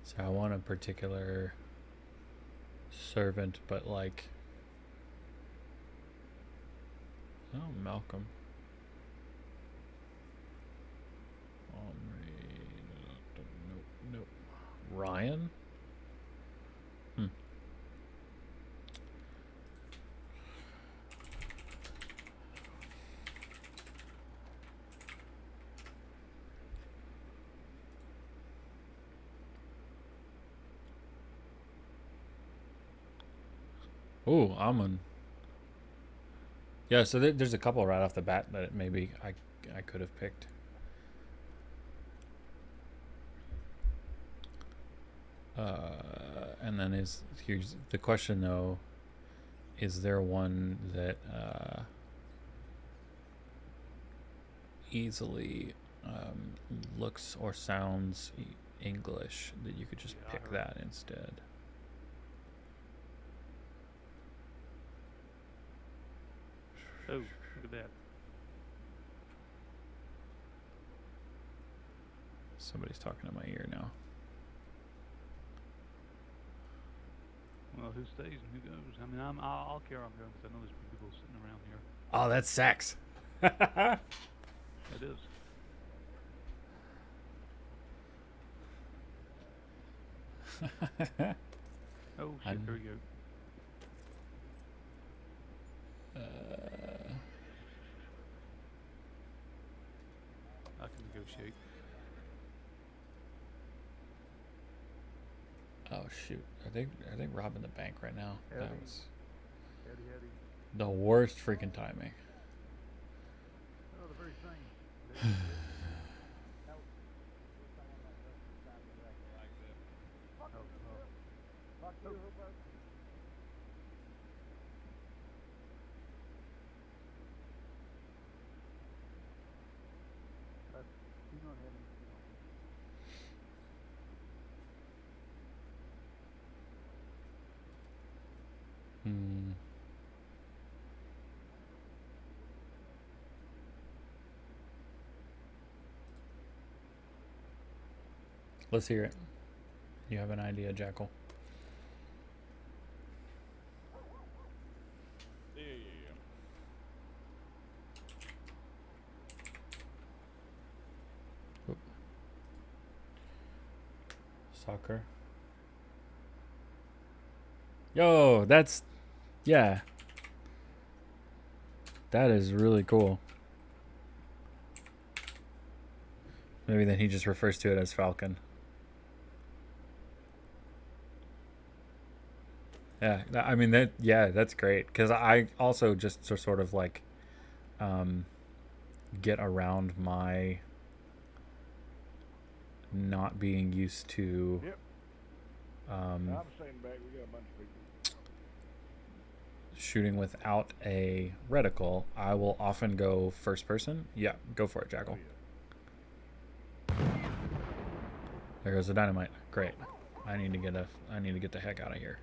So I want a particular servant, but like, oh, Malcolm. Nope. Ryan? Oh, Amun. Yeah, so there's a couple right off the bat that maybe I could have picked. And then here's the question though: is there one that easily looks or sounds English that you could just pick that instead? Oh, look at that. Somebody's talking in my ear now. Well, who stays and who goes? I mean, I'll care I'm going because I know there's people sitting around here. Oh, that's Sax. It is. Oh shit! There we go. I can negotiate. Oh shoot! Are they robbing the bank right now? Eddie. That was Eddie. the worst freaking timing. Oh, the very thing. Let's hear it. You have an idea, Jackal? Oop. Soccer. Yo, that's, yeah. That is really cool. Maybe then he just refers to it as Falcon. Yeah, I mean that. Yeah, that's great because I also just to sort of like get around my not being used to. Yep. I'm staying back. We got a bunch of people. Shooting without a reticle. I will often go first person. Yeah, go for it, Jackal. Oh, yeah. There goes the dynamite. Great. I need to get the heck out of here.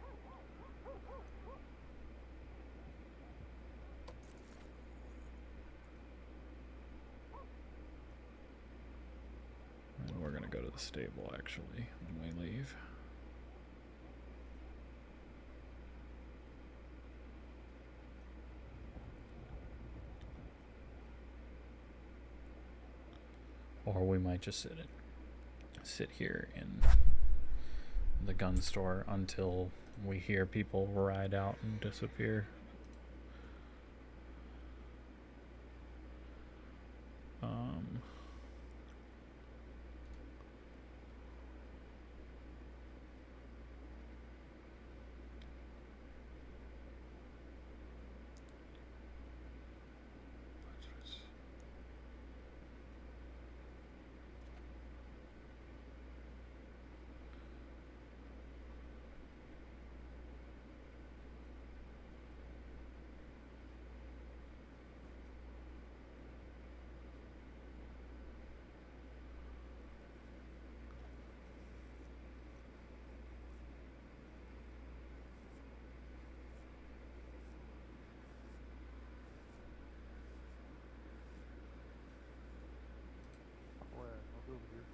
And we're gonna go to the stable actually when we leave. Or we might just sit here in the gun store until we hear people ride out and disappear. I'll go over here.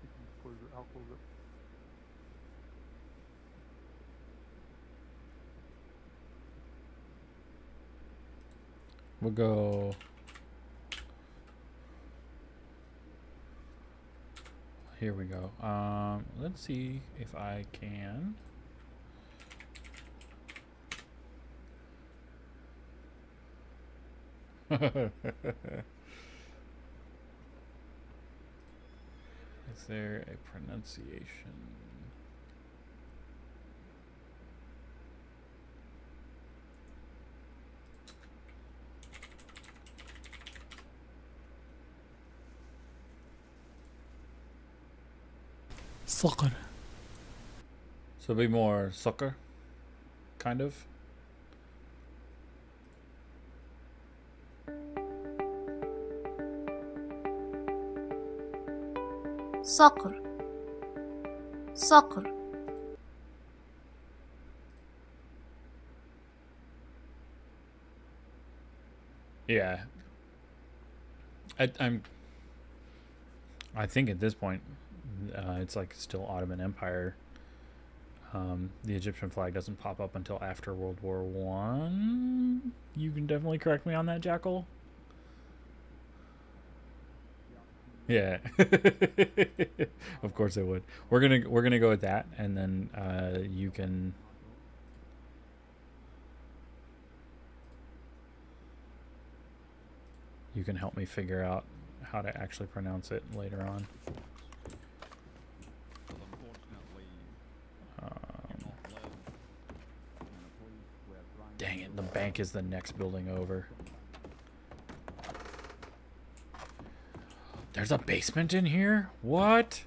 You can close it. I'll close it. We'll go. Here we go. Let's see if I can. Is there a pronunciation? Sucker. So be more sucker, kind of. Soccer. Soccer. Yeah. I think at this point, it's like still Ottoman Empire. The Egyptian flag doesn't pop up until after World War One. You can definitely correct me on that, Jackal. Yeah. Of course it would. We're gonna go with that, and then you can. You can help me figure out how to actually pronounce it later on. Dang it, the bank is the next building over. There's a basement in here? What?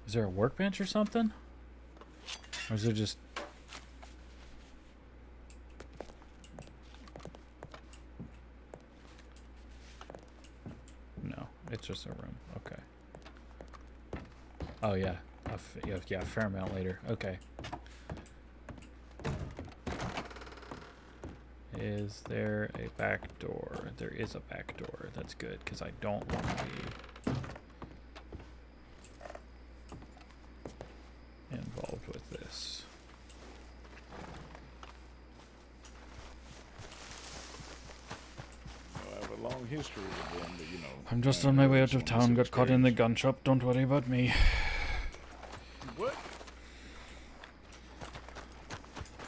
Is there a workbench or something? Or is it just... No, it's just a room. Okay. Oh, yeah. Yeah, a fair amount later. Okay. Is there a back door? There is a back door. That's good, because I don't want to be involved with this. I have a long history with them, but you know. I'm just on my way out of town, got caught in the gun shop. Don't worry about me. What?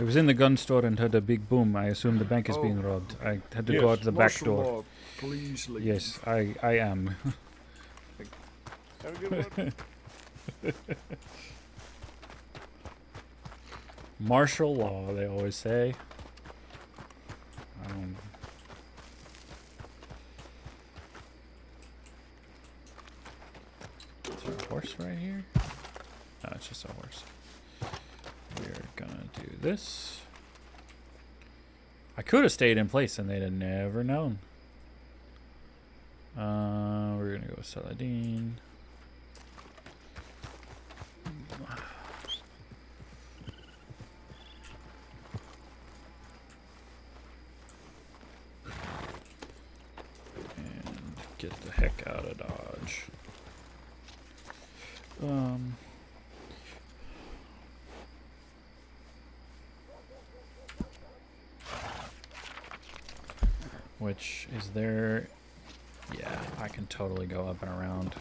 I was in the gun store and heard a big boom. I assume the bank is being robbed. I had to go out the back door. Law, please leave. Yes, I am. Have a good one. Martial law, they always say. Is there a horse right here? No, it's just a horse. We're gonna do this. I could have stayed in place and they'd have never known. We're gonna go with Saladin. And get the heck out of Dodge. Which is there? Yeah, I can totally go up and around.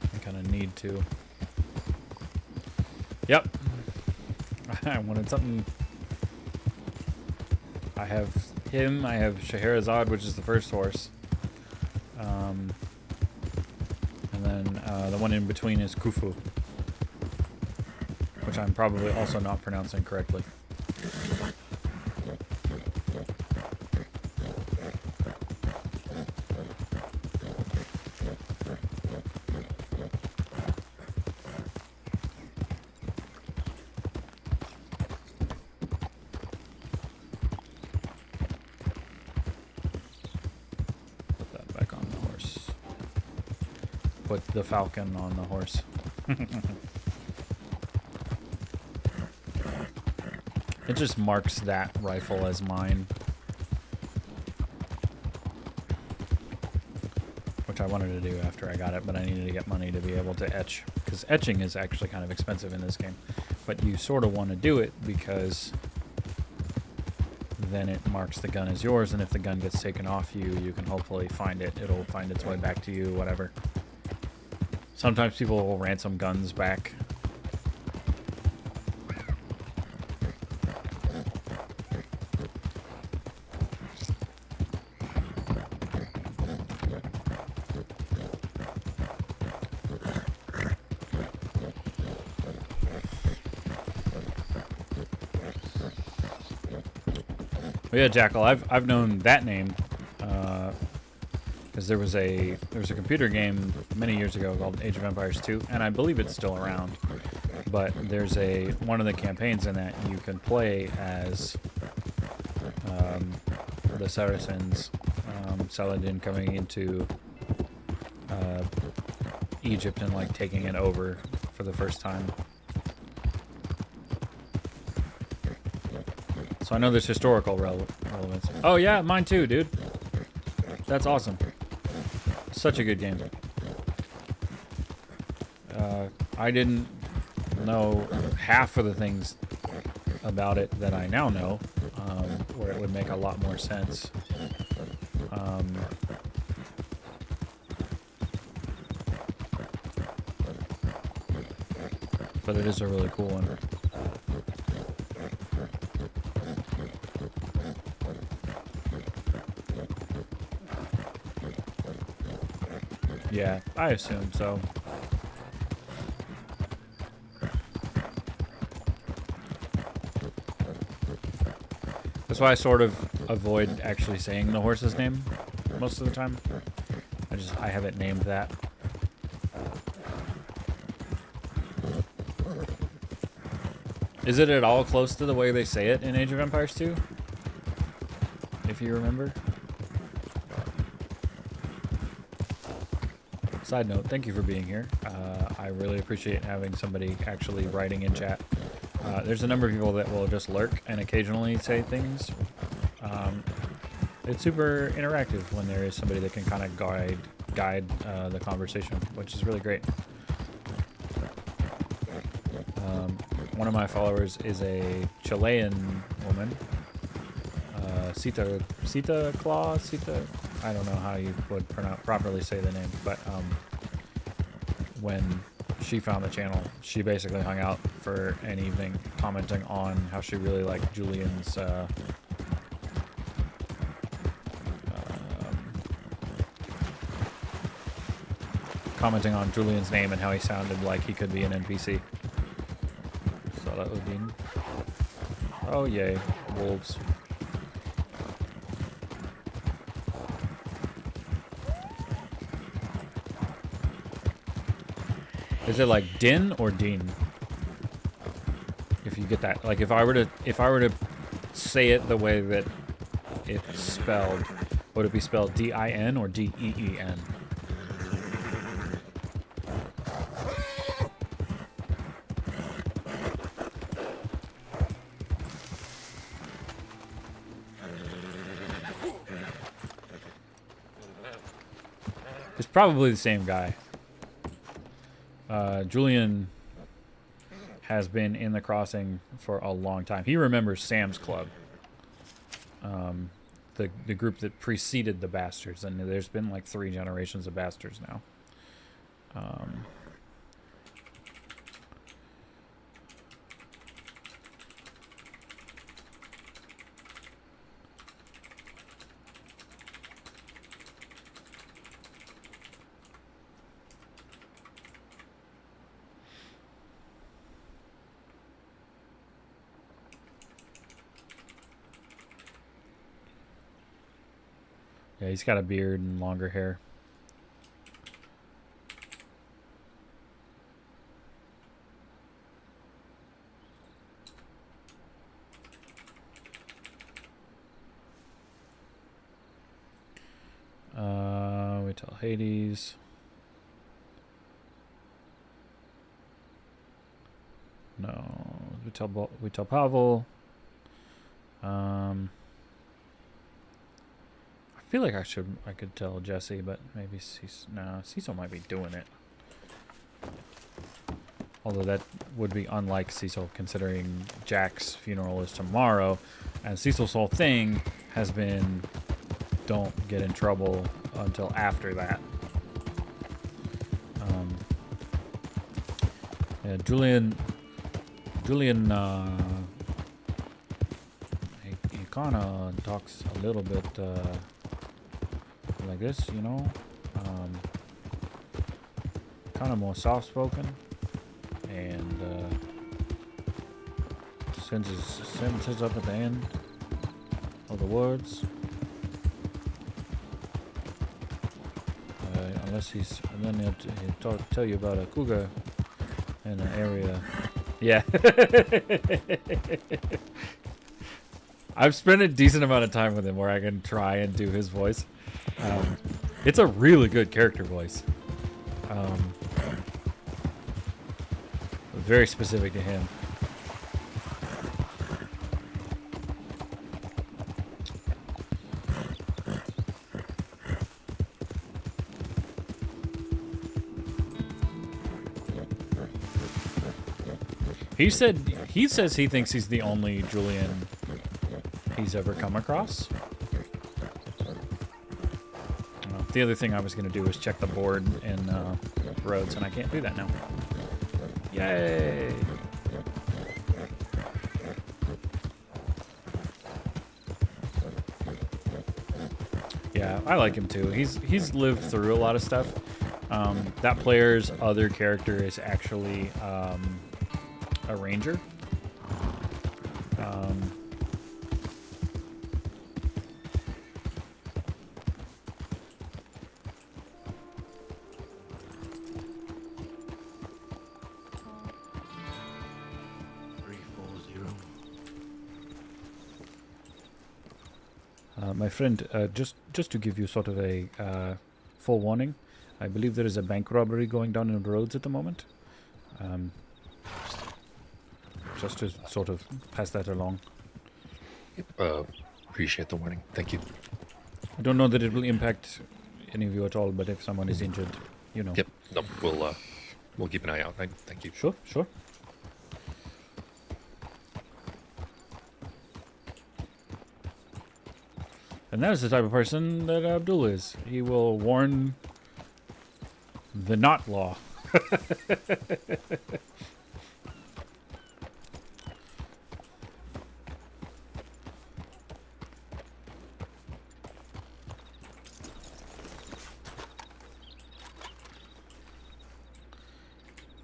I kind of need to. Yep. I wanted something. I have him. I have Scheherazade, which is the first horse. And then the one in between is Khufu, which I'm probably also not pronouncing correctly. Put that back on the horse. Put the falcon on the horse. It just marks that rifle as mine. Which I wanted to do after I got it, but I needed to get money to be able to etch. Because etching is actually kind of expensive in this game. But you sort of want to do it because then it marks the gun as yours, and if the gun gets taken off you, you can hopefully find it. It'll find its way back to you, whatever. Sometimes people will ransom guns back. But yeah, Jackal, I've known that name because there was a computer game many years ago called Age of Empires 2, and I believe it's still around. But there's one of the campaigns in that you can play as the Saracens, Saladin coming into Egypt and like taking it over for the first time. So I know there's historical relevance. Oh yeah, mine too, dude. That's awesome. Such a good game. I didn't know half of the things about it that I now know, where it would make a lot more sense. But it is a really cool one. Yeah, I assume so. That's why I sort of avoid actually saying the horse's name most of the time. I have it named that. Is it at all close to the way they say it in Age of Empires 2? If you remember. Side note, thank you for being here. I really appreciate having somebody actually writing in chat. There's a number of people that will just lurk and occasionally say things. It's super interactive when there is somebody that can kind of guide the conversation, which is really great. One of my followers is a Chilean woman. Sita Claw, Sita. I don't know how you would properly say the name, but when she found the channel, she basically hung out for an evening, commenting on how she really liked Julian's. Commenting on Julian's name and how he sounded like he could be an NPC. So that would be. Oh yay, wolves. Is it like Din or Dean? If you get that, like if I were to say it the way that it's spelled, would it be spelled D-I-N or D-E-E-N? It's probably the same guy. Julian has been in the crossing for a long time. He remembers Sam's Club, the group that preceded the Bastards, and there's been like 3 generations of Bastards now. Yeah, he's got a beard and longer hair. We tell Hades. No, we tell Pavel. I feel like I could tell Jesse, but maybe Cecil might be doing it. Although that would be unlike Cecil, considering Jack's funeral is tomorrow, and Cecil's whole thing has been don't get in trouble until after that. Yeah, Julian, he kind of talks a little bit like this, you know, kind of more soft-spoken, and sends his sentences up at the end of the words. Unless and then he'll tell you about a cougar in an area. Yeah. I've spent a decent amount of time with him where I can try and do his voice. It's a really good character voice. Very specific to him. He says he thinks he's the only Julian he's ever come across. The other thing I was going to do was check the board in Rhodes, and I can't do that now. Yay! Yeah, I like him too. He's lived through a lot of stuff. That player's other character is actually a ranger. My friend, just to give you sort of a full warning, I believe there is a bank robbery going down in Rhodes at the moment. Just to sort of pass that along. Yep, appreciate the warning. Thank you. I don't know that it will impact any of you at all, but if someone is injured, you know. Yep. No, we'll keep an eye out. Thank you. Sure, sure. And that is the type of person that Abdul is. He will warn the not law.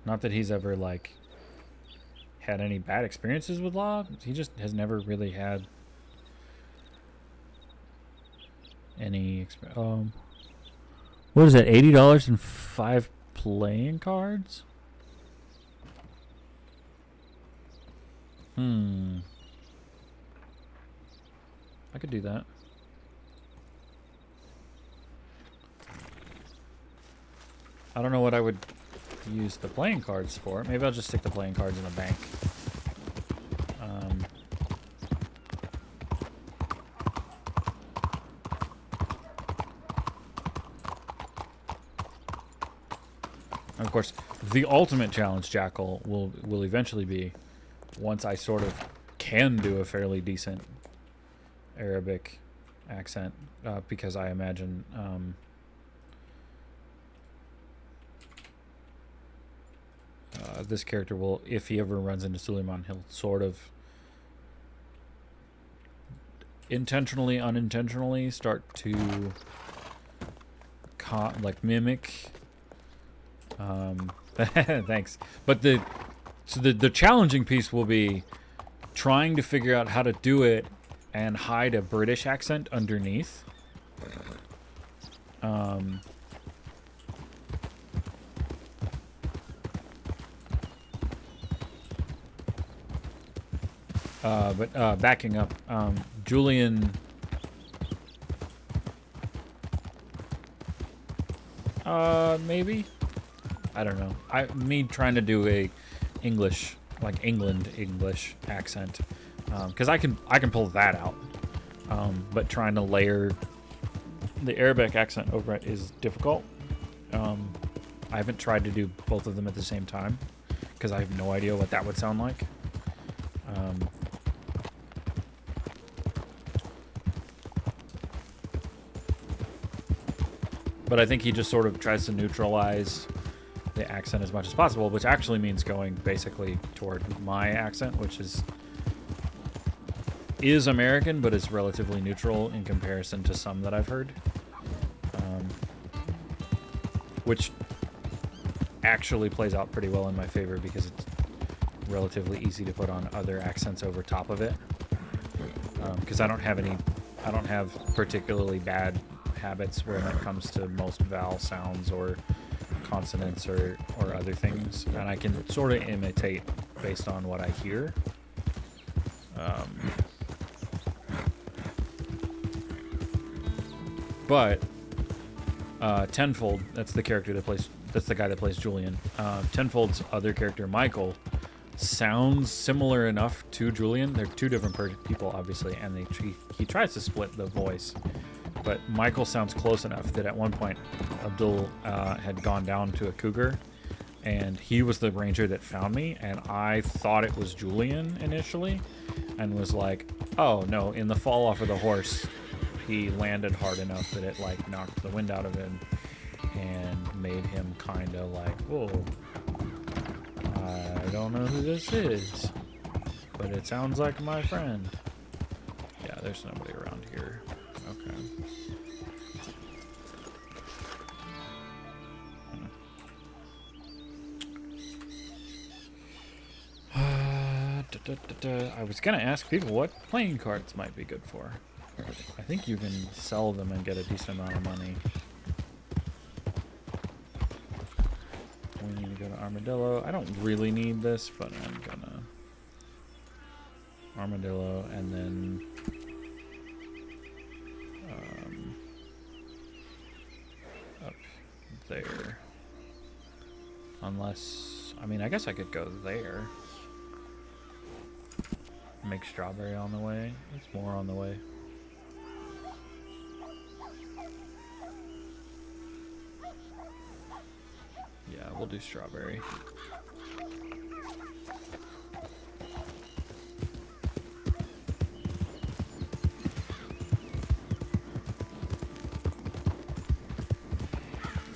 Not that he's ever, like, had any bad experiences with law. He just has never really had any what is that, $80 and 5 playing cards? I could do that. I don't know what I would use the playing cards for. Maybe I'll just stick the playing cards in the bank. Of course, the ultimate challenge, Jackal, will eventually be, once I sort of can do a fairly decent Arabic accent, because I imagine this character will, if he ever runs into Suleiman, he'll sort of intentionally, unintentionally start to like mimic. Thanks. But the challenging piece will be trying to figure out how to do it and hide a British accent underneath. Backing up, Julian. Maybe. I don't know. Me trying to do a English, like England English accent, because I can pull that out. But trying to layer the Arabic accent over it is difficult. I haven't tried to do both of them at the same time because I have no idea what that would sound like. But I think he just sort of tries to neutralize the accent as much as possible, which actually means going basically toward my accent, which is American, but is relatively neutral in comparison to some that I've heard. Which actually plays out pretty well in my favor because it's relatively easy to put on other accents over top of it. Because I don't have particularly bad habits when it comes to most vowel sounds or consonants or other things, and I can sort of imitate based on what I hear. But Tenfold, that's the guy that plays Julian. Tenfold's other character, Michael, sounds similar enough to Julian. They're two different people, obviously, and he tries to split the voice. But Michael sounds close enough that at one point Abdul had gone down to a cougar, and he was the ranger that found me, and I thought it was Julian initially, and was like, oh no, in the fall off of the horse, he landed hard enough that it like knocked the wind out of him and made him kind of like, whoa, I don't know who this is, but it sounds like my friend. Yeah, there's nobody around here. Okay. I was gonna ask people what playing cards might be good for. I think you can sell them and get a decent amount of money. We need to go to Armadillo. I don't really need this, but I'm gonna Armadillo and then up there. Unless, I mean, I guess I could go there. Make strawberry on the way. It's more on the way. Yeah, we'll do strawberry.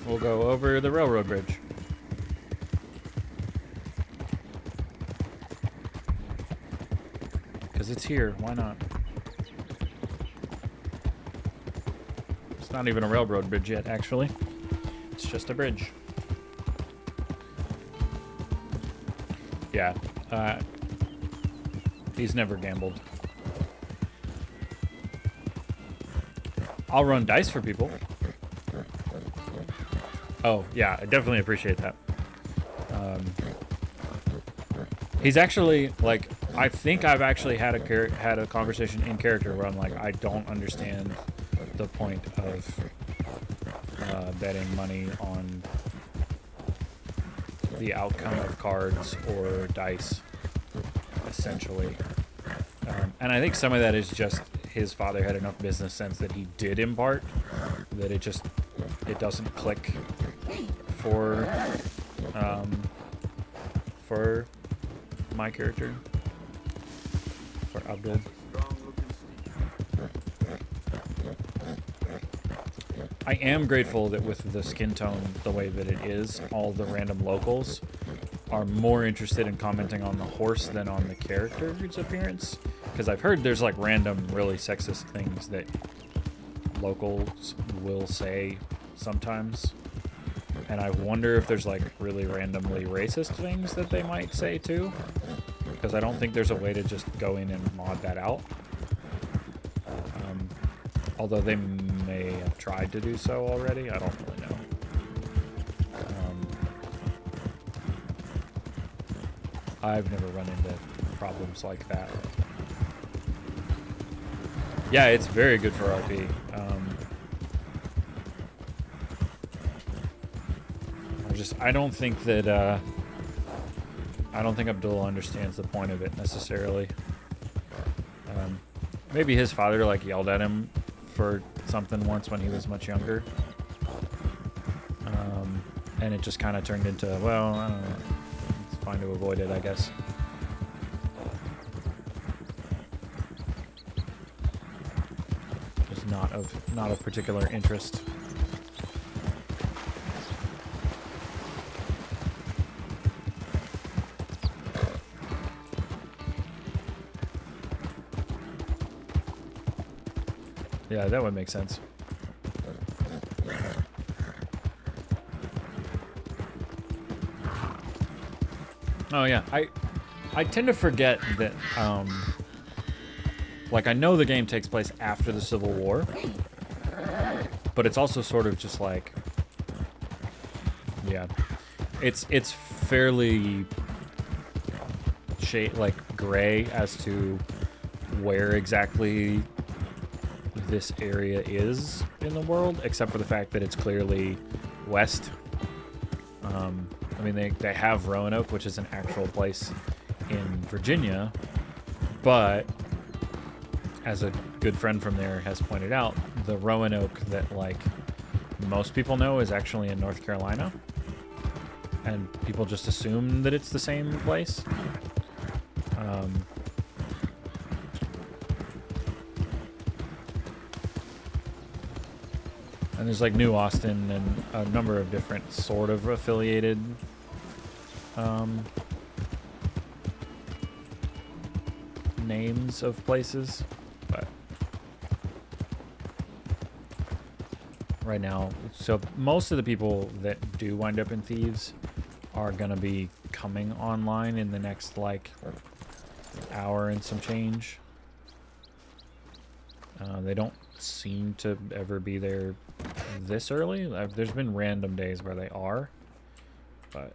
We'll go over the railroad bridge. Because it's here. Why not? It's not even a railroad bridge yet, actually. It's just a bridge. Yeah. He's never gambled. I'll run dice for people. Oh, yeah, I definitely appreciate that. He's actually, like, I think I've actually had a conversation in character where I'm like, I don't understand the point of betting money on the outcome of cards or dice, essentially. And I think some of that is just his father had enough business sense that he did impart, that it doesn't click for my character, for Abdul. I am grateful that with the skin tone the way that it is, all the random locals are more interested in commenting on the horse than on the character's appearance. Because I've heard there's like random, really sexist things that locals will say sometimes. And I wonder if there's like really randomly racist things that they might say too. Because I don't think there's a way to just go in and mod that out. Although they may have tried to do so already, I don't really know. I've never run into problems like that. Yeah, it's very good for RP. I don't think that I don't think Abdul understands the point of it necessarily. Maybe his father like yelled at him for something once when he was much younger, and it just kind of turned into, well, I don't know, it's fine to avoid it, I guess. Just not of particular interest. Yeah, that would make sense. Oh yeah, I tend to forget that like I know the game takes place after the Civil War, but it's also sort of just like, yeah, it's fairly like gray as to where exactly this area is in the world, except for the fact that it's clearly west. I mean, they have Roanoke, which is an actual place in Virginia, but as a good friend from there has pointed out, the Roanoke that like most people know is actually in North Carolina, and people just assume that it's the same place. And there's like New Austin and a number of different sort of affiliated names of places, but right now, so most of the people that do wind up in Thieves are gonna be coming online in the next like hour and some change. They don't seem to ever be there this early. There's been random days where they are, but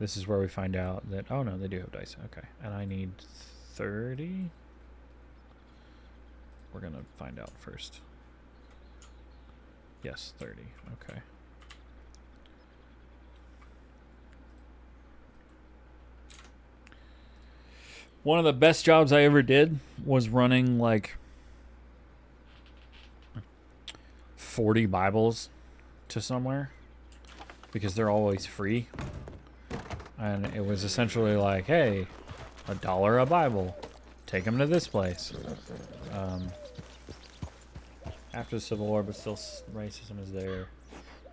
this is where we find out that, oh no, they do have dice. Okay, and I need 30. We're gonna find out first. Yes, 30. Okay. One of the best jobs I ever did was running like 40 Bibles to somewhere because they're always free. And it was essentially like, hey, $1 a Bible. Take them to this place. After the Civil War, but still racism is there.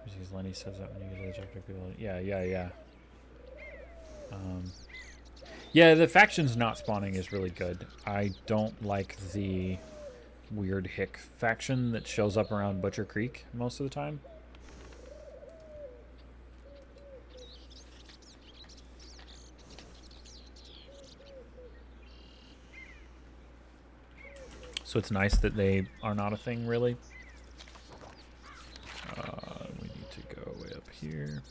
Because Lenny says that when you get the objective, people. Yeah. Yeah, the factions not spawning is really good. I don't like the weird hick faction that shows up around Butcher Creek most of the time. So it's nice that they are not a thing, really. We need to go way up here.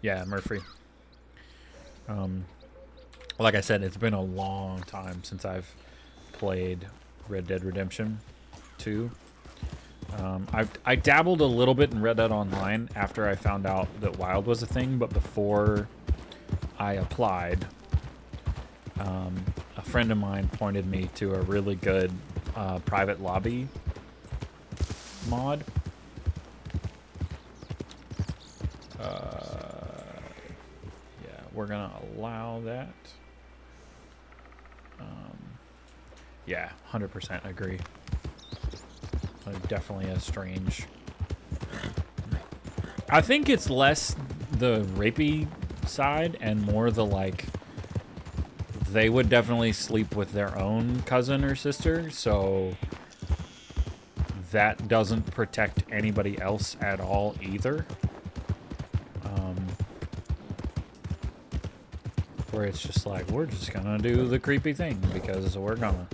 Yeah, Murphy. Like I said, it's been a long time since I've played Red Dead Redemption 2. I dabbled a little bit in Red Dead Online after I found out that Wild was a thing, but before I applied, a friend of mine pointed me to a really good private lobby mod. Yeah, we're gonna allow that. Yeah, 100% agree. Definitely a strange. I think it's less the rapey side and more the like. They would definitely sleep with their own cousin or sister, so that doesn't protect anybody else at all either. Where it's just like, we're just gonna do the creepy thing because we're gonna.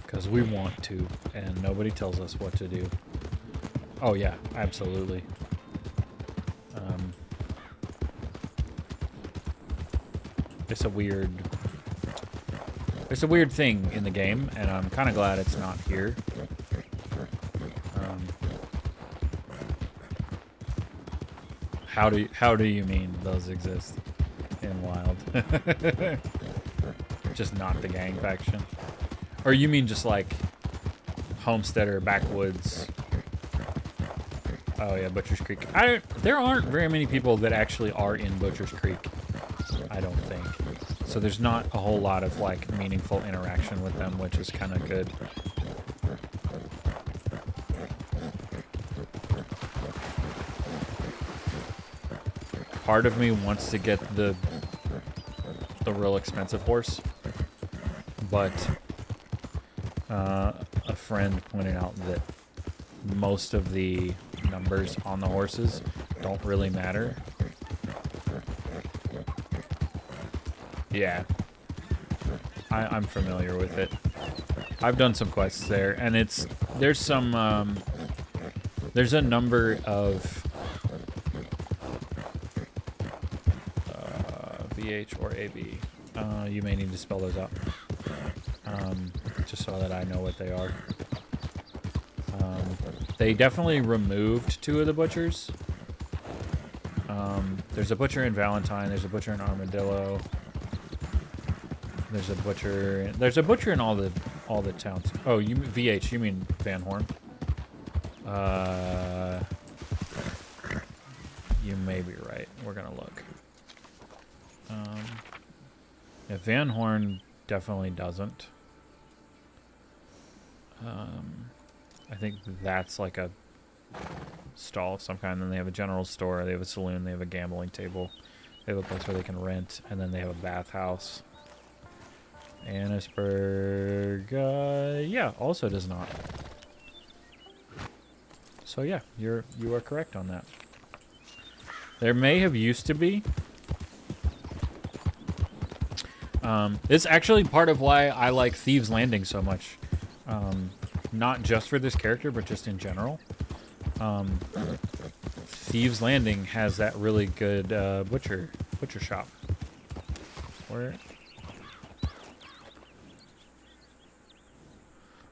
Because we want to, and nobody tells us what to do. Oh yeah, absolutely. It's a weird thing in the game, and I'm kind of glad it's not here. How do you mean those exist in Wild? Just not the gang faction, or you mean just like homesteader backwoods? Oh yeah, Butcher's Creek. There aren't very many people that actually are in Butcher's Creek, I don't think. So there's not a whole lot of like meaningful interaction with them, which is kind of good. Part of me wants to get the real expensive horse, but a friend pointed out that most of the numbers on the horses don't really matter. Yeah, I'm familiar with it. I've done some quests there, and there's a number of VH or AB. You may need to spell those out, just so that I know what they are. They definitely removed 2 of the butchers. There's a butcher in Valentine. There's a butcher in Armadillo. There's a butcher in all the towns. Oh, you VH? You mean Van Horn? You may be right. We're gonna look. Yeah, Van Horn definitely doesn't. I think that's like a stall of some kind. Then they have a general store. They have a saloon. They have a gambling table. They have a place where they can rent, and then they have a bathhouse. Annisburg, yeah, also does not. So yeah, you are correct on that. There may have used to be. It's actually part of why I like Thieves Landing so much. Not just for this character, but just in general. Thieves Landing has that really good butcher shop. Where?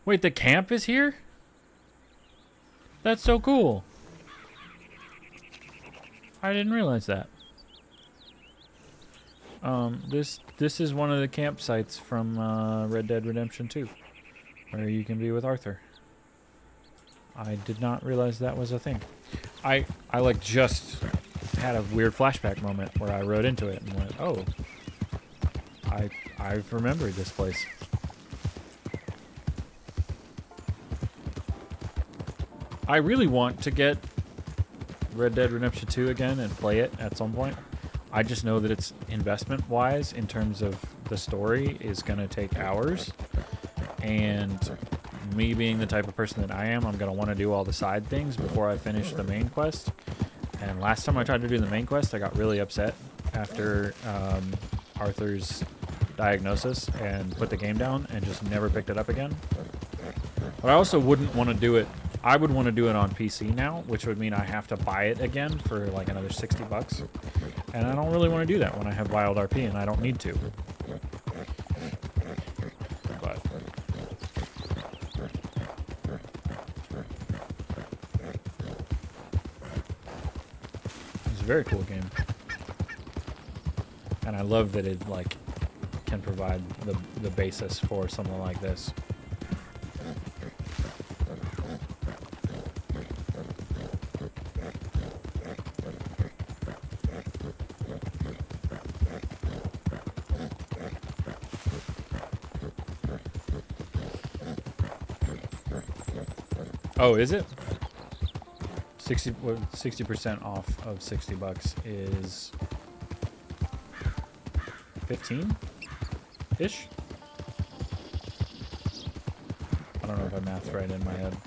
Wait, the camp is here? That's so cool. I didn't realize that. This is one of the campsites from Red Dead Redemption 2, where you can be with Arthur. I did not realize that was a thing. I like just had a weird flashback moment where I rode into it and went, oh, I've remembered this place. I really want to get Red Dead Redemption 2 again and play it at some point. I just know that it's investment-wise, in terms of the story, is going to take hours. And me being the type of person that I am, I'm going to want to do all the side things before I finish the main quest. And last time I tried to do the main quest, I got really upset after Arthur's diagnosis and put the game down and just never picked it up again. But I also wouldn't want to do it. I would want to do it on PC now, which would mean I have to buy it again for like another $60. And I don't really want to do that when I have WildRP and I don't need to. But it's a very cool game. And I love that it like can provide the basis for something like this. Oh, is it? 60% off of $60 is 15-ish? I don't know if I mathed right in my head.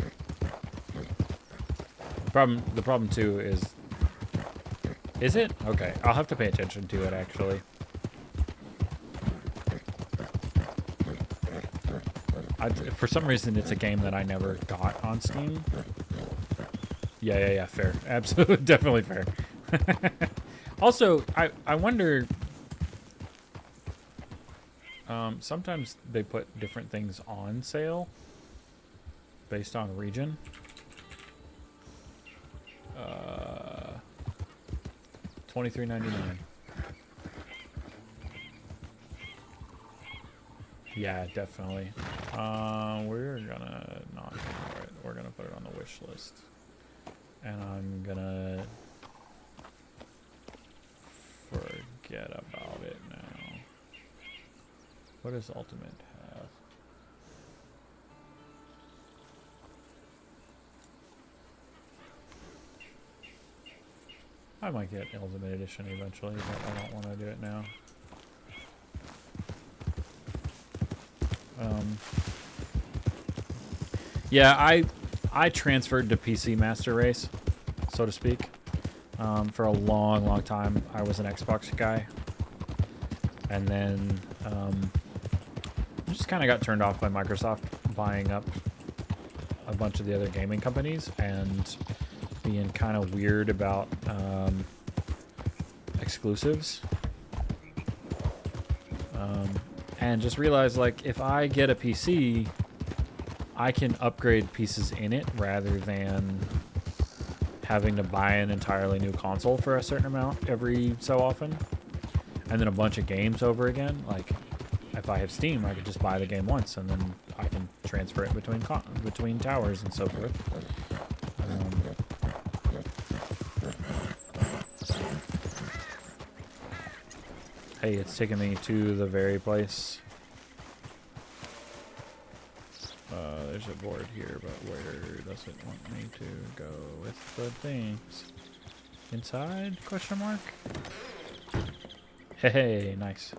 The problem too is it? Okay, I'll have to pay attention to it actually. For some reason, it's a game that I never got on Steam. Yeah, fair. Absolutely, definitely fair. Also, I wonder... sometimes they put different things on sale based on region. $23.99. Yeah, definitely. We're gonna not ignore it. We're gonna put it on the wish list. And I'm gonna forget about it now. What does Ultimate have? I might get Ultimate Edition eventually, but I don't want to do it now. Yeah, I transferred to PC Master Race, so to speak. For a long time, I was an Xbox guy. And then I just kind of got turned off by Microsoft buying up a bunch of the other gaming companies and being kind of weird about exclusives. And just realized, like, if I get a PC, I can upgrade pieces in it rather than having to buy an entirely new console for a certain amount every so often. And then a bunch of games over again. Like, if I have Steam, I could just buy the game once, and then I can transfer it between towers and so forth. Hey, it's taking me to the very place. There's a board here, but where does it want me to go with the things? Inside? Question mark? Hey, nice.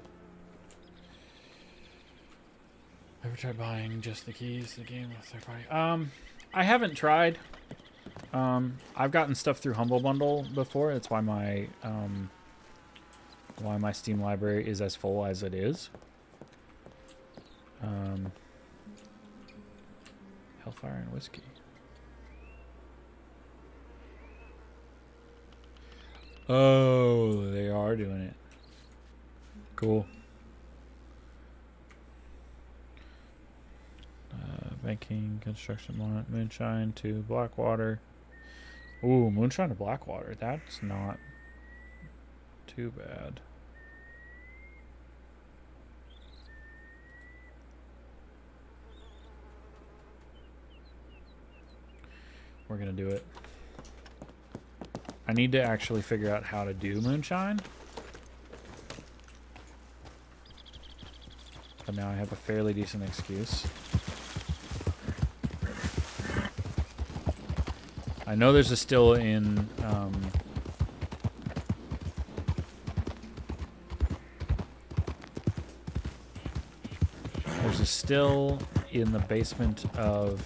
Ever tried buying just the keys to the game with third party? I haven't tried. I've gotten stuff through Humble Bundle before. That's why my Steam library is as full as it is. Hellfire and Whiskey. Oh, they are doing it. Cool. Banking, construction, moonshine to Blackwater. Ooh, moonshine to Blackwater. That's not too bad. We're gonna do it. I need to actually figure out how to do moonshine. But now I have a fairly decent excuse. I know there's a still in there's a still in the basement of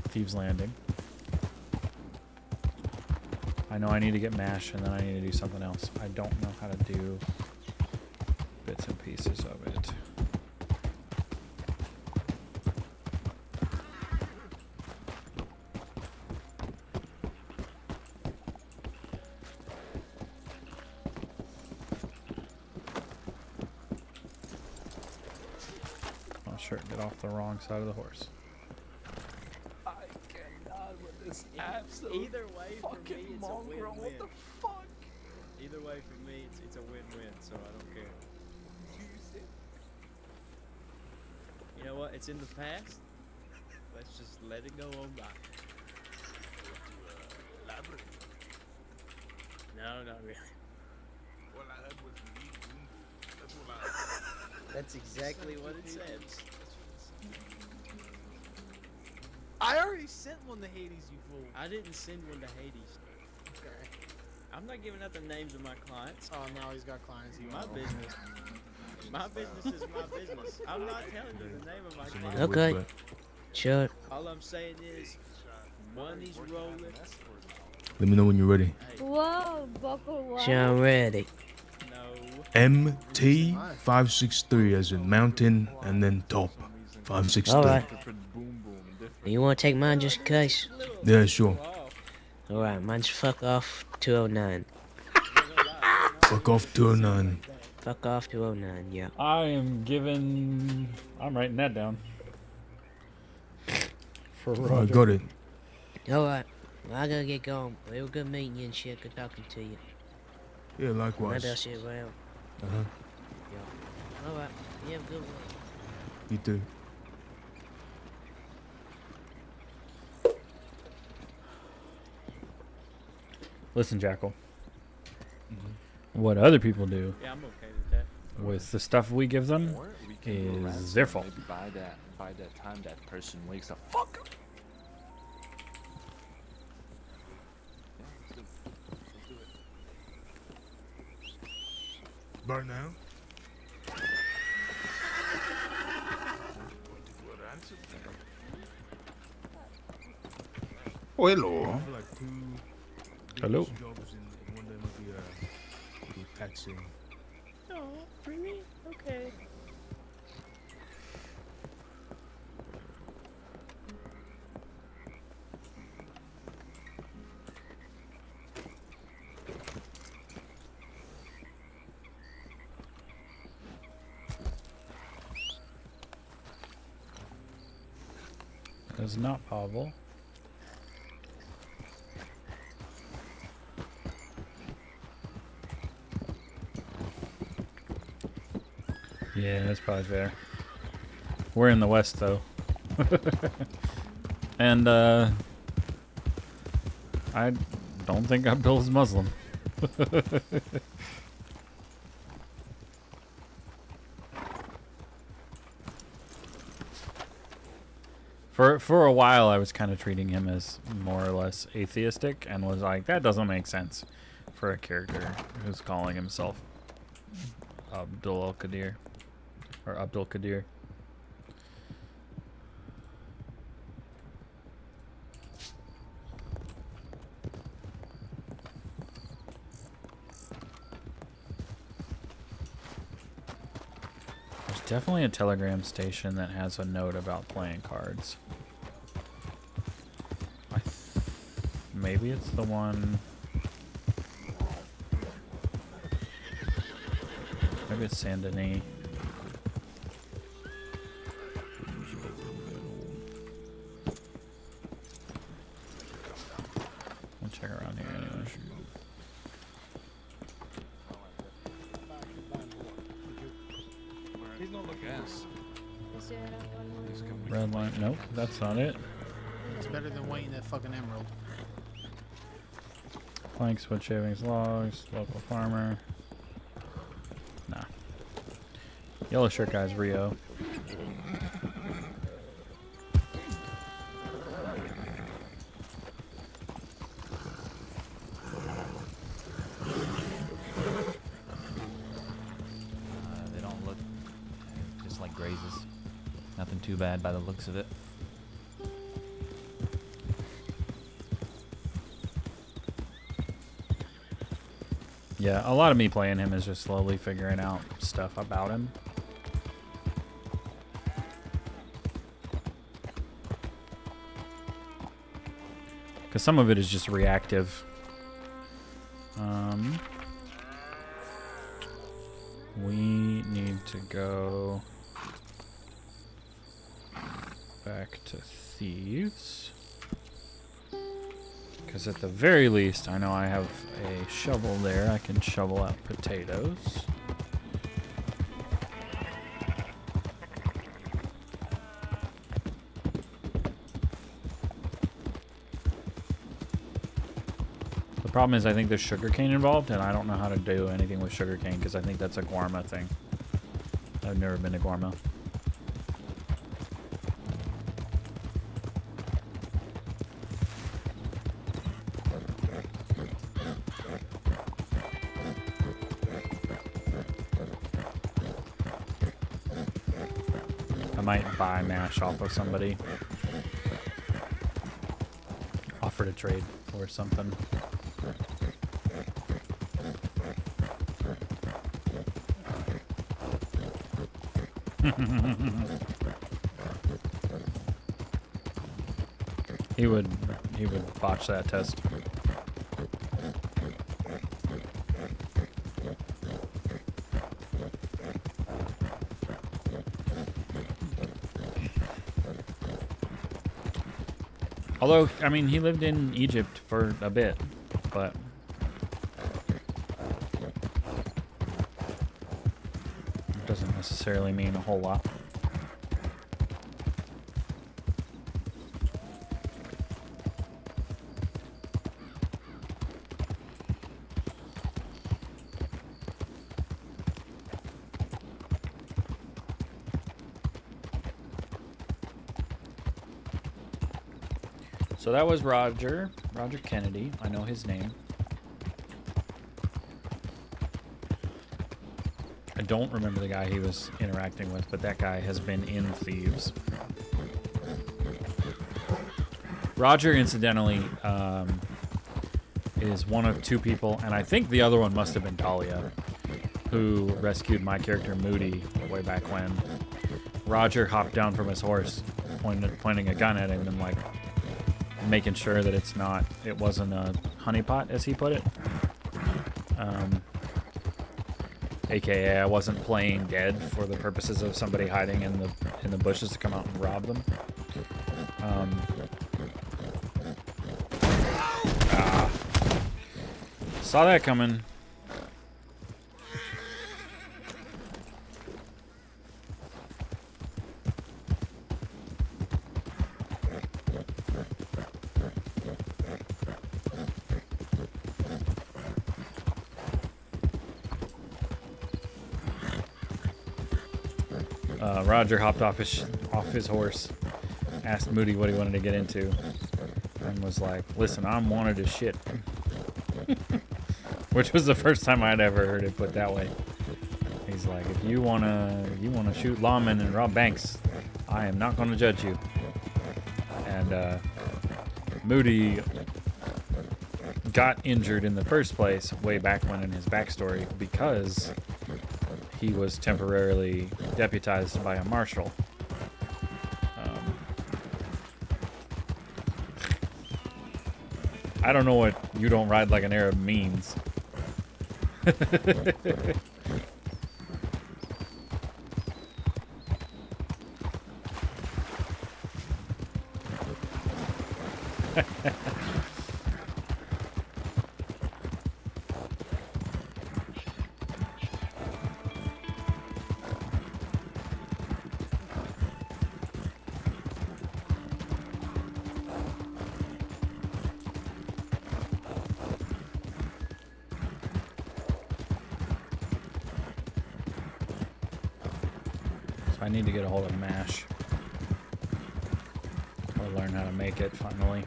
Thieves Landing. I know I need to get MASH and then I need to do something else. I don't know how to do bits and pieces of it. Oh, sure, get off the wrong side of the horse. Either way, for me, it's a win-win. What the fuck? Either way, for me, it's a win-win, so I don't care. You know what? It's in the past. Let's just let it go on by. No, not really. That's exactly what it says. I already sent one to Hades, you fool. I didn't send one to Hades. Okay. I'm not giving out the names of my clients. Oh, now he's got clients. My business. My business is my business. I'm not telling you the name of my client. Okay. Sure. All I'm saying is, money's rolling. Let me know when you're ready. Whoa, buckle what? Sure, I'm ready. No. MT563 as in mountain and then top. 563. Alright. You want to take mine just in case? Yeah, sure. Alright, mine's fuck off 209. Fuck off 209. Fuck off 209, yeah. I'm writing that down. For Roger. I got it. Alright. Well, I gotta get going. It was good meeting you and shit. Good talking to you. Yeah, likewise. Maybe I'll see you around. Uh-huh. Yeah. Alright. You have a good one. You too. Listen, Jackal. What other people do Yeah, I'm okay with that. with the stuff we give them Or we can go is their ransom, fault. maybe by that time that person wakes the fuck up. Yeah, let's do it. Let's do it. Right now? Oh, hello. I feel like two Hello. jobs in one day would be taxing. No, really? Okay. It's not Pavel. Yeah, that's probably fair. We're in the West, though. And, I don't think Abdul's Muslim. For a while, I was kind of treating him as more or less atheistic, and was like, that doesn't make sense for a character who's calling himself Abdul-Qadir. Or Abdul-Qadir. There's definitely a Telegram station that has a note about playing cards. Maybe it's the one... Maybe it's Saint Denis. I'll check around here anyway. He's not looking at us. Red line. Nope, that's not it. It's better than waiting at fucking Emerald. Planks, wood shavings, logs, local farmer. Nah. Yellow shirt guy's Rio. wasn't too bad by the looks of it. Yeah, a lot of me playing him is just slowly figuring out stuff about him. Because some of it is just reactive. We need to go back to thieves. Because at the very least, I know I have a shovel there. I can shovel out potatoes. The problem is I think there's sugarcane involved, and I don't know how to do anything with sugarcane because I think that's a Guarma thing. I've never been to Guarma. I might buy mash off of somebody. Offer to trade or something. He would botch that test. Although, I mean, he lived in Egypt for a bit, but it doesn't necessarily mean a whole lot. So that was Roger Kennedy. I know his name. I don't remember the guy he was interacting with, but that guy has been in Thieves. Roger, incidentally, is one of two people, and I think the other one must have been Dahlia, who rescued my character Moody way back when. Roger hopped down from his horse, pointing a gun at him and like making sure that it wasn't a honeypot, as he put it. AKA I wasn't playing dead for the purposes of somebody hiding in the bushes to come out and rob them. Saw that coming. Roger hopped off his horse, asked Moody what he wanted to get into, and was like, "Listen, I'm wanted as shit," which was the first time I'd ever heard it put that way. He's like, "If you wanna shoot lawmen and rob banks, I am not gonna judge you." And Moody got injured in the first place way back when in his backstory because he was temporarily deputized by a marshal. I don't know what "you don't ride like an Arab" means. I need to get a hold of mash. Or learn how to make it finally.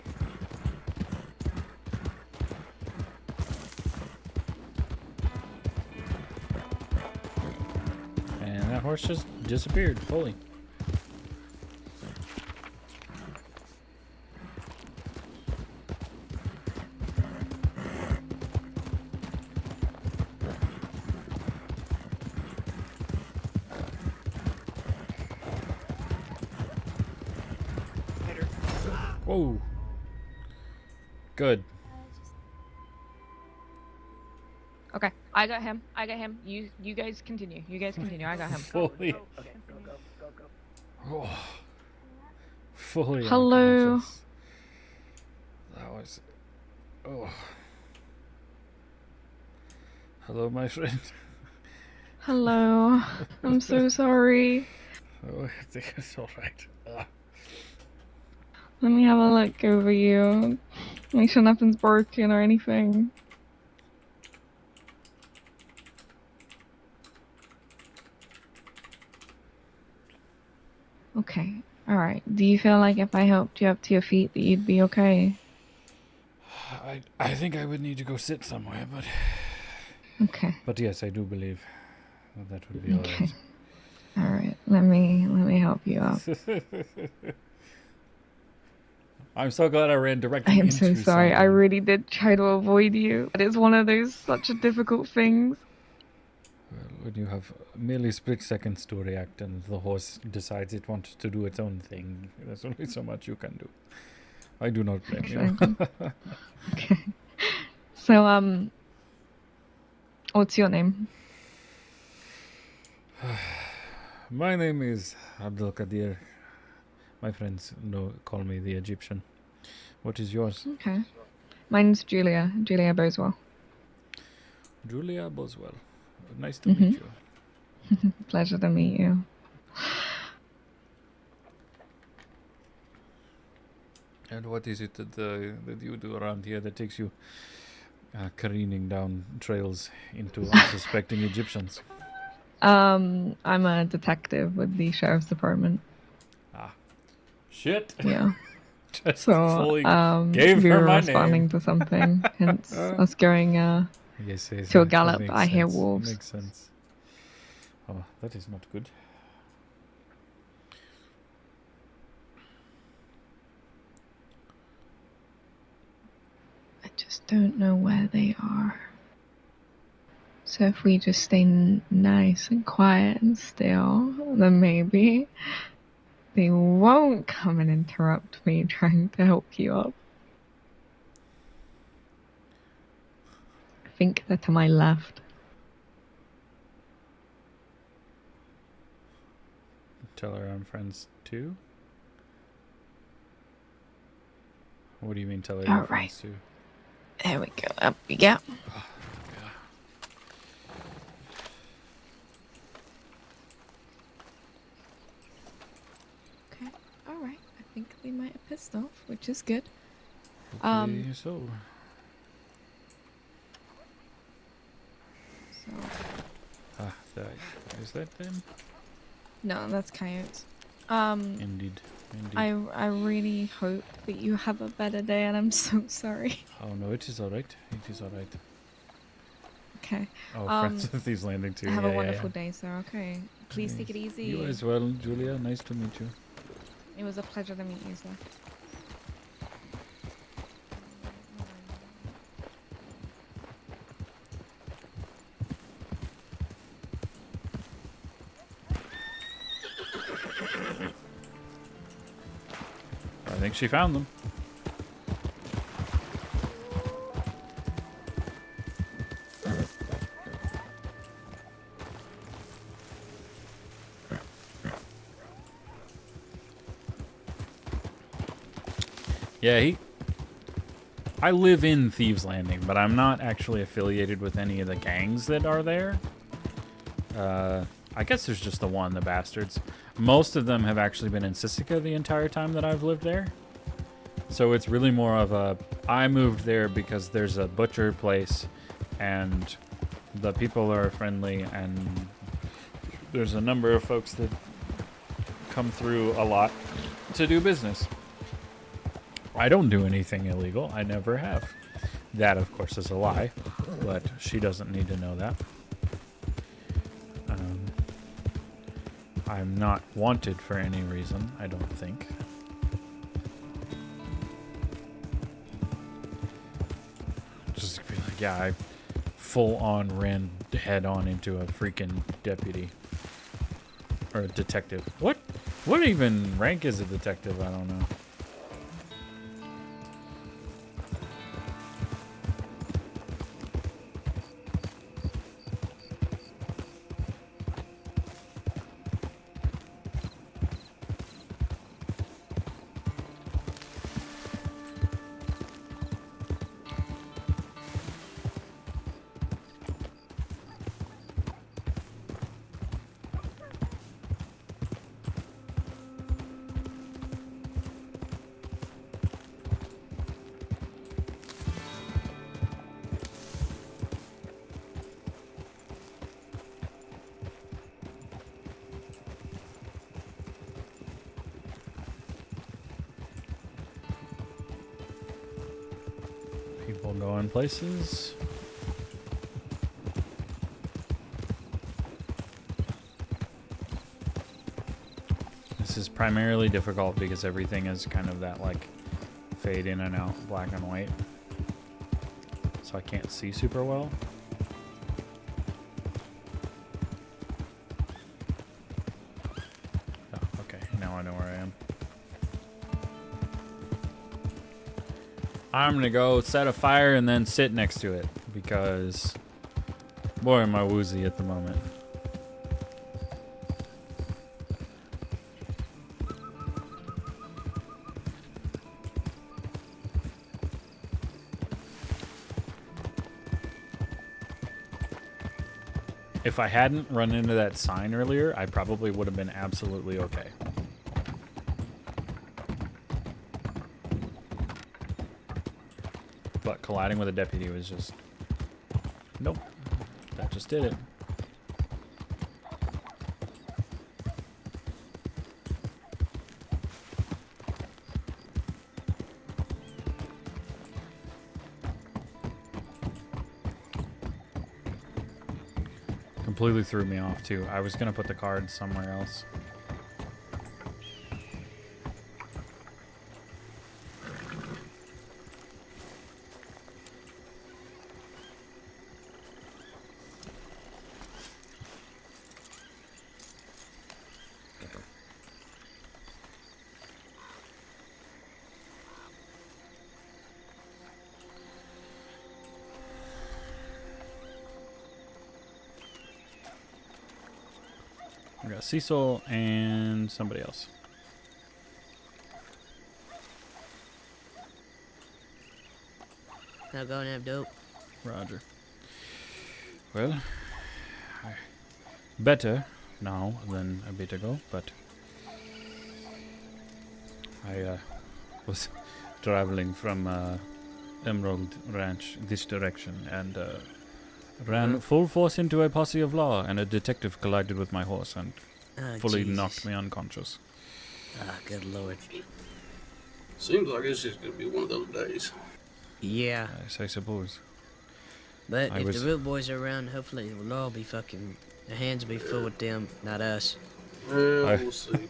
And that horse just disappeared fully. Whoa. Good. Okay, I got him. I got him. You guys continue. You guys continue. I got him. Fully. Oh. Fully Hello. unconscious. That was. Oh. Hello, my friend. Hello. I'm so sorry. Oh, I think it's alright. Let me have a look over you. Make sure nothing's broken or anything. Okay. Alright. Do you feel like if I helped you up to your feet that you'd be okay? I think I would need to go sit somewhere, but. Okay. But yes, I do believe that would be alright. Alright. Let me help you up. I'm so glad I ran directly I am into so sorry. I someone. really did try to avoid you. But it's one of those such a difficult things. Well, when you have merely split seconds to react and the horse decides it wants to do its own thing, there's only so much you can do. I do not blame Exactly. you. Okay. So, what's your name? My name is Abdul-Qadir. My friends call me the Egyptian. What is yours? Okay. Mine's Julia. Julia Boswell. Julia Boswell. Nice to meet you. Pleasure to meet you. And what is it that you do around here that takes you careening down trails into unsuspecting Egyptians? I'm a detective with the sheriff's department. Ah. Shit. Yeah. Just So, fully gave we her were my responding name. to something, hence us going Yes, to a that gallop. makes I hear sense. wolves. Makes sense. Oh, that is not good. I just don't know where they are. So if we just stay nice and quiet and still, then maybe they won't come and interrupt me trying to help you up. I think they're to my left. Tell her I'm friends too? What do you mean tell her you're friends too? There we go. Up we go. Okay. Alright. I think they might have pissed off, which is good. Okay, so. Is that them? No, that's coyotes. Indeed. I really hope that you have a better day, and I'm so sorry. Oh no, it is alright. It is alright. Okay. Oh, friends with these landing too. Have Yeah, a wonderful yeah. day, sir. Okay. Please take it easy. You as well, Julia. Nice to meet you. It was a pleasure to meet you, sir. I think she found them. Yeah, I live in Thieves Landing, but I'm not actually affiliated with any of the gangs that are there. I guess there's just the one, the bastards. Most of them have actually been in Sisika the entire time that I've lived there. So it's really more of a, I moved there because there's a butcher place and the people are friendly and there's a number of folks that come through a lot to do business. I don't do anything illegal. I never have. That, of course, is a lie, but she doesn't need to know that. I'm not wanted for any reason, I don't think. Just be like, yeah, I full-on ran head-on into a freaking deputy. Or a detective. What even rank is a detective? I don't know. all going places. This is primarily difficult because everything is kind of that like fade in and out, black and white. So I can't see super well. Oh, okay, now I know where I am. I'm gonna go set a fire and then sit next to it because boy am I woozy at the moment. If I hadn't run into that sign earlier, I probably would have been absolutely okay. But colliding with a deputy was just... Nope. That just did it. Completely threw me off too. I was gonna put the card somewhere else. We got Cecil and somebody else. Now go and have dope. Roger. Well, better now than a bit ago, but I was traveling from Emerald Ranch this direction and ran full force into a posse of law, and a detective collided with my horse and fully knocked me unconscious. Ah, good lord. Seems like it's just gonna be one of those days. Yeah. I suppose. But if the real boys are around, hopefully we'll all be fucking... Their hands will be full with them, not us. Well, we'll see.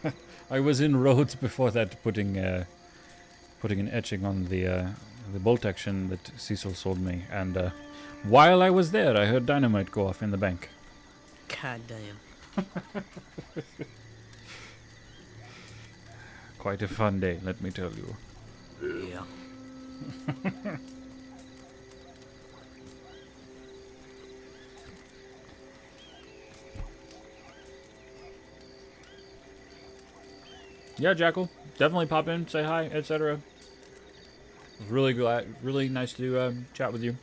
I was in Rhodes before that, putting an etching on the bolt action that Cecil sold me, and while I was there, I heard dynamite go off in the bank. God damn. Quite a fun day, let me tell you. Yeah. Yeah, Jackal, definitely pop in, say hi, etc. Really nice to chat with you.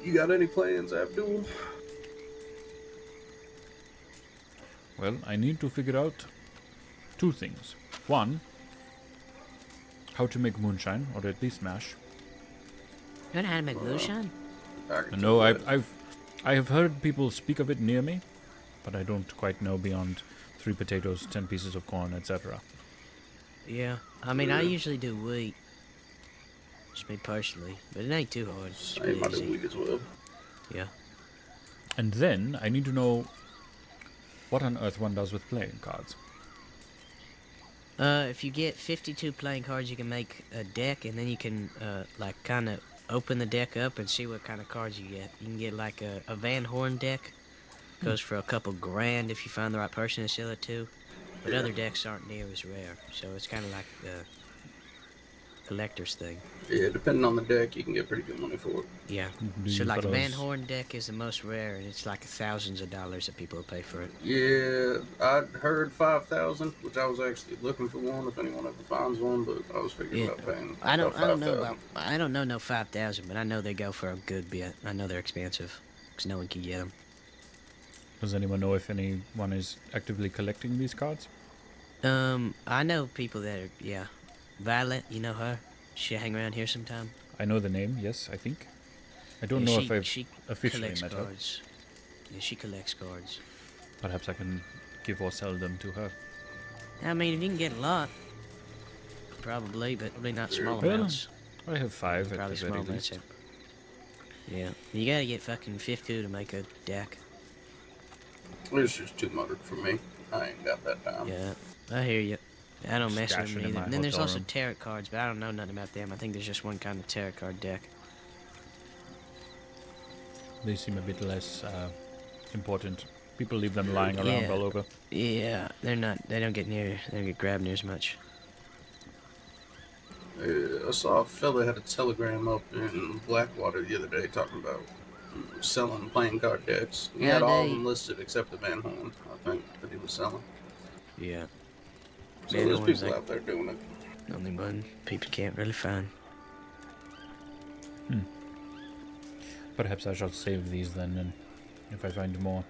You got any plans, Abdul? Well, I need to figure out two things. One, how to make moonshine, or at least mash. You know how to make moonshine? No, I have heard people speak of it near me, but I don't quite know beyond 3 potatoes, 10 pieces of corn, etc. Yeah. I mean, I usually do wheat. Just me personally. But it ain't too hard. It's pretty I do easy. wheat as well. Yeah. And then I need to know what on earth one does with playing cards. If you get 52 playing cards, you can make a deck, and then you can, like, kind of open the deck up and see what kind of cards you get. You can get, like, a Van Horn deck. Goes for a couple grand if you find the right person to sell it to. But other decks aren't near as rare, so it's kind of like a collector's thing. Yeah, depending on the deck, you can get pretty good money for it. Yeah. So, like, a Van Horn deck is the most rare, and it's like thousands of dollars that people will pay for it. Yeah, I'd heard 5,000, which I was actually looking for one if anyone ever finds one, but I was figuring about paying. I don't know no 5,000, but I know they go for a good bit. I know they're expensive, because no one can get them. Does anyone know if anyone is actively collecting these cards? I know people that are, yeah. Violet, you know her? She hang around here sometime? I know the name, yes, I think. I don't know if I've officially met her. Yeah, she collects cards. Perhaps I can give or sell them to her. I mean, if you can get a lot, probably, but probably not small Well, amounts. I have 5 at Probably the very small least. matchup. Yeah, you gotta get fucking 52 to make a deck. It's just too muttered for me. I ain't got that time. Yeah, I hear you. I don't mess with Stash them it in either. my And then there's hotel also room. tarot cards, but I don't know nothing about them. I think there's just one kind of tarot card deck. They seem a bit less important. People leave them lying around Yeah. all over. Yeah, they're not. They don't get near. They don't get grabbed near as much. I saw a fella had a telegram up in Blackwater the other day talking about selling playing card decks. He had all of them listed except the Van Horn, I think, that he was selling. Yeah. So Man, there's no one's people like- out there doing it. Only one people can't really find. Perhaps I shall save these then, and if I find more,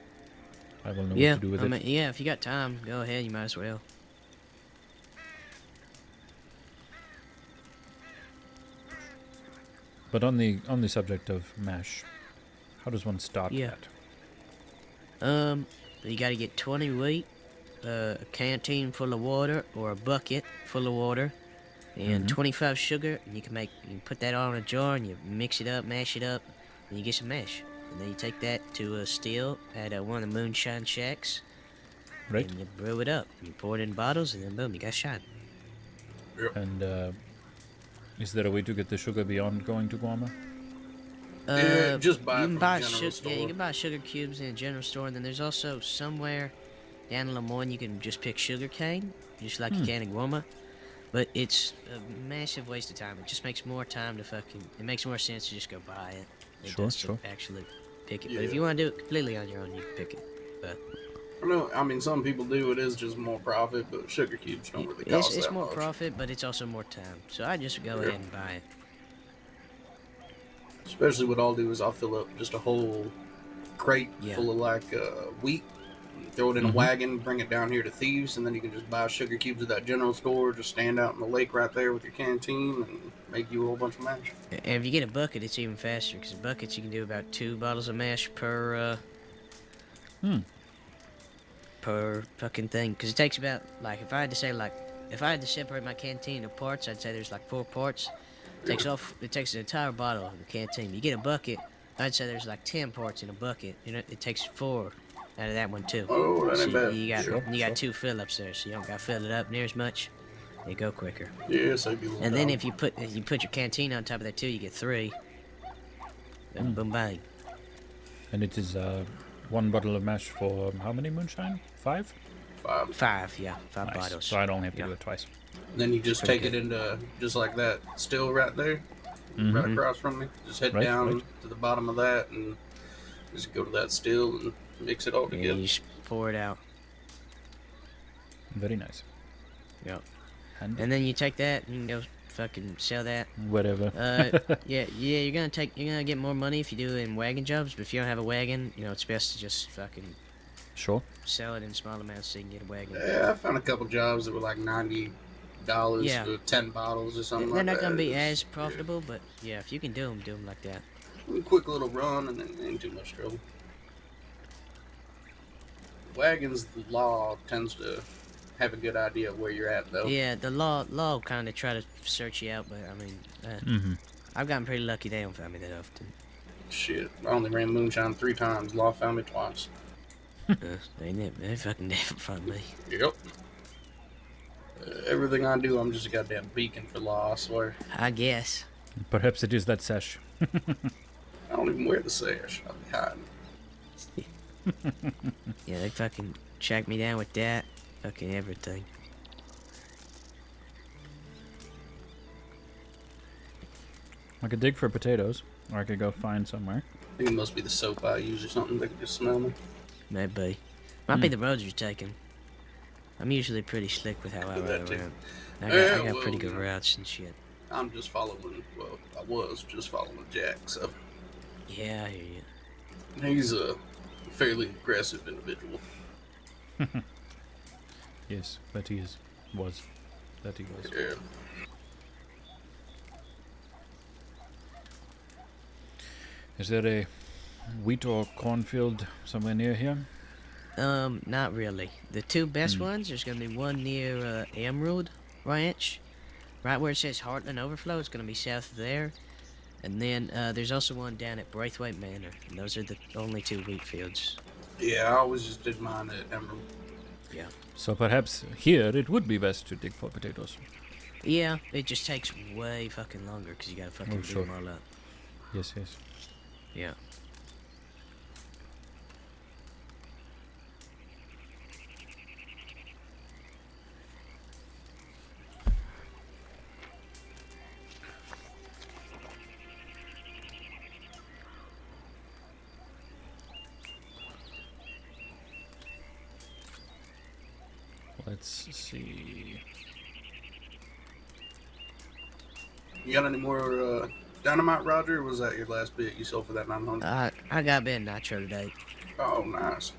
I will know Yeah, what to do with I it. mean, yeah. If you got time, go ahead. You might as well. But on the subject of MASH, how does one start Yeah. that? You gotta get 20 wheat, a canteen full of water, or a bucket full of water, and 25 sugar. And you can put that all in a jar, and you mix it up, mash it up, and you get some mash. And then you take that to a still at one of the Moonshine shacks, Right. and you brew it up. You pour it in bottles, and then boom, you got shot. And is there a way to get the sugar beyond going to Guama? Just buy you it can from buy a general store. Yeah, you can buy sugar cubes in a general store, and then there's also somewhere down in Lemoyne you can just pick sugar cane, just like you can in Guama. But it's a massive waste of time. It just makes more time to it makes more sense to just go buy it. It does to actually pick it. But if you want to do it completely on your own, you can pick it. But I mean, some people do. It is just more profit, but sugar cubes don't really cost it's that more much. profit, but it's also more time. So I just go ahead and buy it. Especially what I'll do is I'll fill up just a whole crate full of like wheat, throw it in a wagon, bring it down here to Thieves, and then you can just buy sugar cubes at that general store, just stand out in the lake right there with your canteen and make you a whole bunch of mash. And if you get a bucket, it's even faster, because buckets you can do about 2 bottles of mash per fucking thing. Because it takes about, like, if I had to separate my canteen into parts, I'd say there's like 4 parts. It takes an entire bottle of the canteen. You get a bucket, I'd say there's like 10 parts in a bucket. You know, it takes 4 out of that one too. Oh, that ain't So bad. you got 2 fill-ups there, so you don't got to fill it up near as much. They go quicker. Yes, I'd be a little And then dumb. if you put your canteen on top of that too, you get 3. Then boom bang. And it is 1 bottle of mash for how many moonshine? 5? 5, yeah. 5 Nice. bottles. So I don't have to do it twice. Then you just Pretty take it into, just like that, still right there, Mhm. right across from me. Just head Right, down right. to the bottom of that and just go to that still and mix it all Yeah, together. you just pour it out. Very nice. Yep. And And then you take that and go fucking sell that. whatever. Yeah, you're gonna get more money if you do it in wagon jobs, but if you don't have a wagon, it's best to just fucking Sure. sell it in small amounts so you can get a wagon. Yeah, I found a couple jobs that were like $90 Yeah. for 10 bottles or something They're like that. not gonna be It's- as profitable, but yeah, if you can do them like that. A quick little run and then ain't too much trouble. Wagons, the law tends to have a good idea of where you're at, though. Yeah, the law kind of try to search you out, but I mean, I've gotten pretty lucky. They don't find me that often. Shit, I only ran Moonshine 3 times. Law found me twice. They fucking never find me. Yep. Everything I do, I'm just a goddamn beacon for law, I swear. I guess. Perhaps it is that sash. I don't even wear the sash. I'll be hiding. Yeah, they fucking track me down with that. Fucking everything. I could dig for potatoes, or I could go find somewhere. I think it must be the soap I use or something. They can just smell me. Maybe. Might be the roads you're taking. I'm usually pretty slick with how I Do that ride too. around. I got well, pretty good routes and shit. I'm just following, well, I was just following Jack, so Yeah, I hear you. he's a fairly aggressive individual. Yes, that he was. Yeah. Is there a wheat or cornfield somewhere near here? Not really. The 2 best ones, there's gonna be one near Emerald Ranch. right where it says Heartland Overflow, it's gonna be south of there. And then there's also one down at Braithwaite Manor. And those are the only 2 wheat fields. Yeah, I always just did mine at Emerald. Yeah. So perhaps here it would be best to dig for potatoes. Yeah, it just takes way fucking longer because you gotta fucking dig them all up. Yes, yes. Yeah. Let's see. You got any more dynamite, Roger, or was that your last bit you sold for that 900? I got a bit of nitro today. Oh, nice.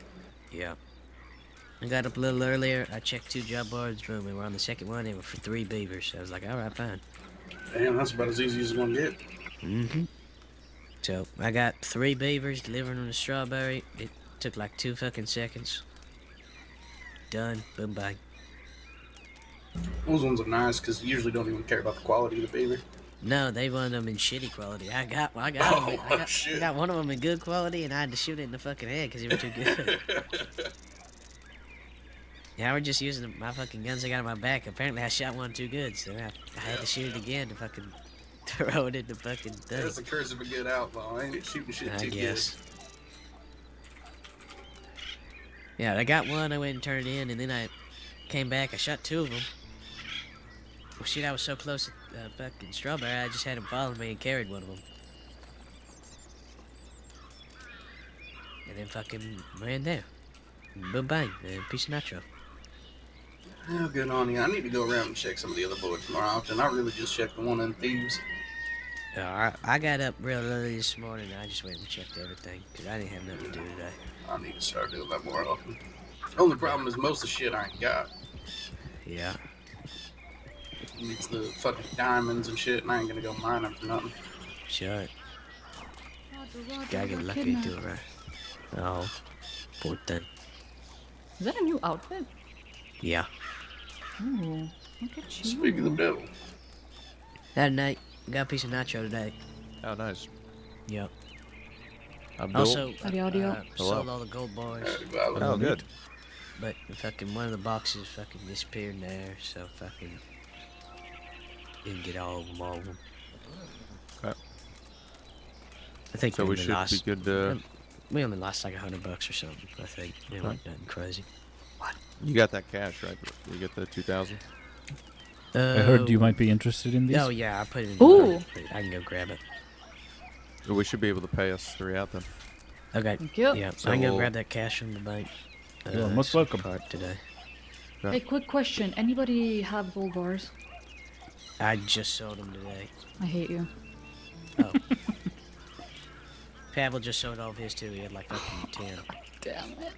Yeah. I got up a little earlier. I checked 2 job boards. Boom, we were on the second one. They were for 3 beavers. I was like, all right, fine. Damn, that's about as easy as it's gonna get. Mm-hmm. So I got 3 beavers delivering them to Strawberry. It took like 2 fucking seconds. Done. Boom, bang. Those ones are nice because you usually don't even care about the quality of the beaver. No, they wanted them in shitty quality. I got them. I got one of them in good quality, and I had to shoot it in the fucking head because they were too good. Yeah, I was just using my fucking guns I got on my back. Apparently, I shot one too good, so I had to shoot it again to fucking throw it in the fucking thing. That's the curse of a good outlaw, ain't it? Shooting shit too good. Yeah, I got one. I went and turned it in, and then I came back. I shot 2 of them. Well, shit, I was so close to fucking Strawberry, I just had him follow me and carried one of them. And then fucking ran there. Boom, bang, piece of nitro. Oh, good on you. I need to go around and check some of the other boards more often. I really just checked the one in Thieves. I got up real early this morning, and I just went and checked everything, because I didn't have nothing to do today. I need to start doing that more often. Only problem is most of the shit I ain't got. Yeah. It's the fucking diamonds and shit, and I ain't gonna go mining for nothing. Sure. Gotta get lucky to do it right. Oh, poor thing. Is that a new outfit? Yeah. Ooh, look at you. Speaking of the devil. That night, got a piece of nitro today. Oh, nice. Yep. Abdul? Also, Hello. sold all the gold bars. Oh, good. But fucking one of the boxes fucking disappeared in there, so fucking didn't get all of them. Okay. I think so we should lost, be good. We only lost like $100 or something. I think it wasn't nothing crazy. What? You got that cash, right? You get the 2,000. I heard you might be interested in these. Oh yeah, I put it in. Ooh. I can go grab it. We should be able to pay us 3 out then. Okay. Thank you. Yeah, So I can go we'll- grab that cash from the bank. You are most welcome. Today. Yeah. Hey, quick question. Anybody have gold bars? I just sold them today. I hate you. Oh. Pavel just sold all of his too. He had like fucking 10. Damn it.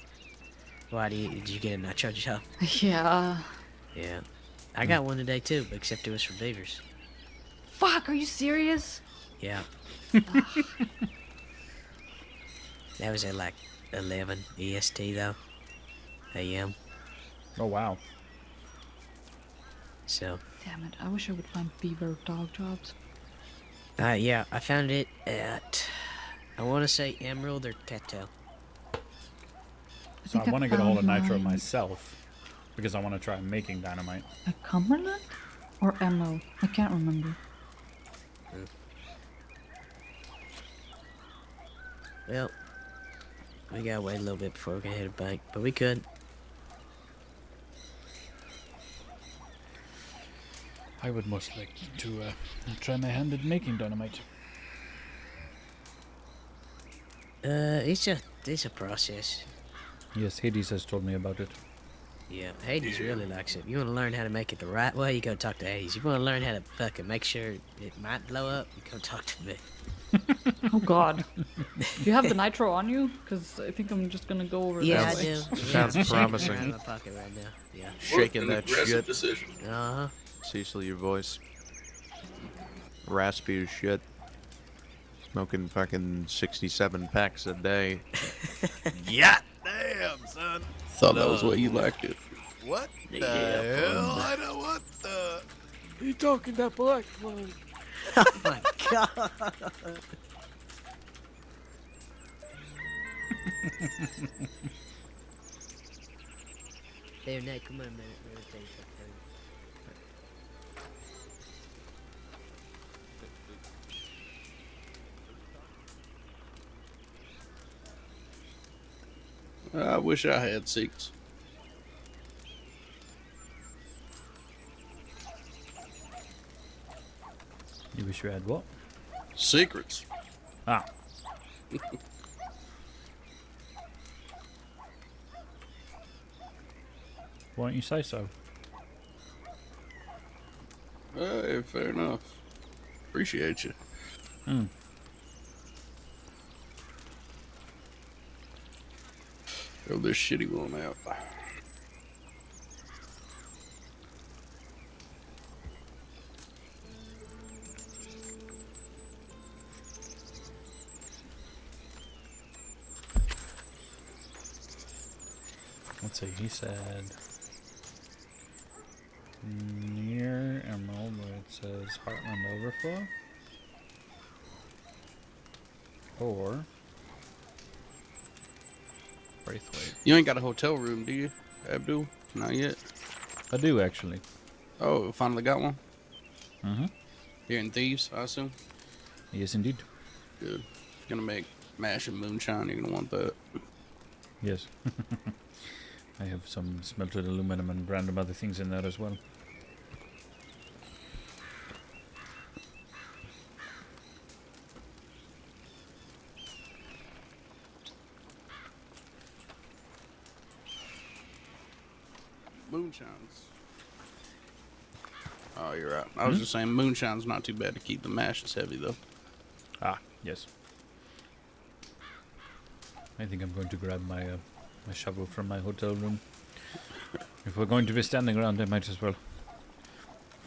Why did you get a nitro job? Yeah. Yeah. I got one today too, but except it was for beavers. Fuck, are you serious? Yeah. That was at like 11 EST though. AM. Oh wow. So. Damn it, I wish I would find beaver dog jobs. Yeah, I found it at, I want to say Emerald or Cattail. So I want to get a hold of nitro myself because I want to try making dynamite. A Cumberland? Or Emerald? I can't remember. Well, we gotta wait a little bit before we can hit a bank, but we could. I would most like to try my hand at making dynamite. It's a process. Yes, Hades has told me about it. Yeah, Hades really likes it. You want to learn how to make it the right way, you go talk to Hades. You want to learn how to fucking make sure it might blow up, you go talk to me. Oh god. Do you have the nitro on you? Because I think I'm just gonna go over Yeah, this I way. do. Sounds I'm shaking promising. around in my pocket right now. Yeah. Shaking that aggressive shit. decision. Uh-huh. Cecil, your voice. Raspy as shit. Smoking fucking 67 packs a day. Yeah, damn, son. Thought that was what you liked it. What The the hell? hell? I know what the. He talking that black blood. Oh my god. There, Nate, come on a minute. We're gonna take something. I wish I had seats. You wish you had what? Secrets. Ah. Why don't you say so? Hey, fair enough. Appreciate you. Hmm. Throw this shitty one out. Let's see, he said near Emerald where it says Heartland Overflow. Or Braithwaite. You ain't got a hotel room, do you, Abdul? Not yet. I do actually. Oh, finally got one? Mm-hmm. Here in Thieves, I assume? Yes, indeed. Good. If you're gonna make mash and moonshine, you're gonna want that. Yes. I have some smelted aluminum and random other things in there as well. Moonshine's. Oh, you're right. I was just saying moonshine's not too bad to keep the mashes heavy, though. Ah, yes. I think I'm going to grab my my shovel from my hotel room. If we're going to be standing around, I might as well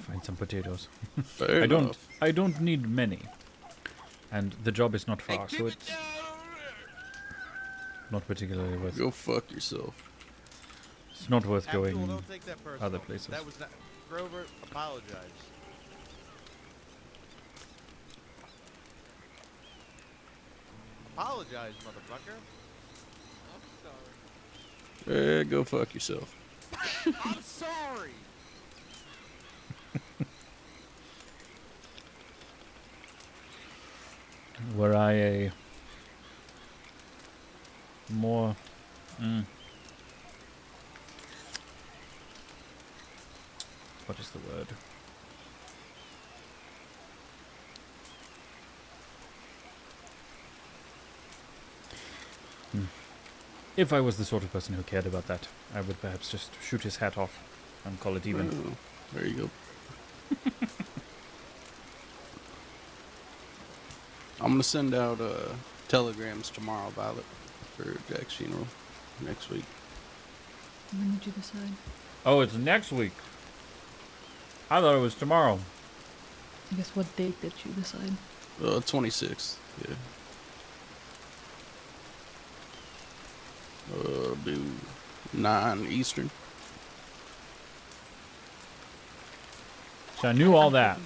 find some potatoes. Fair enough. I don't need many, and the job is not far, so it's not particularly worth. Go fuck yourself. It's not worth Abdul, going don't take that personal. other places. That was not Grover. Apologize. Apologize, motherfucker. I'm sorry. Go fuck yourself. I'm sorry. Were I a more what is the word? If I was the sort of person who cared about that, I would perhaps just shoot his hat off and call it even. Oh, there you go. I'm gonna send out telegrams tomorrow, Violet, for Jack's funeral next week. When did you decide? Oh, it's next week. I thought it was tomorrow. I guess what date did you decide? 26th. Yeah. Do 9 Eastern. So I knew all that.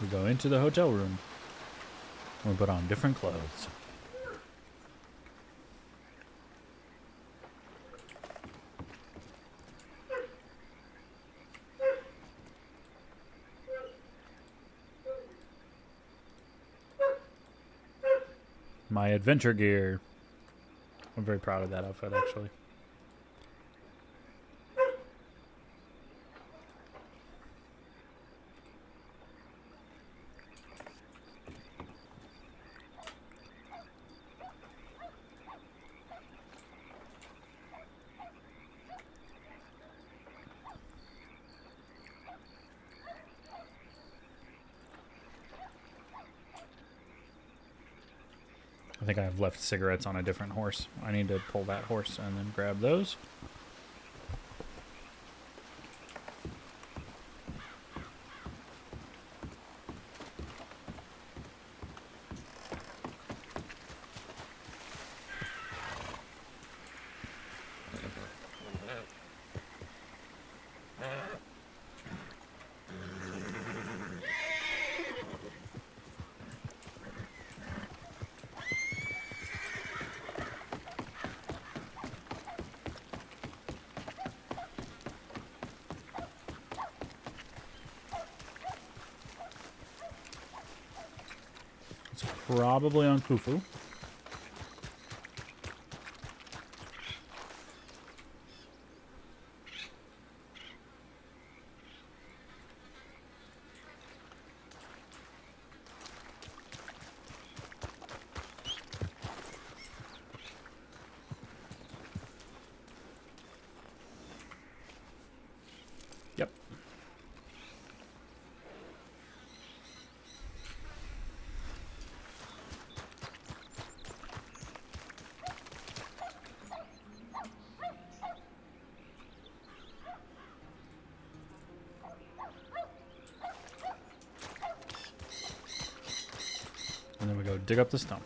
We go into the hotel room. We put on different clothes. My adventure gear. I'm very proud of that outfit, actually. I think I have left cigarettes on a different horse. I need to pull that horse and then grab those. Probably on Khufu. Yep. And then we go dig up the stump.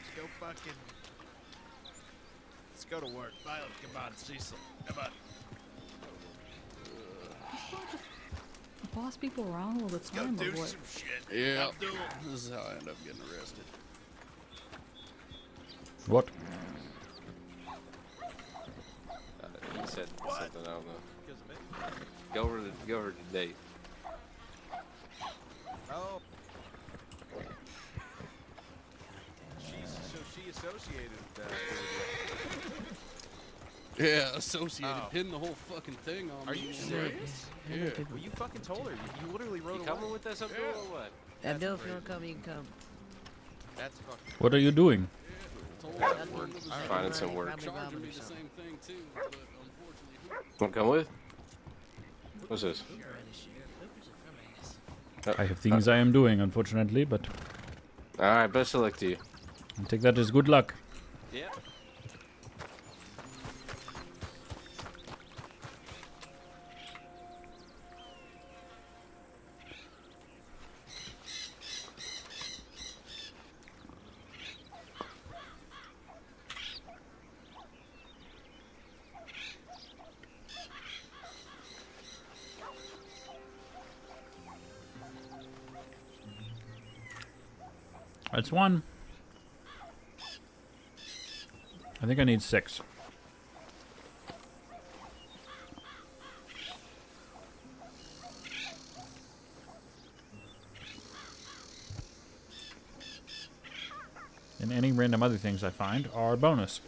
Let's go fucking. Let's go to work. Bye, come on, Cecil. Come on. Boss people around all the Let's go time. do or what? some shit. Yeah. Abdul. This is how I end up getting arrested. What? He said something, I don't know. Because of me. Go over to Dave. Oh. So she associated with Yeah, associated. Oh. Pinning the whole fucking thing on Are me. you serious? Yeah. Well, you fucking told her. You literally wrote You a coming letter. with us, Abdul, Yeah. or what? Abdul, if you want to come, you can come. That's fucking. What are you doing? Finding some work. Charging me the same thing too, but unfortunately. Want to come with? What's this? I have things I am doing, unfortunately, but Alright, best of luck to you. I'll take that as good luck. Yeah. That's one. I think I need 6. And any random other things I find are bonus.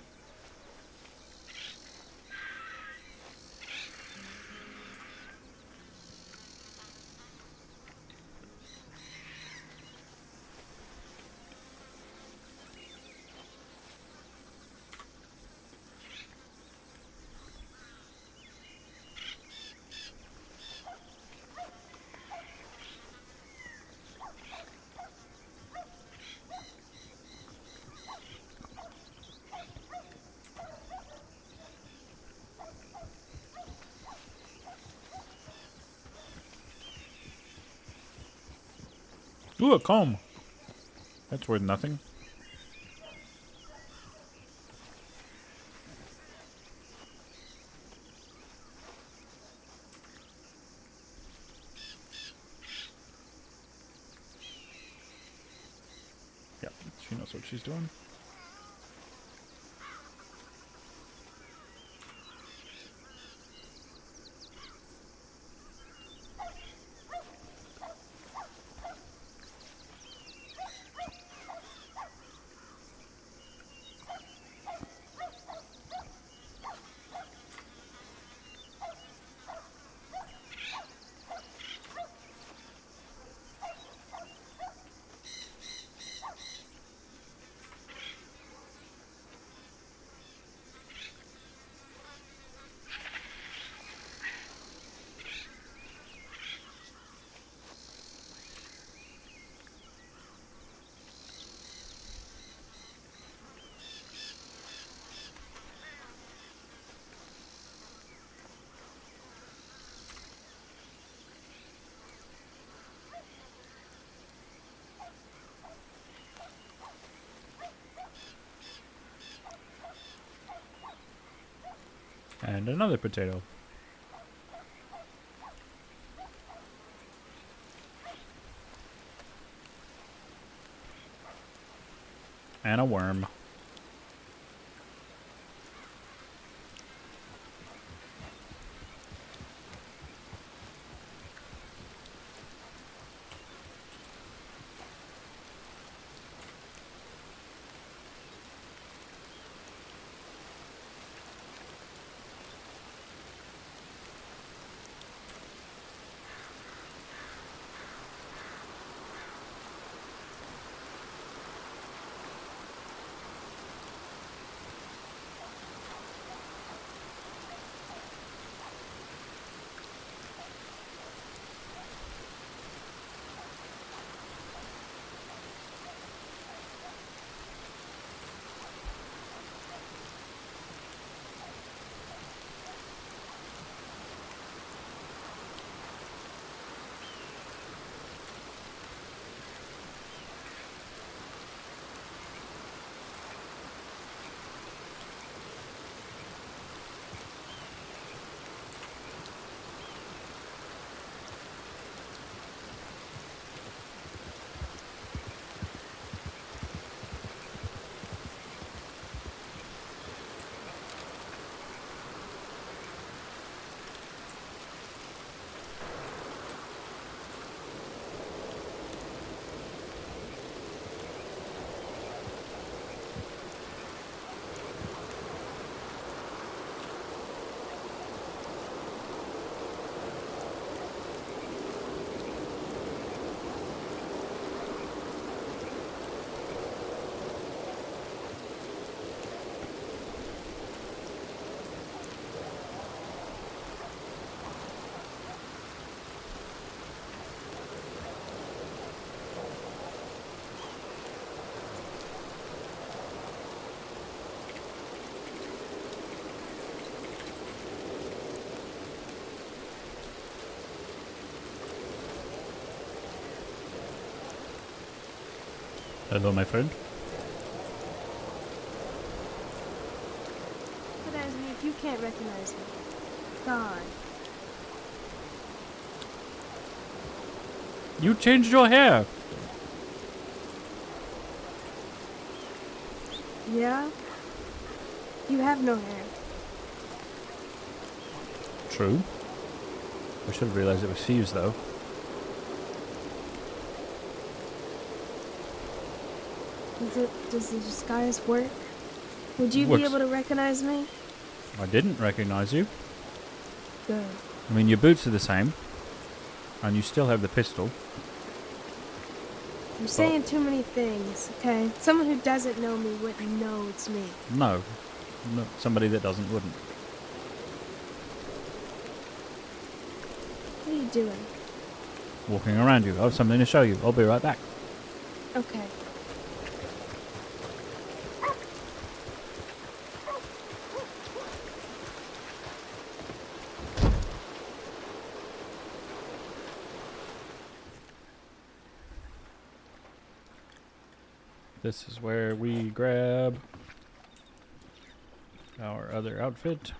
Ooh, a comb. That's worth nothing. Yep, she knows what she's doing. And another potato. And a worm. Hello, my friend. Recognize me if you can't recognize me. God. You changed your hair. Yeah? You have no hair. True. I should have realized it was fused, though. Does the disguise work? Would you Works. be able to recognize me? I didn't recognize you. Good. I mean, your boots are the same. And you still have the pistol. You're saying too many things, okay? Someone who doesn't know me wouldn't know it's me. No. No, somebody that doesn't wouldn't. What are you doing? Walking around you. I have something to show you. I'll be right back. Okay. This is where we grab our other outfit.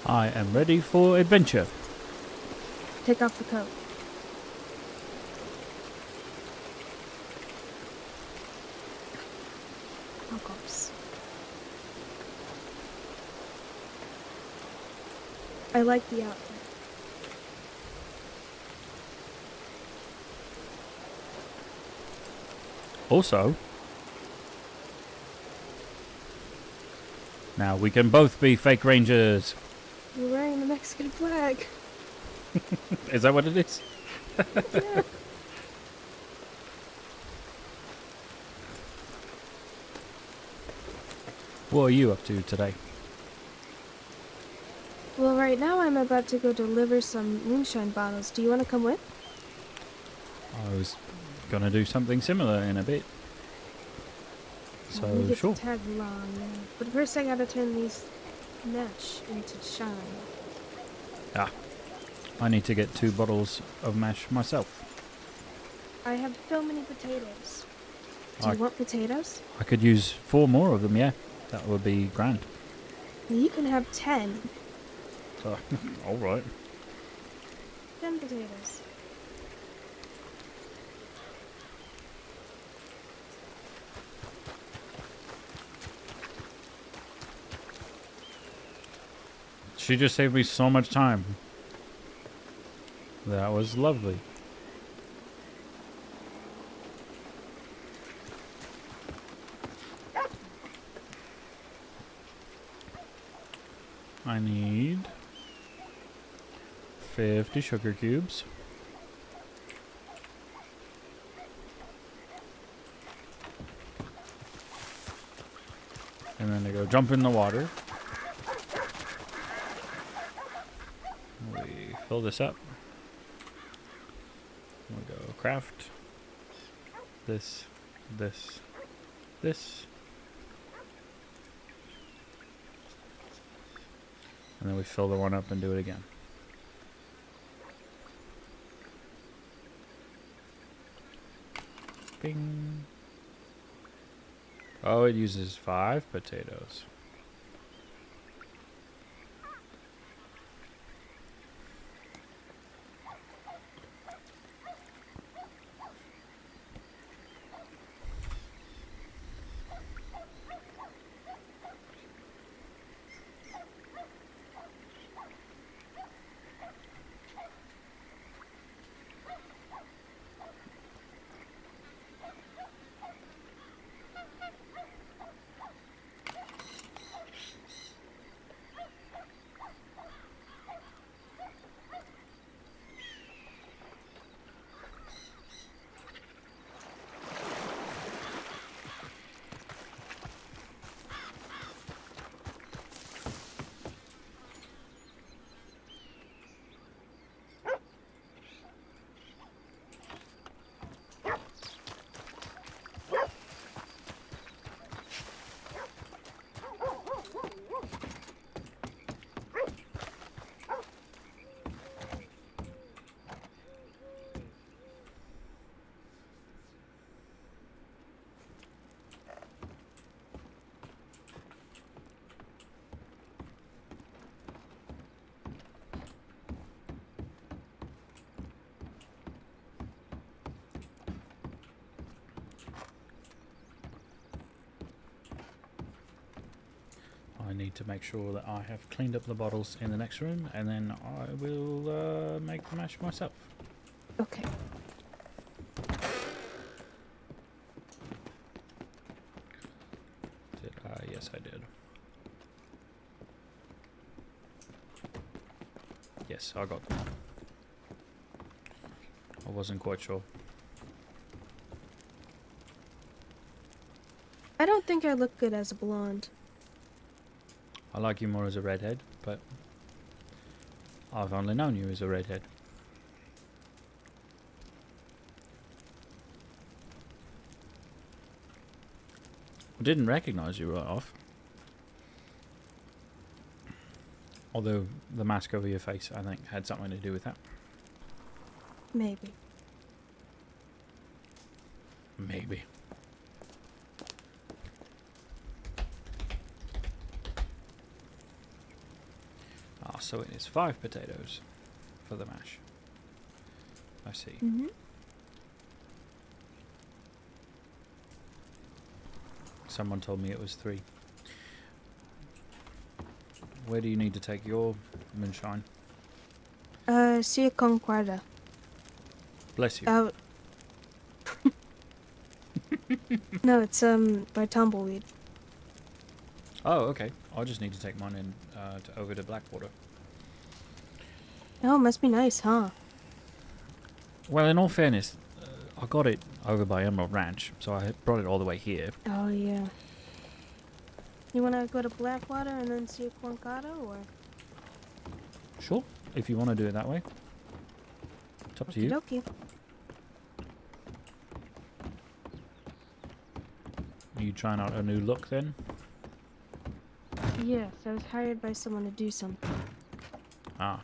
I am ready for adventure. Take off the coat. Of course. I like the outfit. Also, now we can both be fake rangers. You're wearing the Mexican flag. Is that what it is? Yeah. What are you up to today? Well, right now I'm about to go deliver some moonshine bottles. Do you want to come with? I was gonna do something similar in a bit. Let me So get sure. the tag along, yeah. But first I gotta turn these mesh into shine. Ah. I need to get 2 bottles of mash myself. I have so many potatoes. Do I- you want potatoes? I could use 4 more of them, yeah. That would be grand. You can have 10. So, alright. 10 potatoes. She just saved me so much time. That was lovely. I need 50 sugar cubes. And then they go jump in the water. We fill this up. We go craft this, this, this. And then we fill the one up and do it again. Bing. Oh, it uses 5 potatoes. I need to make sure that I have cleaned up the bottles in the next room, and then I will make the mash myself. Okay. Did I? Yes, I did. Yes, I got them. I wasn't quite sure. I don't think I look good as a blonde. I like you more as a redhead, but I've only known you as a redhead. I didn't recognize you right off. Although the mask over your face, I think, had something to do with that. Maybe. Maybe. Ah, so it is 5 potatoes for the mash. I see. Mm-hmm. Someone told me it was 3. Where do you need to take your moonshine? Sí, concuerda. Bless you. Out. No, it's by Tumbleweed. Oh, okay. I just need to take mine in over to Blackwater. Oh, must be nice, huh? Well, in all fairness, I got it over by Emerald Ranch, so I brought it all the way here. Oh, yeah. You wanna go to Blackwater and then see Quancata, or? Sure, if you want to do it that way. It's up to you. Okie dokie. Are you trying out a new look then? Yes, I was hired by someone to do something. Ah.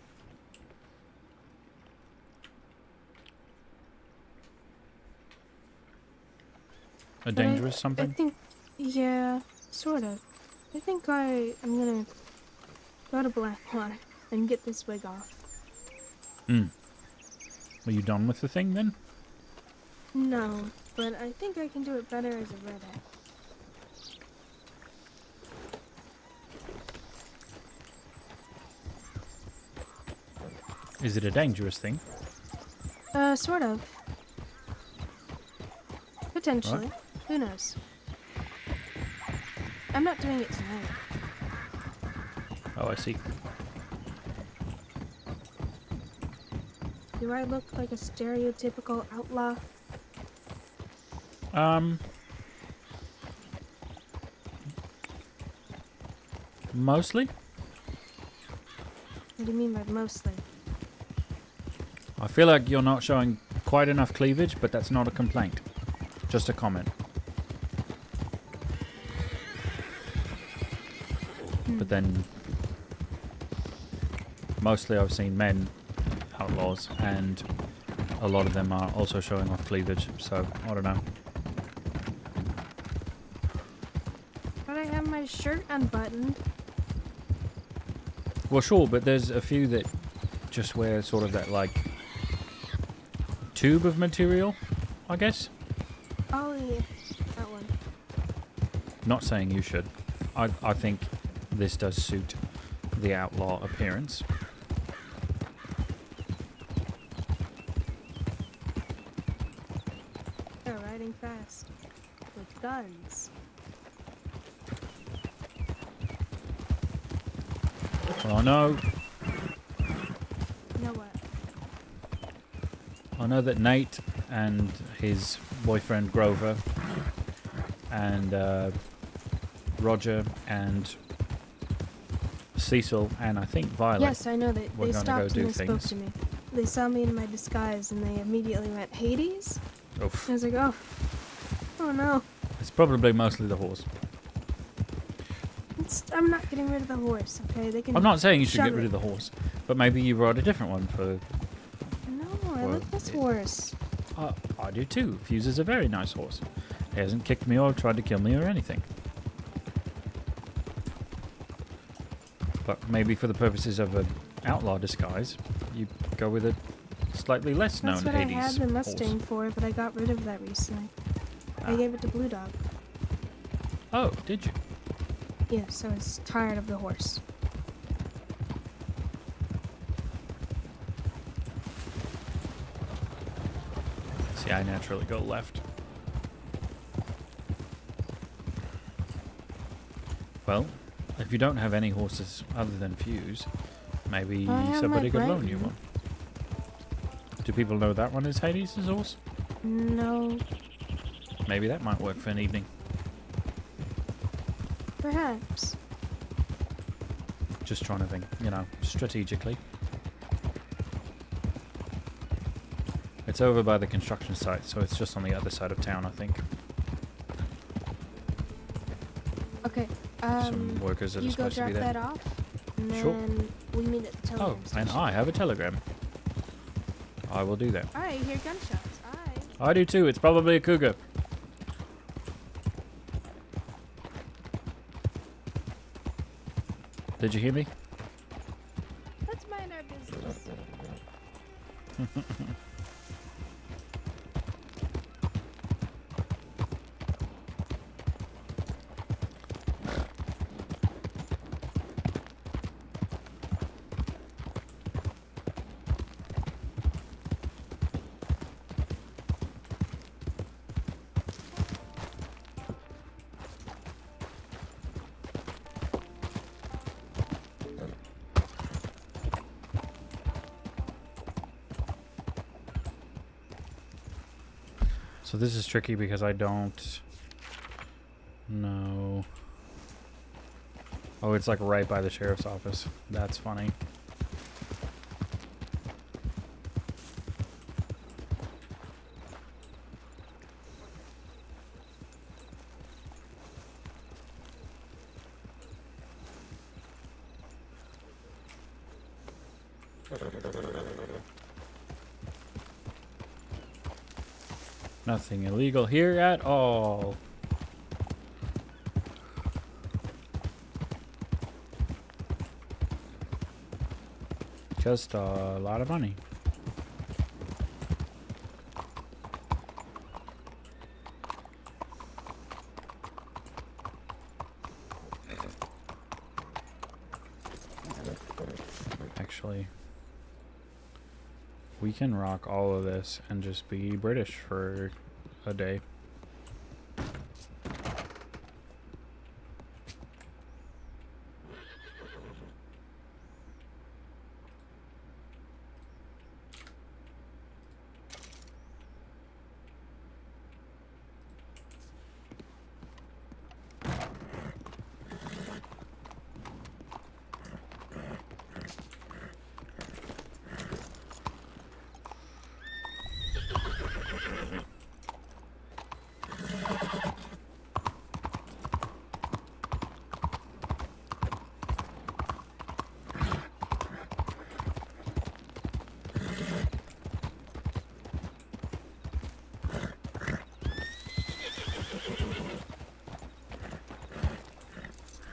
A But dangerous I something? think, yeah, sort of. I think I'm gonna go to Blackwater and get this wig off. Hmm. Are you done with the thing then? No, but I think I can do it better as a redhead. Is it a dangerous thing? Sort of. Potentially. Right. Who knows? I'm not doing it tonight. Oh, I see. Do I look like a stereotypical outlaw? Mostly? What do you mean by mostly? I feel like you're not showing quite enough cleavage, but that's not a complaint. Just a comment. But then, mostly I've seen men outlaws, and a lot of them are also showing off cleavage, so I don't know. But I have my shirt unbuttoned. Well, sure, but there's a few that just wear sort of that, like, tube of material, I guess. Oh, yeah. That one. Not saying you should. I think this does suit the outlaw appearance. They're riding fast. With guns. Well, I know You know what? I know that Nate and his boyfriend Grover and Roger and Cecil and I think Violet. Yes, I know that we're they gonna stopped go and do they spoke things. to me. They saw me in my disguise and they immediately went, Hades? Oof. I was like, oh no. It's probably mostly the horse. I'm not getting rid of the horse, okay? They can. I'm not saying you should shove get rid it. of the horse, but maybe you ride a different one for. No, I like this horse. I do too. Fuse is a very nice horse. He hasn't kicked me or tried to kill me or anything. But maybe for the purposes of an outlaw disguise, you go with a slightly less known That's what Hades I had the horse. Mustang for, but I got rid of that recently. I gave it to Blue Dog. Oh, did you? Yes, I was tired of the horse. See, I naturally go left. Well, if you don't have any horses other than Fuse, maybe I have somebody my could loan you Brighton. one. Do people know that one is Hades' horse? No, Maybe that might work for an evening. perhaps. Just trying to think, strategically. It's over by the construction site, so it's just on the other side of town, I think. Okay, Some workers that are you go supposed to drop be there. that off, and Sure. then we meet at the Oh, telegram and station. I have a telegram. I will do that. I hear gunshots. I do too. It's probably a cougar. Did you hear me? Let's mind our business. So this is tricky because I don't know. Oh, it's like right by the sheriff's office. That's funny. Nothing illegal here at all. Just a lot of money. Actually, we can rock all of this and just be British for a day.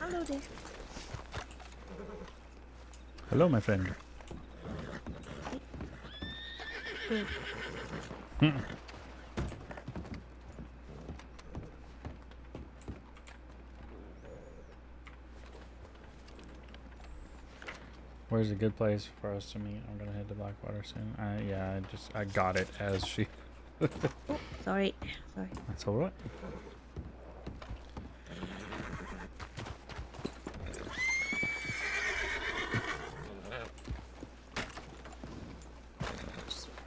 Hello there. Hello, my friend. Good. Where's a good place for us to meet? I'm gonna head to Blackwater soon. Yeah, I got it as she. Oh, sorry. Sorry. That's all right.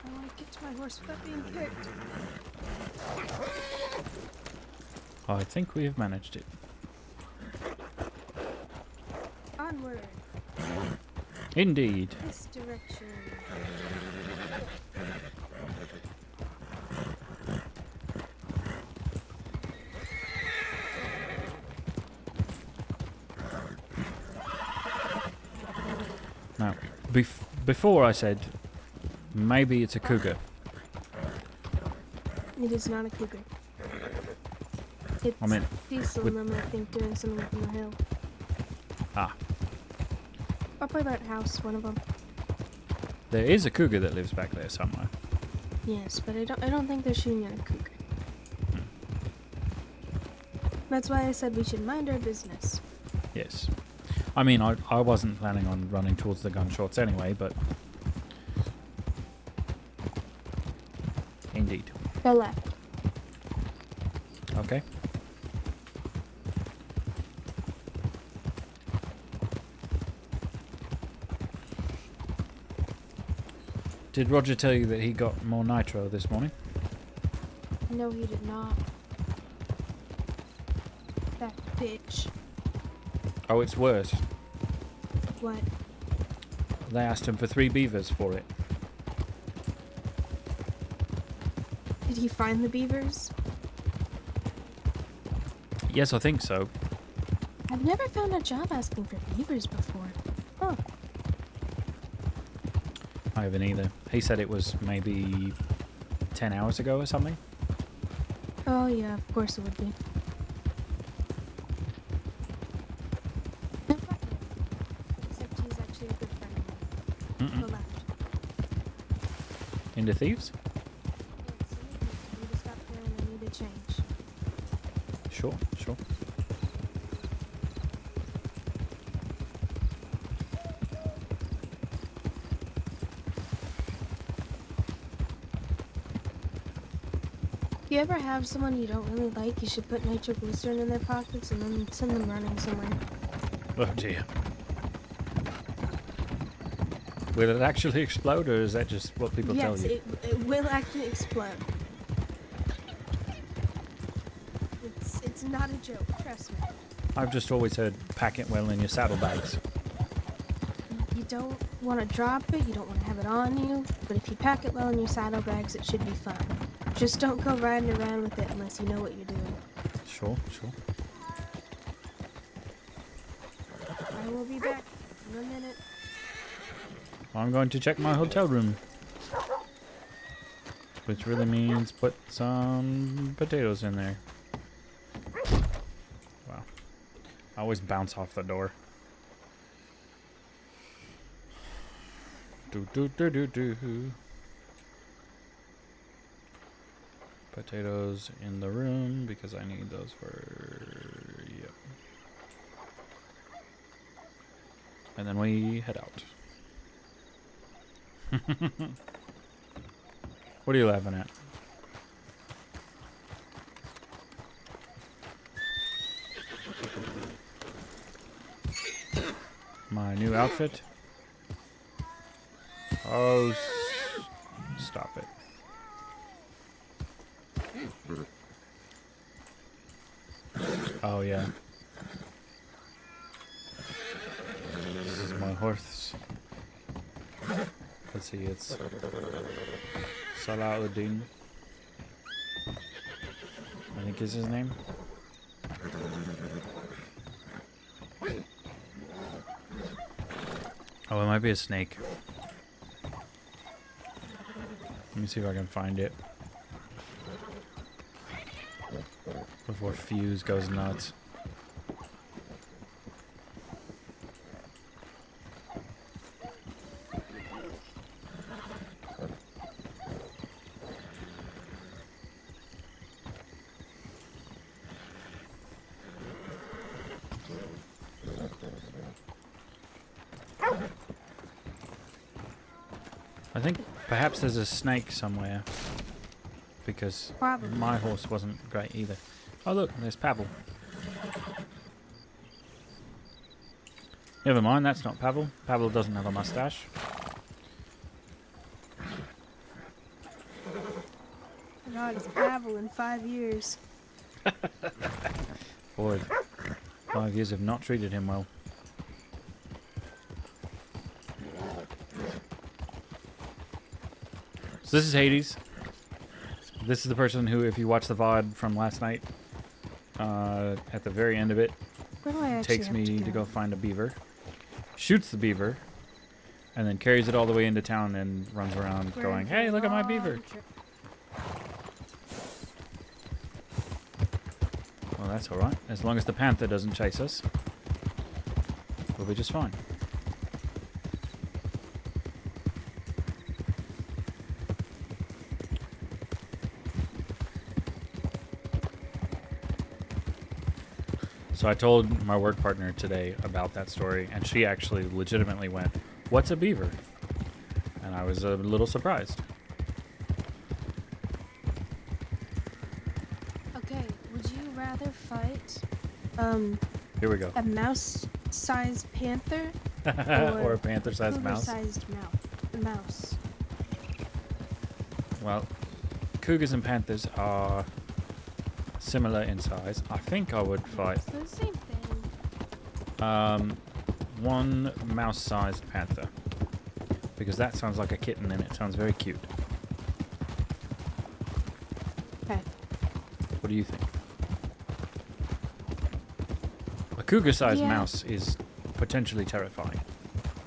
I want to get to my horse without being kicked. I think we've managed it. Onward. Indeed. This direction. Now, before I said maybe it's a cougar. It is not a cougar. It's I mean, Diesel and them, I think, doing something up on the hill. Ah, Up by that house, one of them. there is a cougar that lives back there somewhere. Yes, but I don't think they're shooting at a cougar. That's why I said we should mind our business. Yes. I mean, I wasn't planning on running towards the gunshots anyway, but... Indeed. Go left. Okay. Did Roger tell you that he got more nitro this morning? No, he did not. That bitch. Oh, it's worse. What? They asked him for 3 beavers for it. Did he find the beavers? Yes, I think so. I've never found a job asking for beavers before. Huh. I haven't either. He said it was maybe 10 hours ago or something. Oh yeah, of course it would be. Except he's actually a good friend of mine. Go left. Into thieves? We just got there and I need a change. Sure, sure. If you ever have someone you don't really like, you should put nitroglycerin in their pockets and then send them running somewhere. Oh dear. Will it actually explode, or is that just what people tell Yes, you? it will actually explode. It's not a joke, trust me. I've just always heard pack it well in your saddlebags. You don't want to drop it, you don't want to have it on you, but if you pack it well in your saddlebags, it should be fun. Just don't go riding around with it unless you know what you're doing. Sure, sure. I will be back in a minute. I'm going to check my hotel room. Which really means put some potatoes in there. Wow. I always bounce off the door. Do do do do do. Potatoes in the room because I need those for... Yep. And then we head out. What are you laughing at? My new outfit? Oh, stop it. Oh, yeah. This is my horse. Let's see, it's Salahuddin, I think is his name. Oh, it might be a snake. Let me see if I can find it before Fuse goes nuts. I think perhaps there's a snake somewhere, because Probably. my horse wasn't great either. Oh look, there's Pavel. Never mind, that's not Pavel. Pavel doesn't have a mustache. God, it's Pavel in 5 years. Boy, 5 years have not treated him well. So this is Hades. This is the person who, if you watch the VOD from last night, at the very end of it, Where do I actually takes have me to to go? go find a beaver, shoots the beaver, and then carries it all the way into town and runs around going, "Hey, look at my beaver." Well, that's alright. As long as the panther doesn't chase us, we'll be just fine. So I told my work partner today about that story, and she actually legitimately went, "What's a beaver?" And I was a little surprised. Okay, would you rather fight Here we go. a mouse-sized panther Or a panther-sized mouse. cougar-sized mouse? Well, cougars and panthers are similar in size. I think I would fight It's the same thing. one mouse-sized panther, because that sounds like a kitten and it sounds very cute. Okay. What do you think? A cougar-sized Yeah. mouse is potentially terrifying.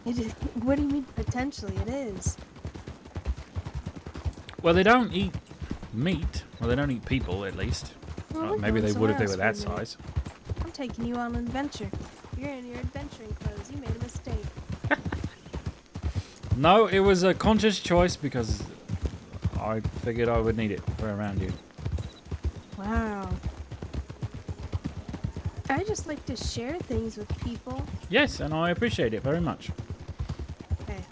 It is, what do you mean potentially? It is. Well, they don't eat meat. Well, they don't eat people, at least. Well, we're Maybe going they would if they were somewhere that else for a minute. size. I'm taking you on an adventure. You're in your adventuring clothes. You made a mistake. No, it was a conscious choice because I figured I would need it for around you. Wow. I just like to share things with people. Yes, and I appreciate it very much. Okay.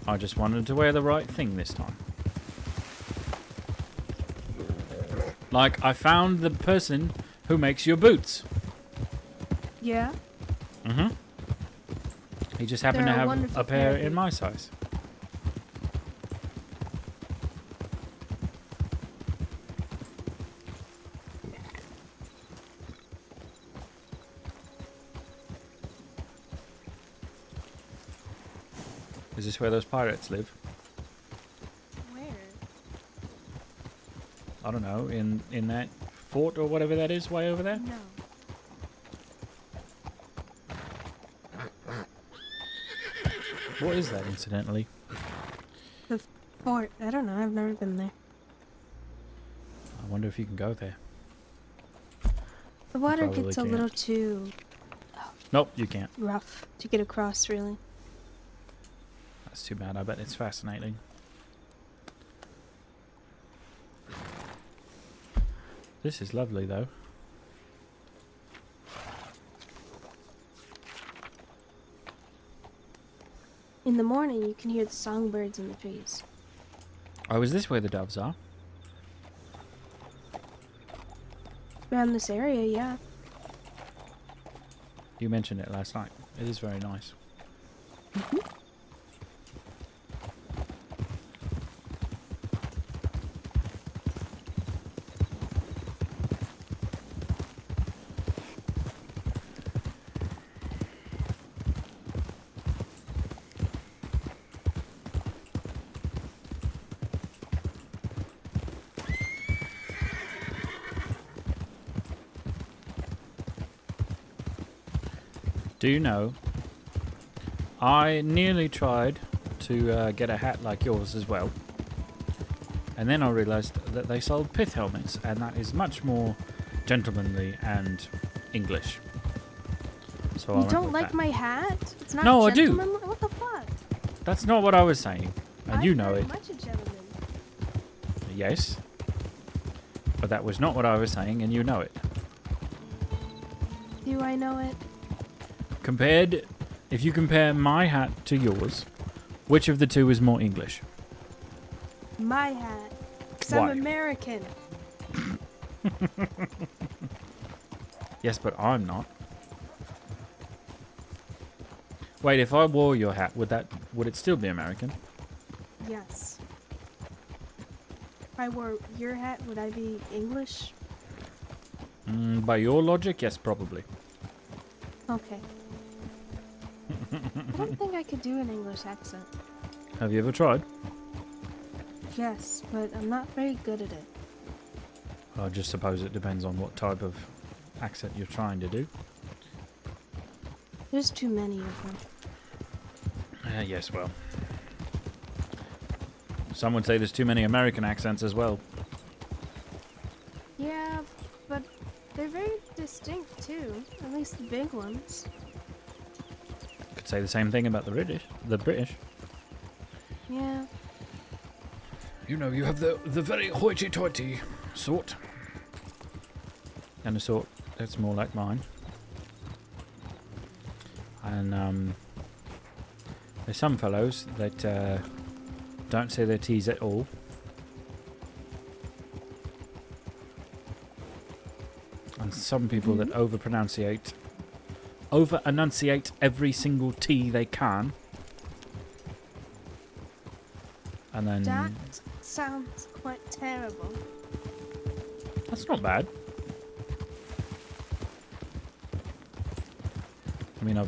I just wanted to wear the right thing this time. Like, I found the person who makes your boots. Yeah? Mm-hmm. He just happened They're to a have wonderful a pair pair of in my size. Is this where those pirates live? Where? I don't know, in that fort or whatever that is way over there? No. What is that, incidentally? The fort. I don't know. I've never been there. wonder if you can go there. The water Probably gets a can't. little too Nope, you can't. rough to get across, really. That's too bad. I bet it's fascinating. This is lovely, though. In the morning, you can hear the songbirds in the trees. Oh, is this where the doves are? Around this area, yeah. You mentioned it last night. It is very nice. Do you know, I nearly tried to get a hat like yours as well. And then I realised that they sold pith helmets, and that is much more gentlemanly and English. So I You went don't with like that. my hat? It's not No, I do. gentlemanly? What the fuck? That's not what I was saying, and you know I'm it. very much a gentleman. Yes. But that was not what I was saying, and you know it. Do I know it? If you compare my hat to yours, which of the two is more English? My hat. Because Why? I'm American. Yes, but I'm not. Wait, if I wore your hat, would it still be American? Yes. If I wore your hat, would I be English? By your logic, yes, probably. Okay. I don't think I could do an English accent. Have you ever tried? Yes, but I'm not very good at it. I just suppose it depends on what type of accent you're trying to do. There's too many of them. Yes, well. Some would say there's too many American accents as well. Yeah, but they're very distinct too. At least the big ones. Could say the same thing about the British. Yeah. You know, you have the very hoity-toity sort. And a sort that's more like mine. And there's some fellows that don't say their T's at all. And some people that over-enunciate every single T they can. And then... That sounds quite terrible. That's not bad. I mean, I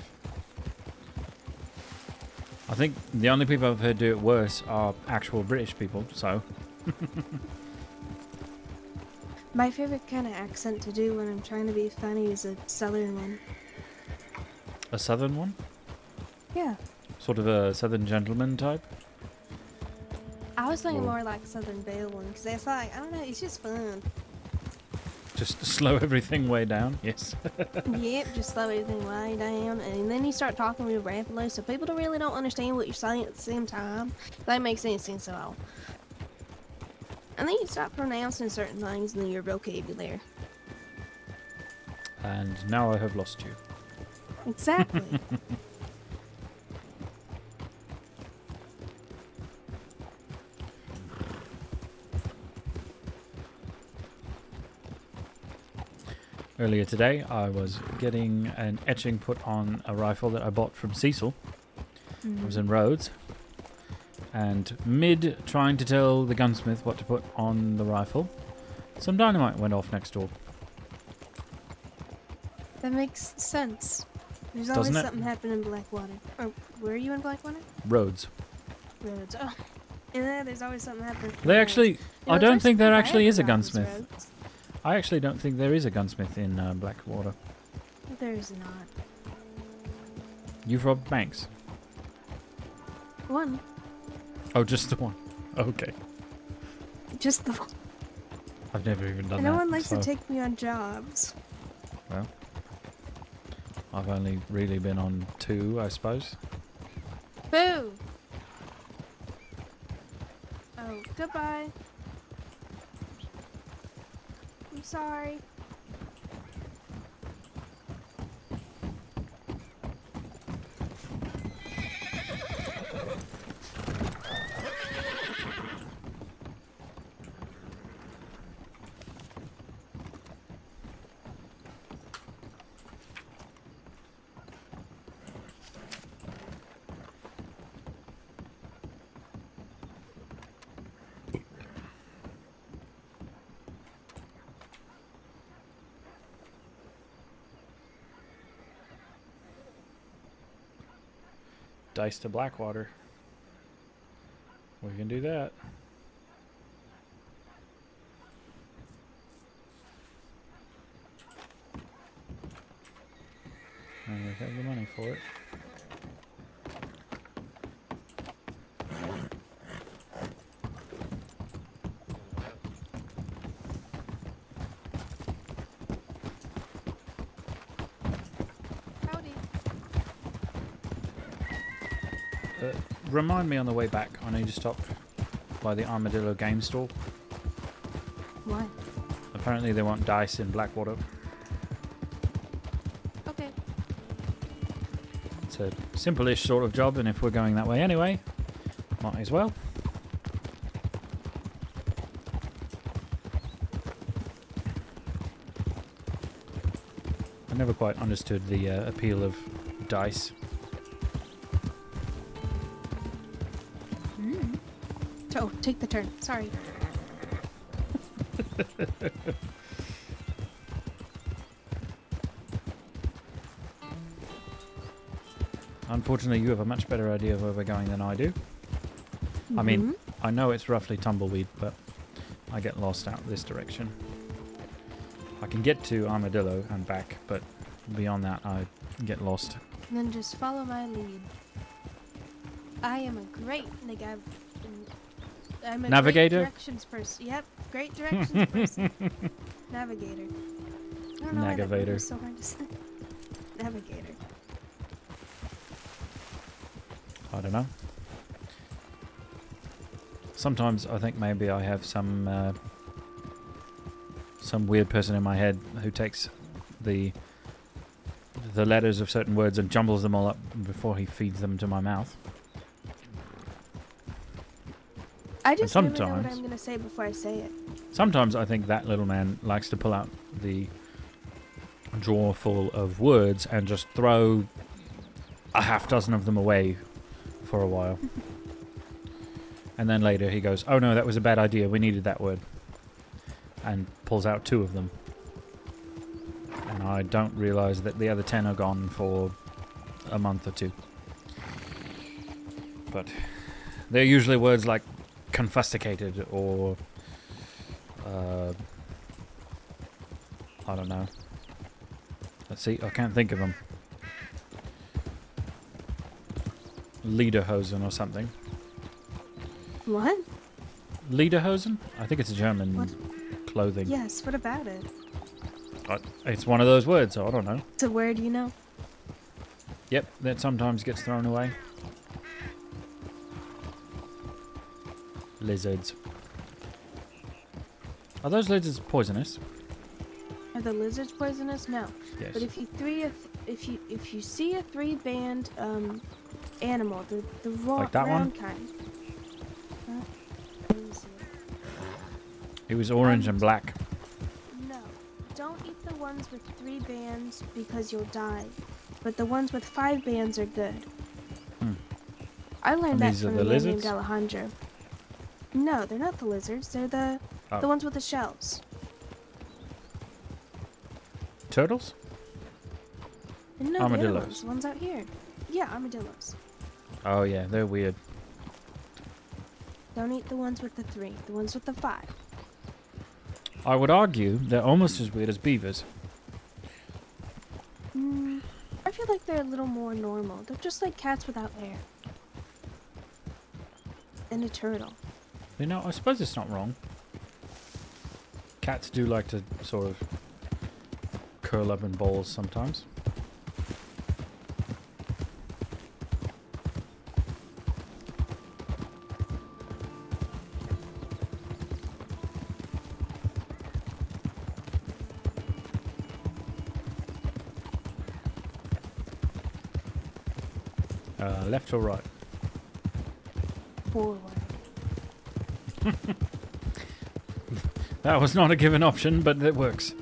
think the only people I've heard do it worse are actual British people, so... My favorite kind of accent to do when I'm trying to be funny is a southern one. A southern one? Yeah. Sort of a southern gentleman type? I was thinking Or- more like Southern Belle one, because it's like, I don't know, it's just fun. Just slow everything way down, yes. Yep, just slow everything way down, and then you start talking real rapidly, so people really don't understand what you're saying at the same time. That makes any sense at all. And then you start pronouncing certain things in your vocabulary. And now I have lost you. Exactly. Earlier today, I was getting an etching put on a rifle that I bought from Cecil. I was in Rhodes. And mid trying to tell the gunsmith what to put on the rifle, some dynamite went off next door. That makes sense. There's Doesn't always it? something happening in Blackwater. Or, were you in Blackwater? Rhodes. Roads. Oh. Yeah, there's always something happening. They actually... I know, don't there's think there something actually bad is a about these gunsmith. roads. I actually don't think there is a gunsmith in Blackwater. There's not. You've robbed banks? One. Oh, just the one. Okay. Just the one. I've never even done And that. no one likes so, to take me on jobs. well, I've only really been on 2, I suppose. Boo! Oh, goodbye. I'm sorry. Dice to Blackwater. We can do that. And we have the money for it. Howdy. Remind me on the way back, I need to stop by the Armadillo game store. Why? Apparently they want dice in Blackwater. Okay. It's a simple-ish sort of job, and if we're going that way anyway, might as well. I never quite understood the appeal of dice. Oh, take the turn. Sorry. Unfortunately, you have a much better idea of where we're going than I do. I mean, I know it's roughly Tumbleweed, but I get lost out this direction. I can get to Armadillo and back, but beyond that, I get lost. And then just follow my lead. I am a great I'm a Navigator? great directions person. Yep, great directions person. Navigator. I don't know why that word is so hard to say. Navigator. I don't know. Sometimes I think maybe I have some weird person in my head who takes the letters of certain words and jumbles them all up before he feeds them to my mouth. I just never know what sometimes- I'm going to say before I say it. Sometimes I think that little man likes to pull out the drawer full of words and just throw a half dozen of them away for a while. And then later he goes, "Oh no, that was a bad idea. We needed that word." And pulls out 2 of them. And I don't realize that the other 10 are gone for a month or 2. But they're usually words like confusticated or I don't know. Let's see, I can't think of them. Lederhosen or something. What? Lederhosen? I think it's German clothing. Yes, what about it? It's one of those words, so I don't know. It's a word you know. Yep, that sometimes gets thrown away. Lizards. Are those lizards poisonous? Are the lizards poisonous? No. Yes. But if you see a 3-band animal, the Like that round one? kind. Let me see. It was orange and black. No, don't eat the ones with 3 bands because you'll die. But the ones with 5 bands are good. I learned And that these are from the a man named lizards? Alejandro. No, they're not the lizards. They're the ones with the shells. Turtles? No, the Armadillos. other ones. The ones out here. Yeah, armadillos. Oh yeah, they're weird. Don't eat the ones with the 3. The ones with the 5. I would argue they're almost as weird as beavers. I feel like they're a little more normal. They're just like cats without hair. And a turtle. You know, I suppose it's not wrong. Cats do like to sort of curl up in balls sometimes. Left or right? Forward. That was not a given option, but it works.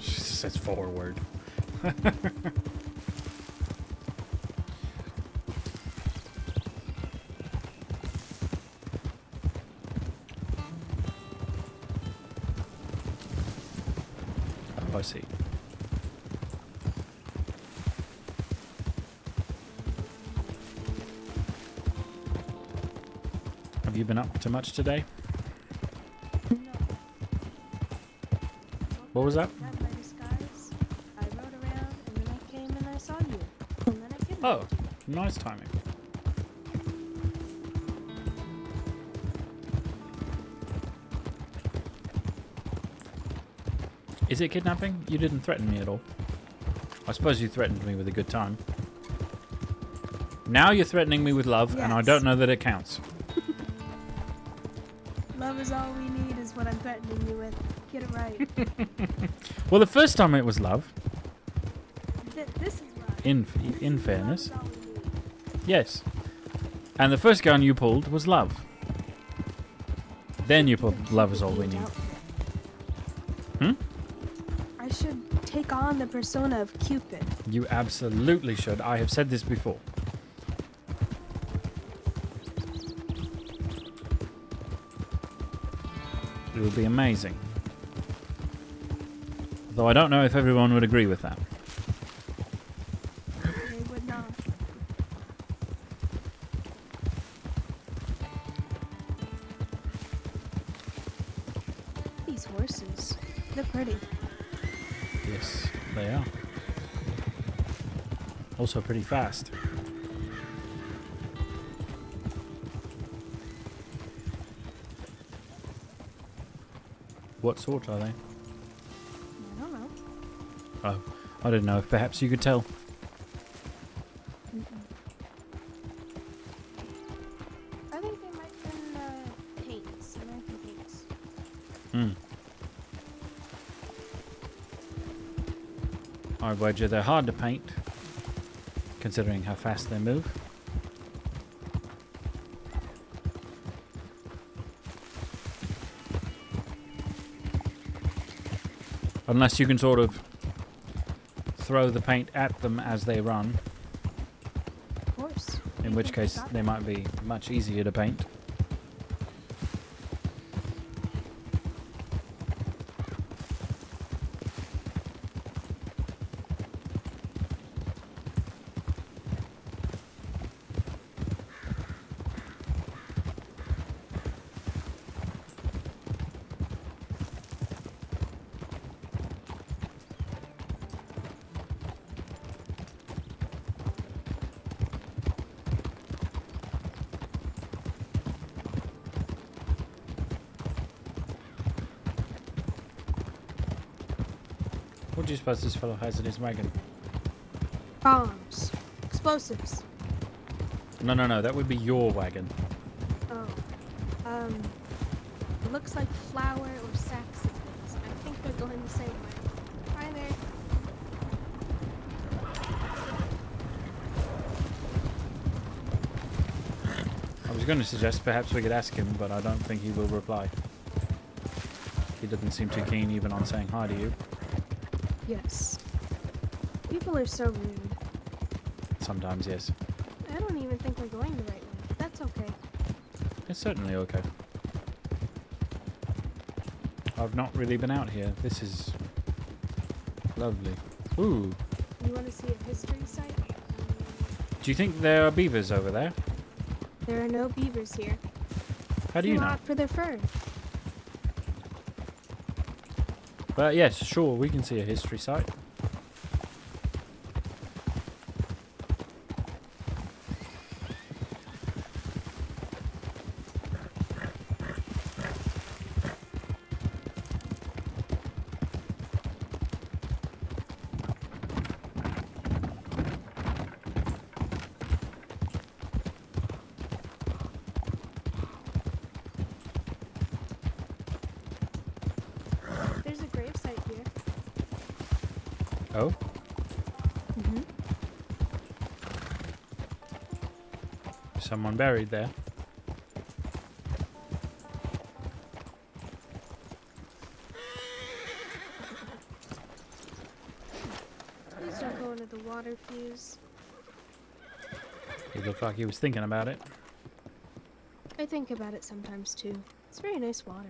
She says forward. Oh, I see. Have you been up to much today? No. What was that? Got my disguise. I rode around, and then I came and I saw you. And then I kidnapped Oh, you. nice timing. Is it kidnapping? You didn't threaten me at all. I suppose you threatened me with a good time. Now you're threatening me with love, and I Yes. don't know that it counts. Love is all we need is what I'm threatening you with. Get it right. Well, the first time it was love, This is love. in fairness. Love is all we need. Yes. And the first gun you pulled was love. Then you pulled love is all we need. Hmm? I should take on the persona of Cupid. You absolutely should. I have said this before. It would be amazing. Though I don't know if everyone would agree with that. They would not. These horses, they're pretty. Yes, they are. Also pretty fast. What sort are they? I don't know. Oh, I didn't know if perhaps you could tell. I think they might have been paints, American paints. Hmm. I wager they're hard to paint, considering how fast they move. Unless you can sort of throw the paint at them as they run. Of course. In which case they might be much easier to paint. What do you suppose this fellow has in his wagon? Bombs. Explosives. No, that would be your wagon. Oh. It looks like flour or sacks of things. I think they're going the same way. Hi there. I was going to suggest perhaps we could ask him, but I don't think he will reply. He doesn't seem too keen even on saying hi to you. Yes. People are so rude. Sometimes, yes. I don't even think we're going the right way. But that's okay. It's certainly okay. I've not really been out here. This is lovely. Ooh. You want to see a history site? Do you think there are beavers over there? There are no beavers here. How do you know? Not for their fur. But yes, sure, we can see a history site. Oh? Mm-hmm. Someone buried there. Please don't go into the water, Fuse. He looked like he was thinking about it. I think about it sometimes too. It's very nice water.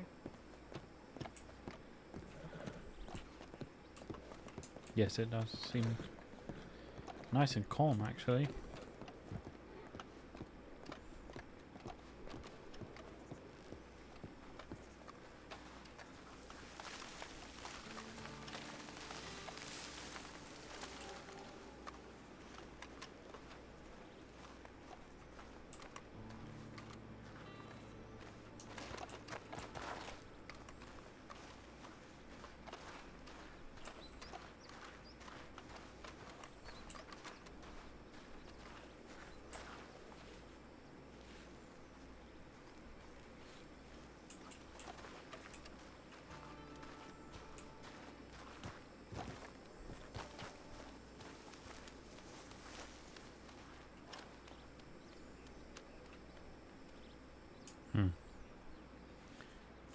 Yes, it does seem nice and calm, actually.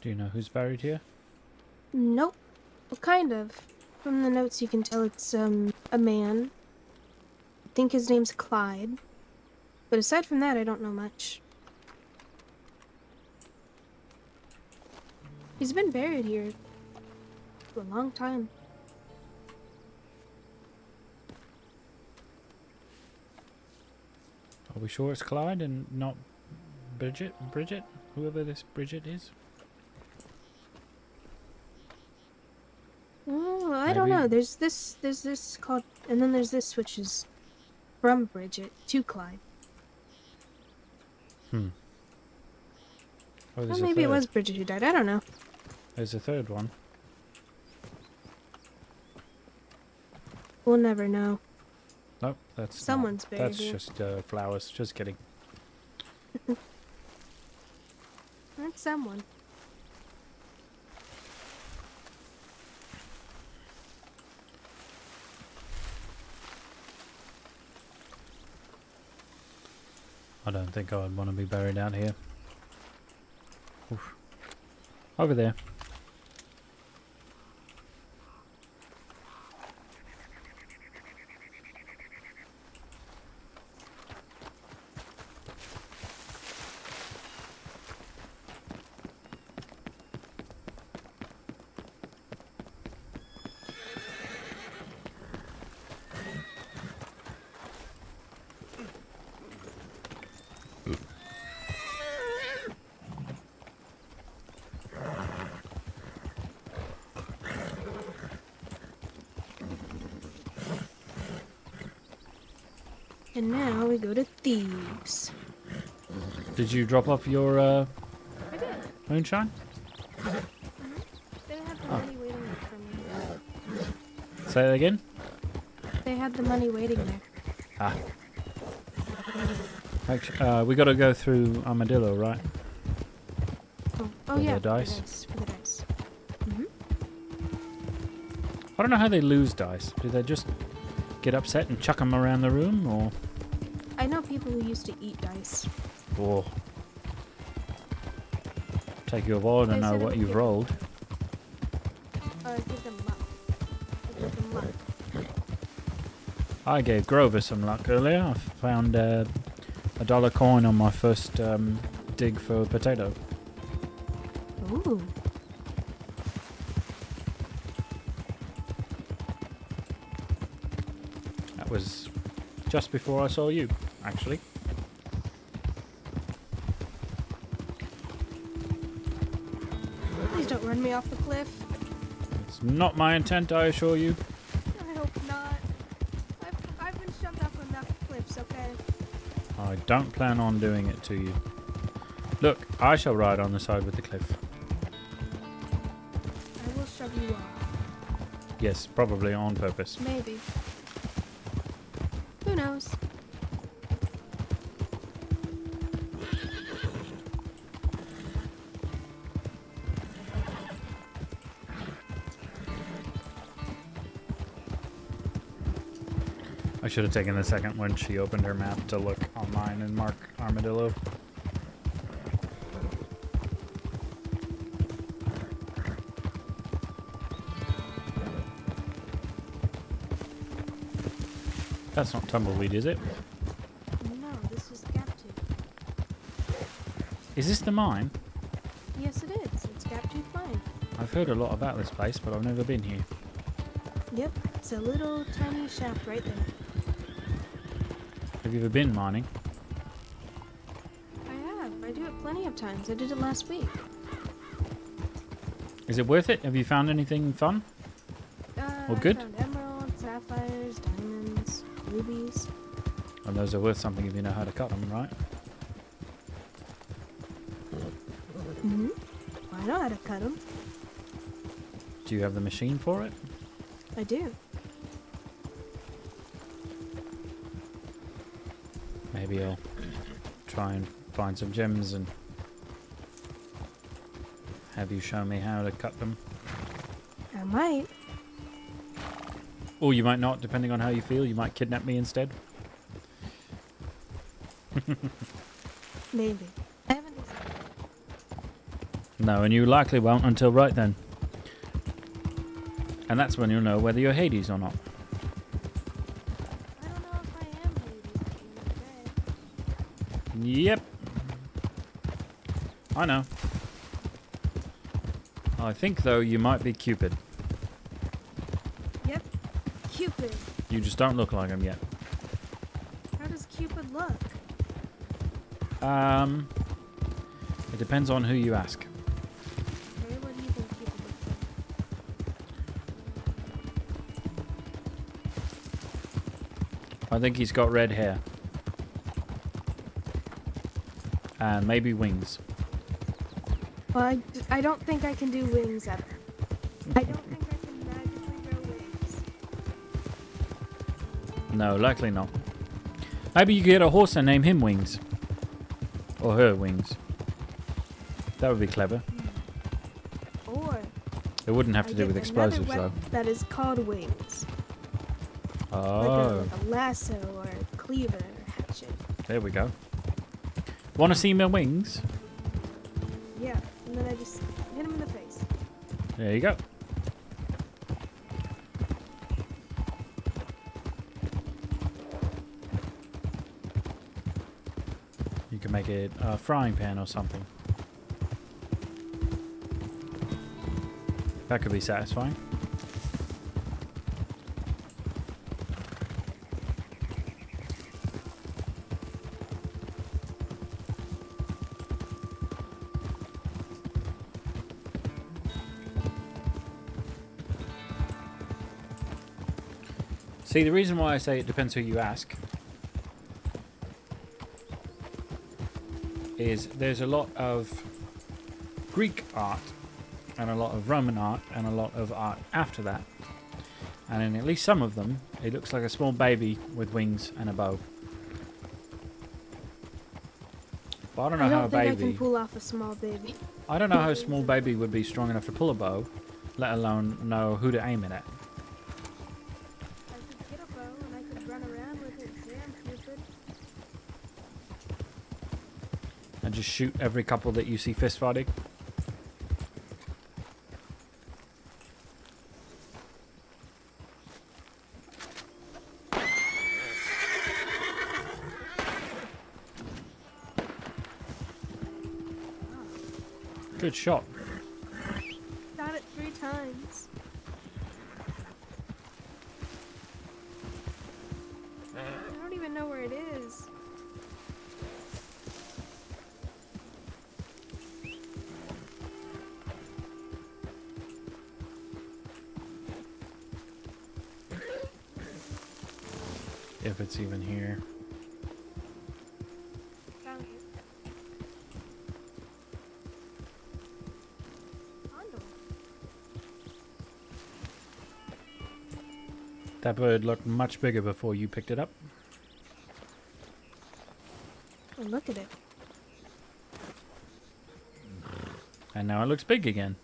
Do you know who's buried here? Nope. Well, kind of. From the notes you can tell it's, a man. I think his name's Clyde. But aside from that, I don't know much. He's been buried here for a long time. Are we sure it's Clyde and not Bridget? Bridget? Whoever this Bridget is? Oh, I don't know. There's this called, and then there's this which is from Bridget to Clyde. Oh, Well, maybe it was Bridget who died. I don't know. There's a third one. We'll never know. Nope, that's Someone's not, buried that's here. just flowers. Just kidding. That's someone. I don't think I'd want to be buried out here. Oof. Over there. And now we go to thieves. Did you drop off your I did. moonshine? They had the money waiting there for me. Say that again? They had the money waiting there. Ah. Actually, we got to go through Armadillo, right? Oh For yeah. the dice. For the dice. Mm-hmm. I don't know how they lose dice. Do they just get upset and chuck them around the room, or? I know people who used to eat dice. Oh. Take you a while to They know said it what would you've give- rolled. Give them luck. Give them luck. I gave Grover some luck earlier. I found a $1 coin on my first dig for a potato. Ooh. That was just before I saw you, actually. Please don't run me off the cliff. It's not my intent, I assure you. I hope not. I've been shoved off enough cliffs, okay? I don't plan on doing it to you. Look, I shall ride on the side with the cliff. I will shove you off. Yes, probably on purpose. Maybe. Who knows? should have taken a second when she opened her map to look online and mark armadillo. That's not tumbleweed, is it? No, this is Gaptooth. Is this the mine? Yes, it is. It's Gaptooth Mine. I've heard a lot about this place, but I've never been here. Yep, it's a little tiny shaft right there. Have you ever been mining? I have. I do it plenty of times. I did it last week. Is it worth it? Have you found anything fun? Or good? I found emeralds, sapphires, diamonds, rubies. And those are worth something if you know how to cut them, right? Mm-hmm. I know how to cut them. Do you have the machine for it? I do. Maybe I'll try and find some gems and have you show me how to cut them. I might. Or you might not, depending on how you feel. You might kidnap me instead. Maybe. I haven't decided. No, and you likely won't until right then. And that's when you'll know whether you're Hades or not. I don't know if I am Hades at the end of the day. Yep. I know. I think, though, you might be Cupid. Yep. Cupid. You just don't look like him yet. How does Cupid look? It depends on who you ask. Okay, what do you think Cupid looks like? I think he's got red hair. And maybe wings. Well, I don't think I can do wings ever. I don't think I can magically grow wings. No, likely not. Maybe you could get a horse and name him Wings. Or her Wings. That would be clever. Or It wouldn't have to do with explosives, though. That is called wings. Oh. Like a lasso or a cleaver or hatchet. There we go. Want to see my wings? Yeah, and then I just hit him in the face. There you go. You can make it a frying pan or something. That could be satisfying. See, the reason why I say it depends who you ask is there's a lot of Greek art and a lot of Roman art and a lot of art after that. And in at least some of them, it looks like a small baby with wings and a bow. But I don't know how a I don't think I baby... can pull off a small baby. I don't know how a small baby would be strong enough to pull a bow, let alone know who to aim it at. I could get a bow and I could run around with it. Damn, Cupid. And just shoot every couple that you see fist fighting. Good shot. Got it 3 times. I don't even know where it is. If it's even here. Found it. Condor. That bird looked much bigger before you picked it up. Oh, look at it. And now it looks big again.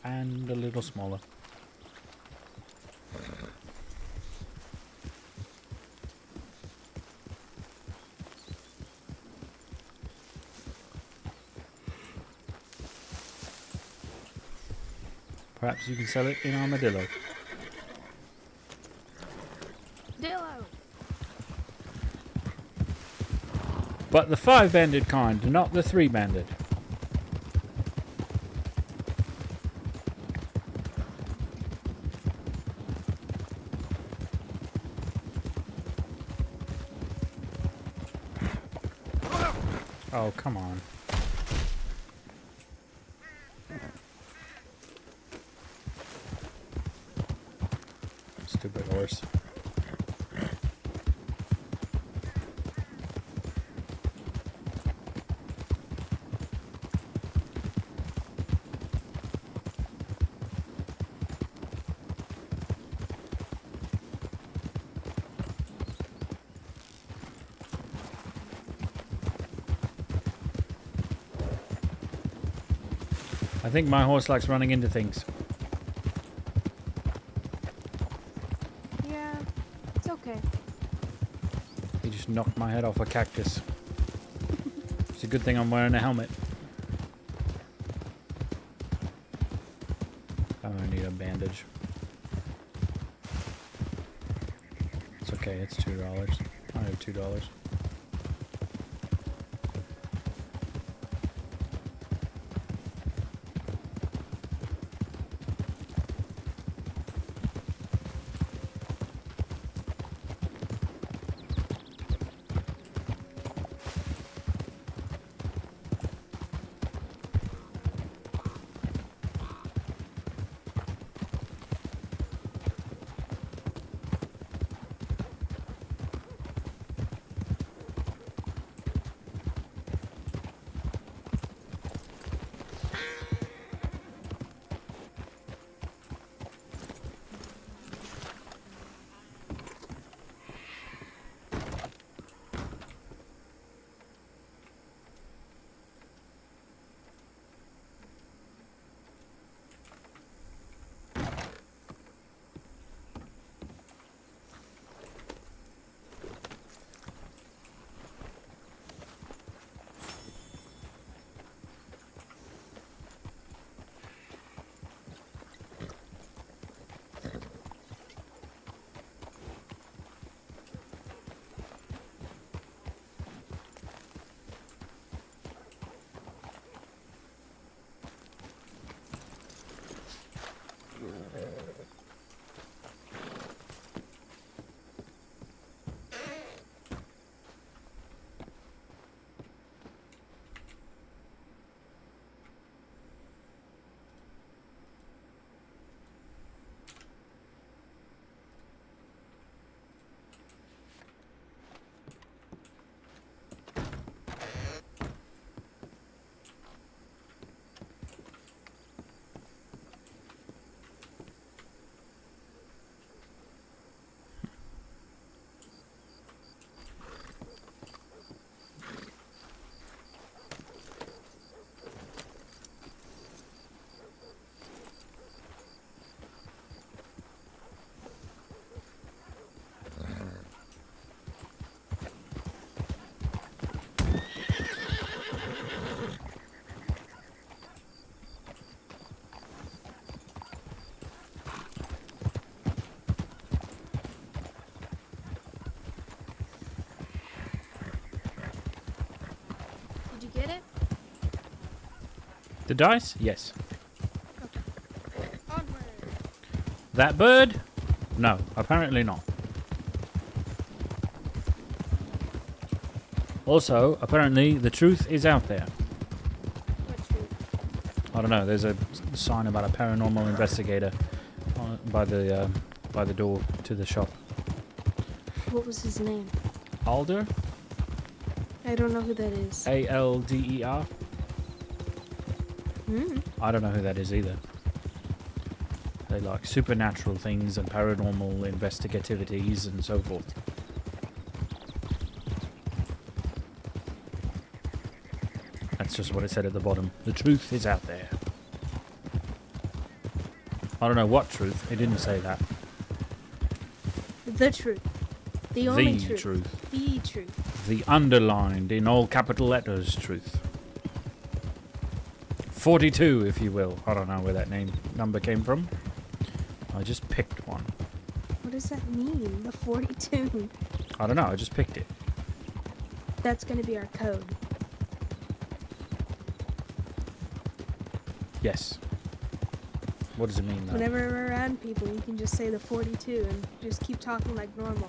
And a little smaller. Perhaps you can sell it in Armadillo. Dillo. But the 5-banded kind, not the 3-banded. Oh, come on. Stupid horse. I think my horse likes running into things. Yeah, it's okay. He just knocked my head off a cactus. It's a good thing I'm wearing a helmet. I need a bandage. It's okay, it's $2. I have $2. Get it? The dice? Yes. That bird? No, apparently not. Also, apparently the truth is out there. What truth? I don't know, there's a sign about a paranormal investigator by the door to the shop. What was his name? Alder? I don't know who that is. A-L-D-E-R? I don't know who that is either. They like supernatural things and paranormal investigativities and so forth. That's just what it said at the bottom. The truth is out there. I don't know what truth. It didn't say that. The truth. The only The truth. truth. The truth. The underlined in all capital letters truth. 42, if you will. I don't know where that number came from. I just picked one. What does that mean? The 42. I don't know. I just picked it. That's gonna be our code. Yes. What does it mean, though? Whenever we're around people, we can just say the 42 and just keep talking like normal.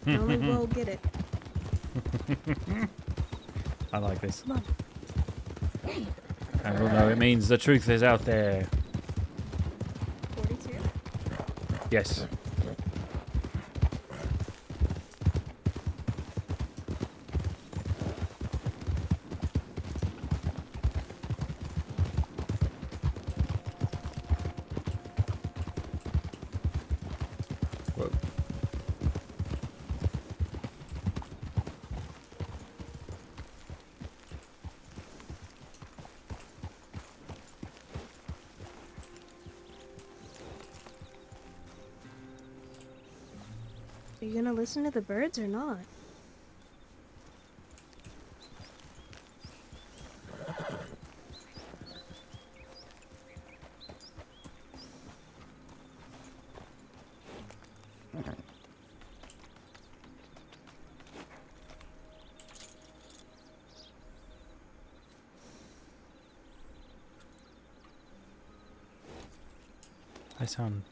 Only we'll get it. I like this. Come on. And we'll know it means the truth is out there. 42? Yes. Whoa. Are you gonna listen to the birds or not? They sound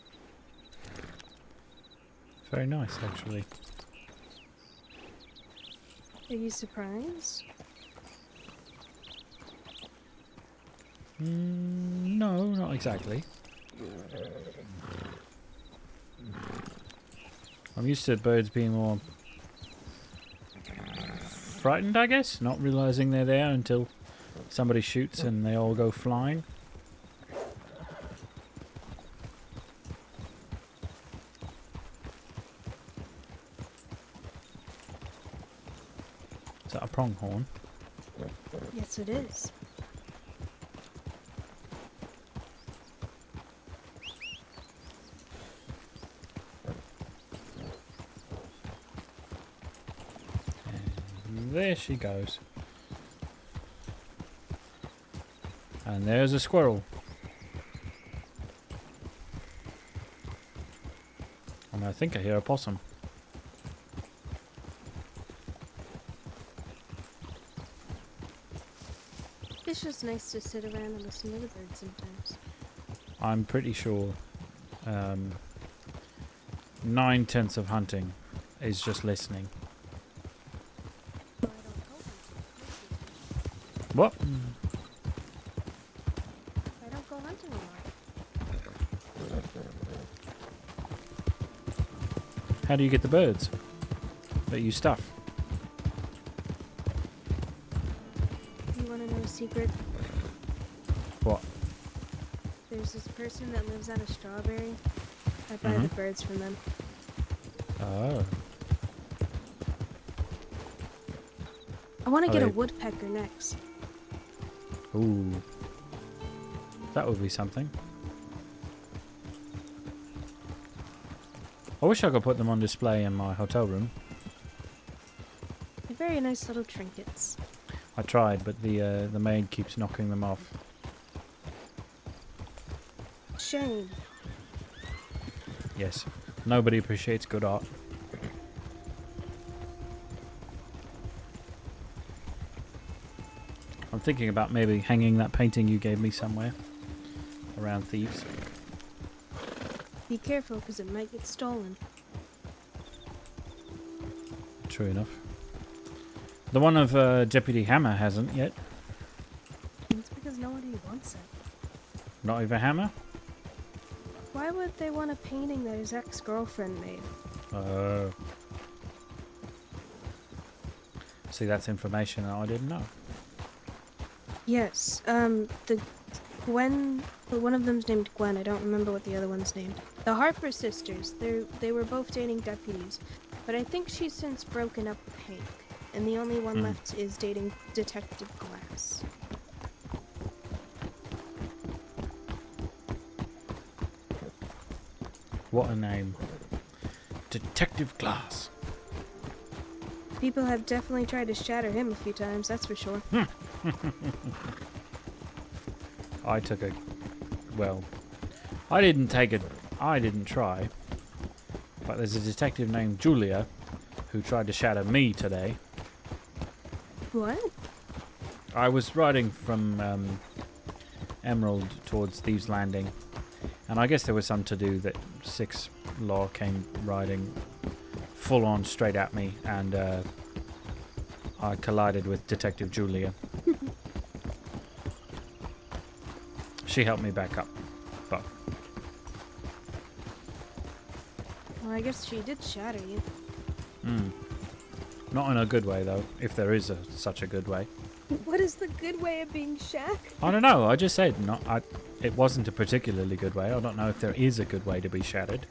very nice, actually. Are you surprised? No, not exactly. I'm used to birds being more frightened, I guess, not realizing they're there until somebody shoots and they all go flying. Is that a pronghorn? Yes, it is. And there she goes. And there's a squirrel. And I think I hear a possum. It's just nice to sit around and listen to the birds sometimes. I'm pretty sure 9/10 of hunting is just listening. What? I don't go hunting a lot. How do you get the birds that you stuff? You want to know a secret? What? There's this person that lives out of Strawberry. I buy the birds from them. Oh. I want to get a they- woodpecker next. Ooh. That would be something. I wish I could put them on display in my hotel room. They're very nice little trinkets. I tried, but the maid keeps knocking them off. Shame. Yes. Nobody appreciates good art. I'm thinking about maybe hanging that painting you gave me somewhere around thieves. Be careful, because it might get stolen. True enough. The one of Deputy Hammer hasn't yet. It's because nobody wants it. Not even Hammer? Why would they want a painting that his ex-girlfriend made? Oh. See, that's information that I didn't know. Yes, the Gwen, one of them's named Gwen, I don't remember what the other one's named. The Harper sisters, they were both dating deputies, but I think she's since broken up with Hank, and the only one left is dating Detective Glass. What a name. Detective Glass. People have definitely tried to shatter him a few times, that's for sure. I took a... Well, I didn't take it. I didn't try. But there's a detective named Julia who tried to shadow me today. What? I was riding from Emerald towards Thieves Landing, and I guess there was some to do that 6 Law came riding full on straight at me, and I collided with Detective Julia. She helped me back up, but Well, I guess she did shatter you. not in a good way though, if there is such a good way. What is the good way of being shattered? I don't know. I just said it wasn't a particularly good way. I don't know if there is a good way to be shattered.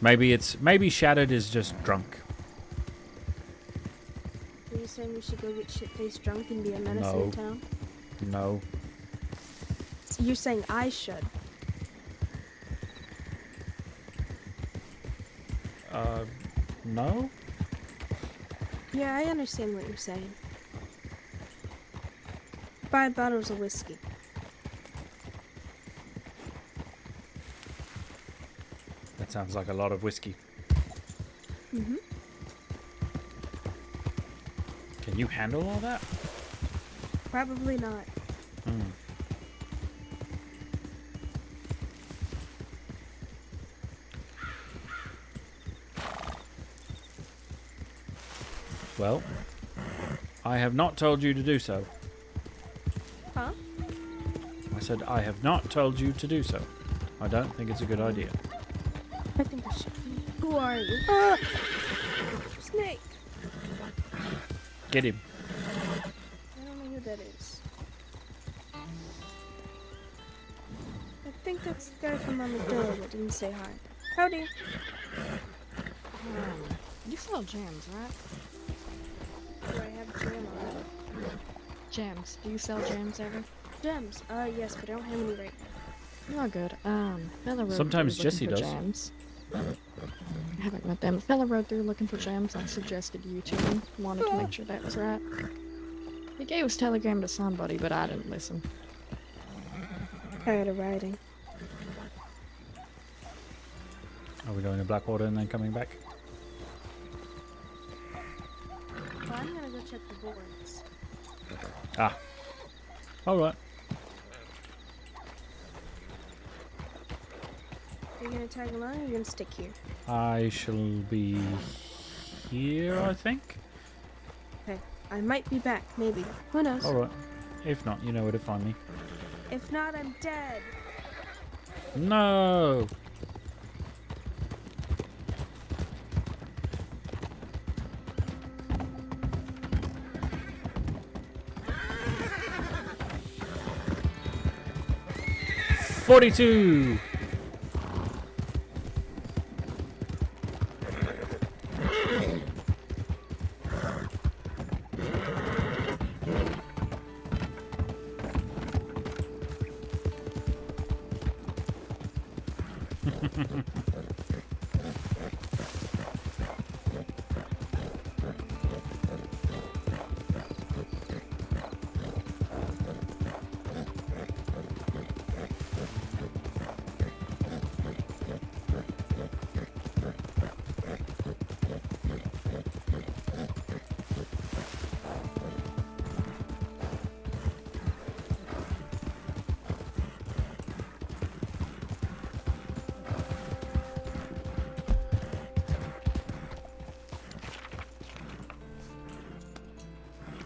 Maybe shattered is just drunk. Are you saying we should go get shit-faced drunk and be a menace in No. town? No. So you're saying I should? No? Yeah, I understand what you're saying. 5 bottles of whiskey. That sounds like a lot of whiskey. Mm-hmm. Can you handle all that? Probably not. Well, I have not told you to do so. Huh? I said I have not told you to do so. I don't think it's a good idea. I think I should. Who are you? Ah! Snake! Get him. I don't know who that is. I think that's the guy from Armadillo that didn't say hi. Howdy. You sell jams, right? Do I have jam on it? Jams. Do you sell jams ever? Gems? Yes, but I don't have any right now. Oh, good. Fella rode Sometimes through Jesse looking for does. Jams. I haven't met them. Fella rode through looking for gems. I suggested you to him. Wanted to make sure that was right. He gave his telegram to somebody, but I didn't listen. Tired of riding. Are we going to Blackwater and then coming back? Well, I'm gonna go check the boards. Ah. Alright. Are you gonna tag along or are you gonna stick here? I shall be here, I think. Okay. I might be back, maybe. Who knows? Alright. If not, you know where to find me. If not, I'm dead. No! $42!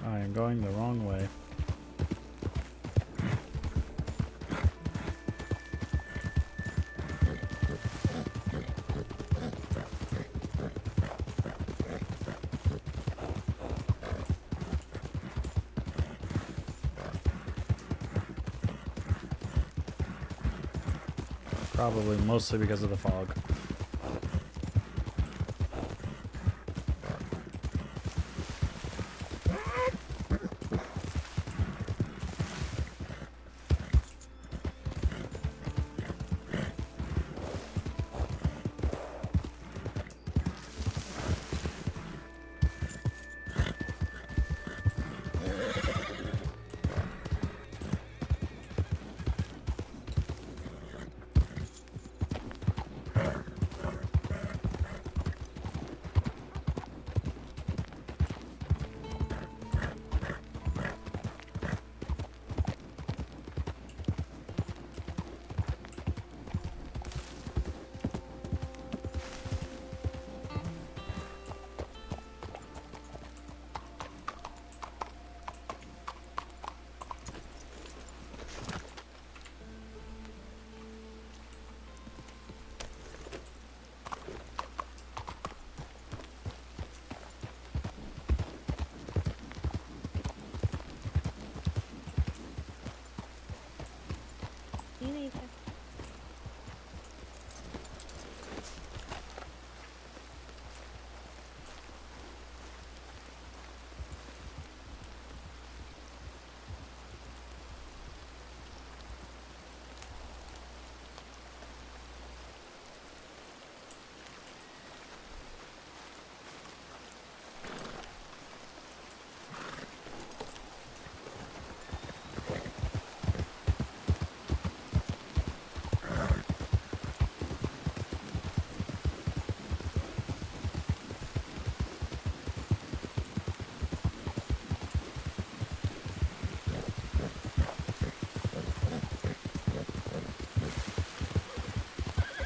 I am going the wrong way. Probably mostly because of the fog.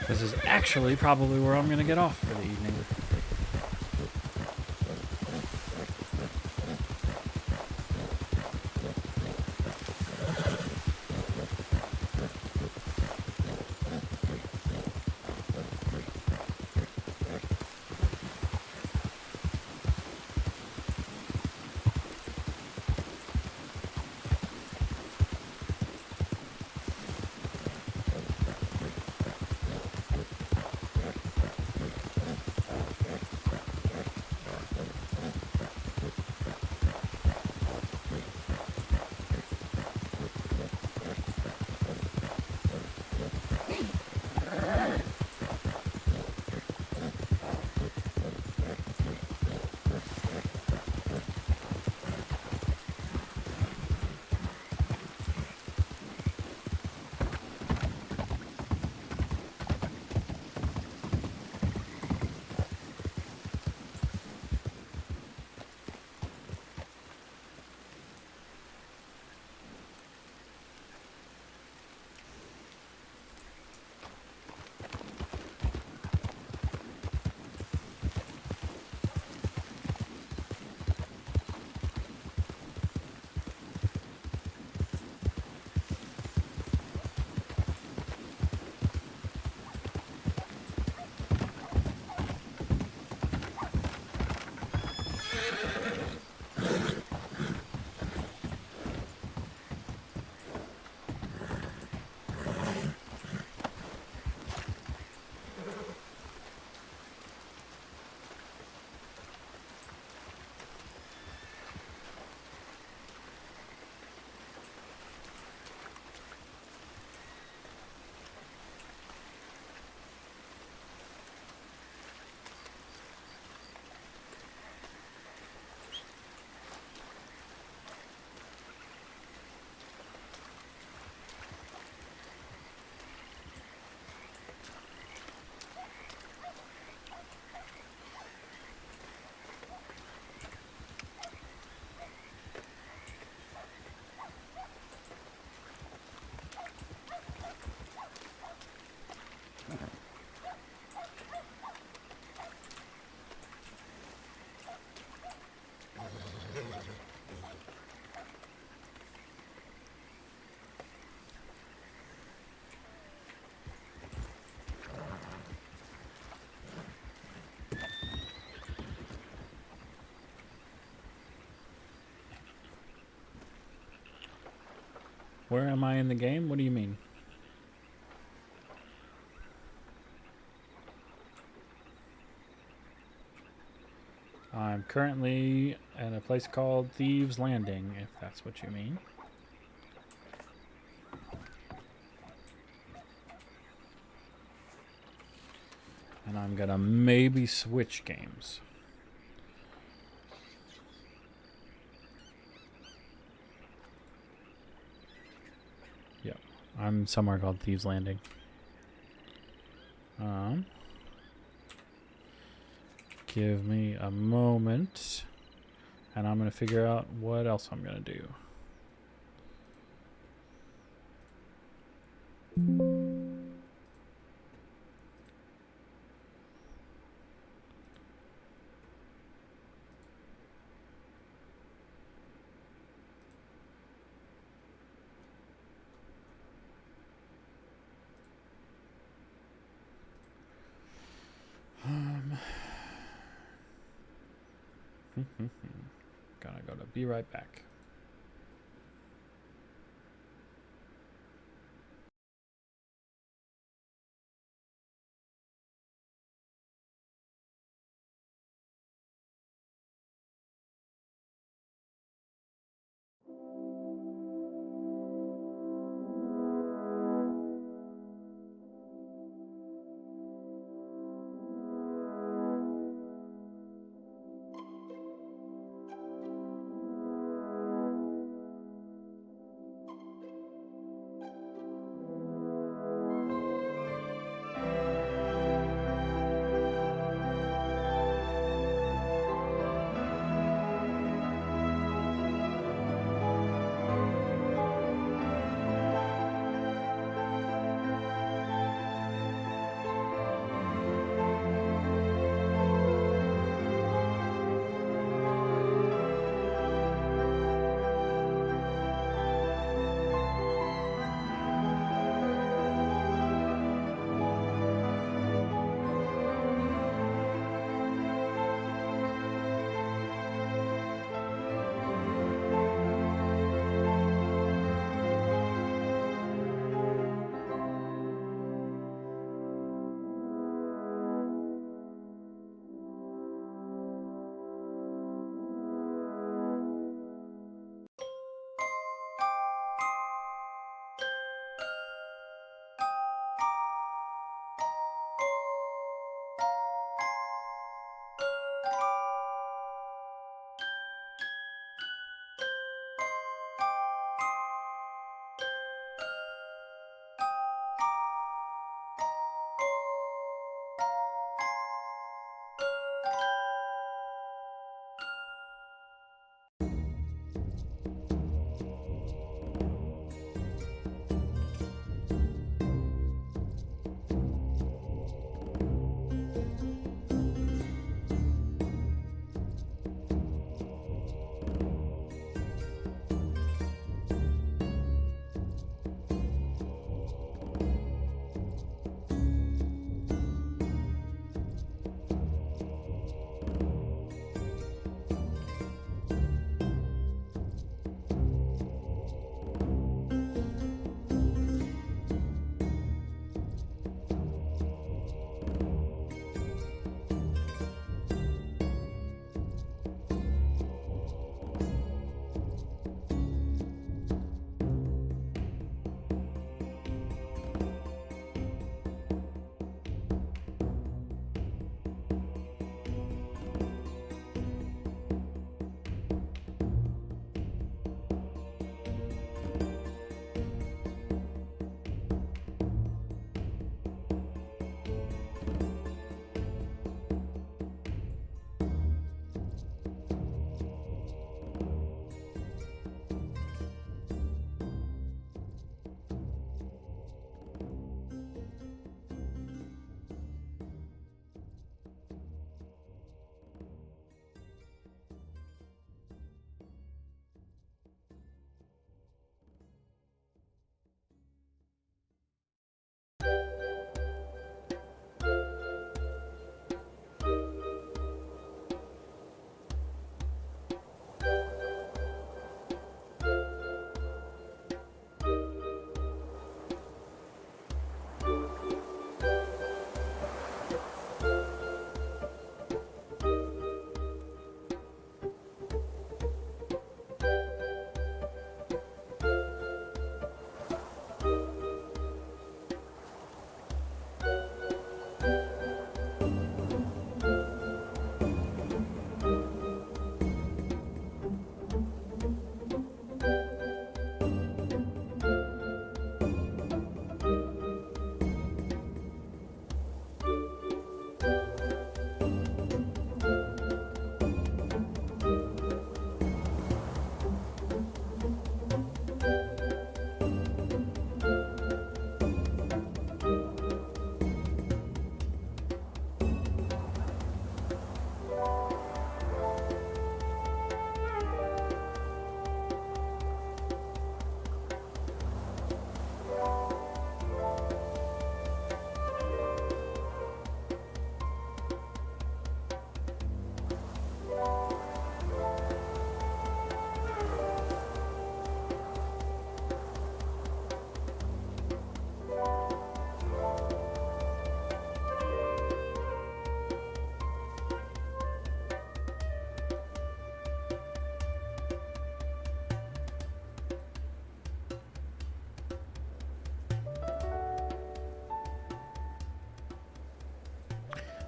This is actually probably where I'm going to get off for the evening. Where am I in the game? What do you mean? I'm currently at a place called Thieves Landing, if that's what you mean. And I'm gonna maybe switch games. Yep, I'm somewhere called Thieves Landing. Give me a moment, and I'm gonna figure out what else I'm gonna do. Gonna go to be right back.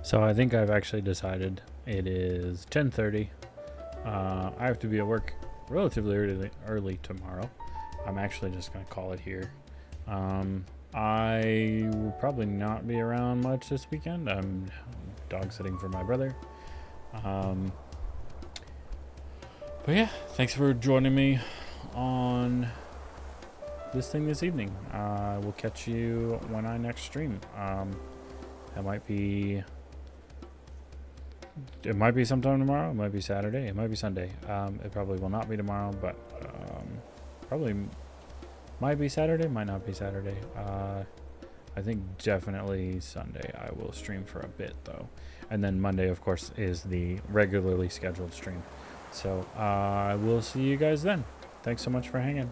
So I think I've actually decided it is 10:30. I have to be at work relatively early tomorrow. I'm actually just going to call it here. I will probably not be around much this weekend. I'm dog sitting for my brother. But yeah, thanks for joining me on this thing this evening. We'll catch you when I next stream. It might be sometime tomorrow. It might be Saturday. It might be Sunday. It probably will not be tomorrow, but probably might be Saturday. Might not be Saturday. I think definitely Sunday I will stream for a bit though, and then Monday of course is the regularly scheduled stream. So I will see you guys then. Thanks so much for hanging.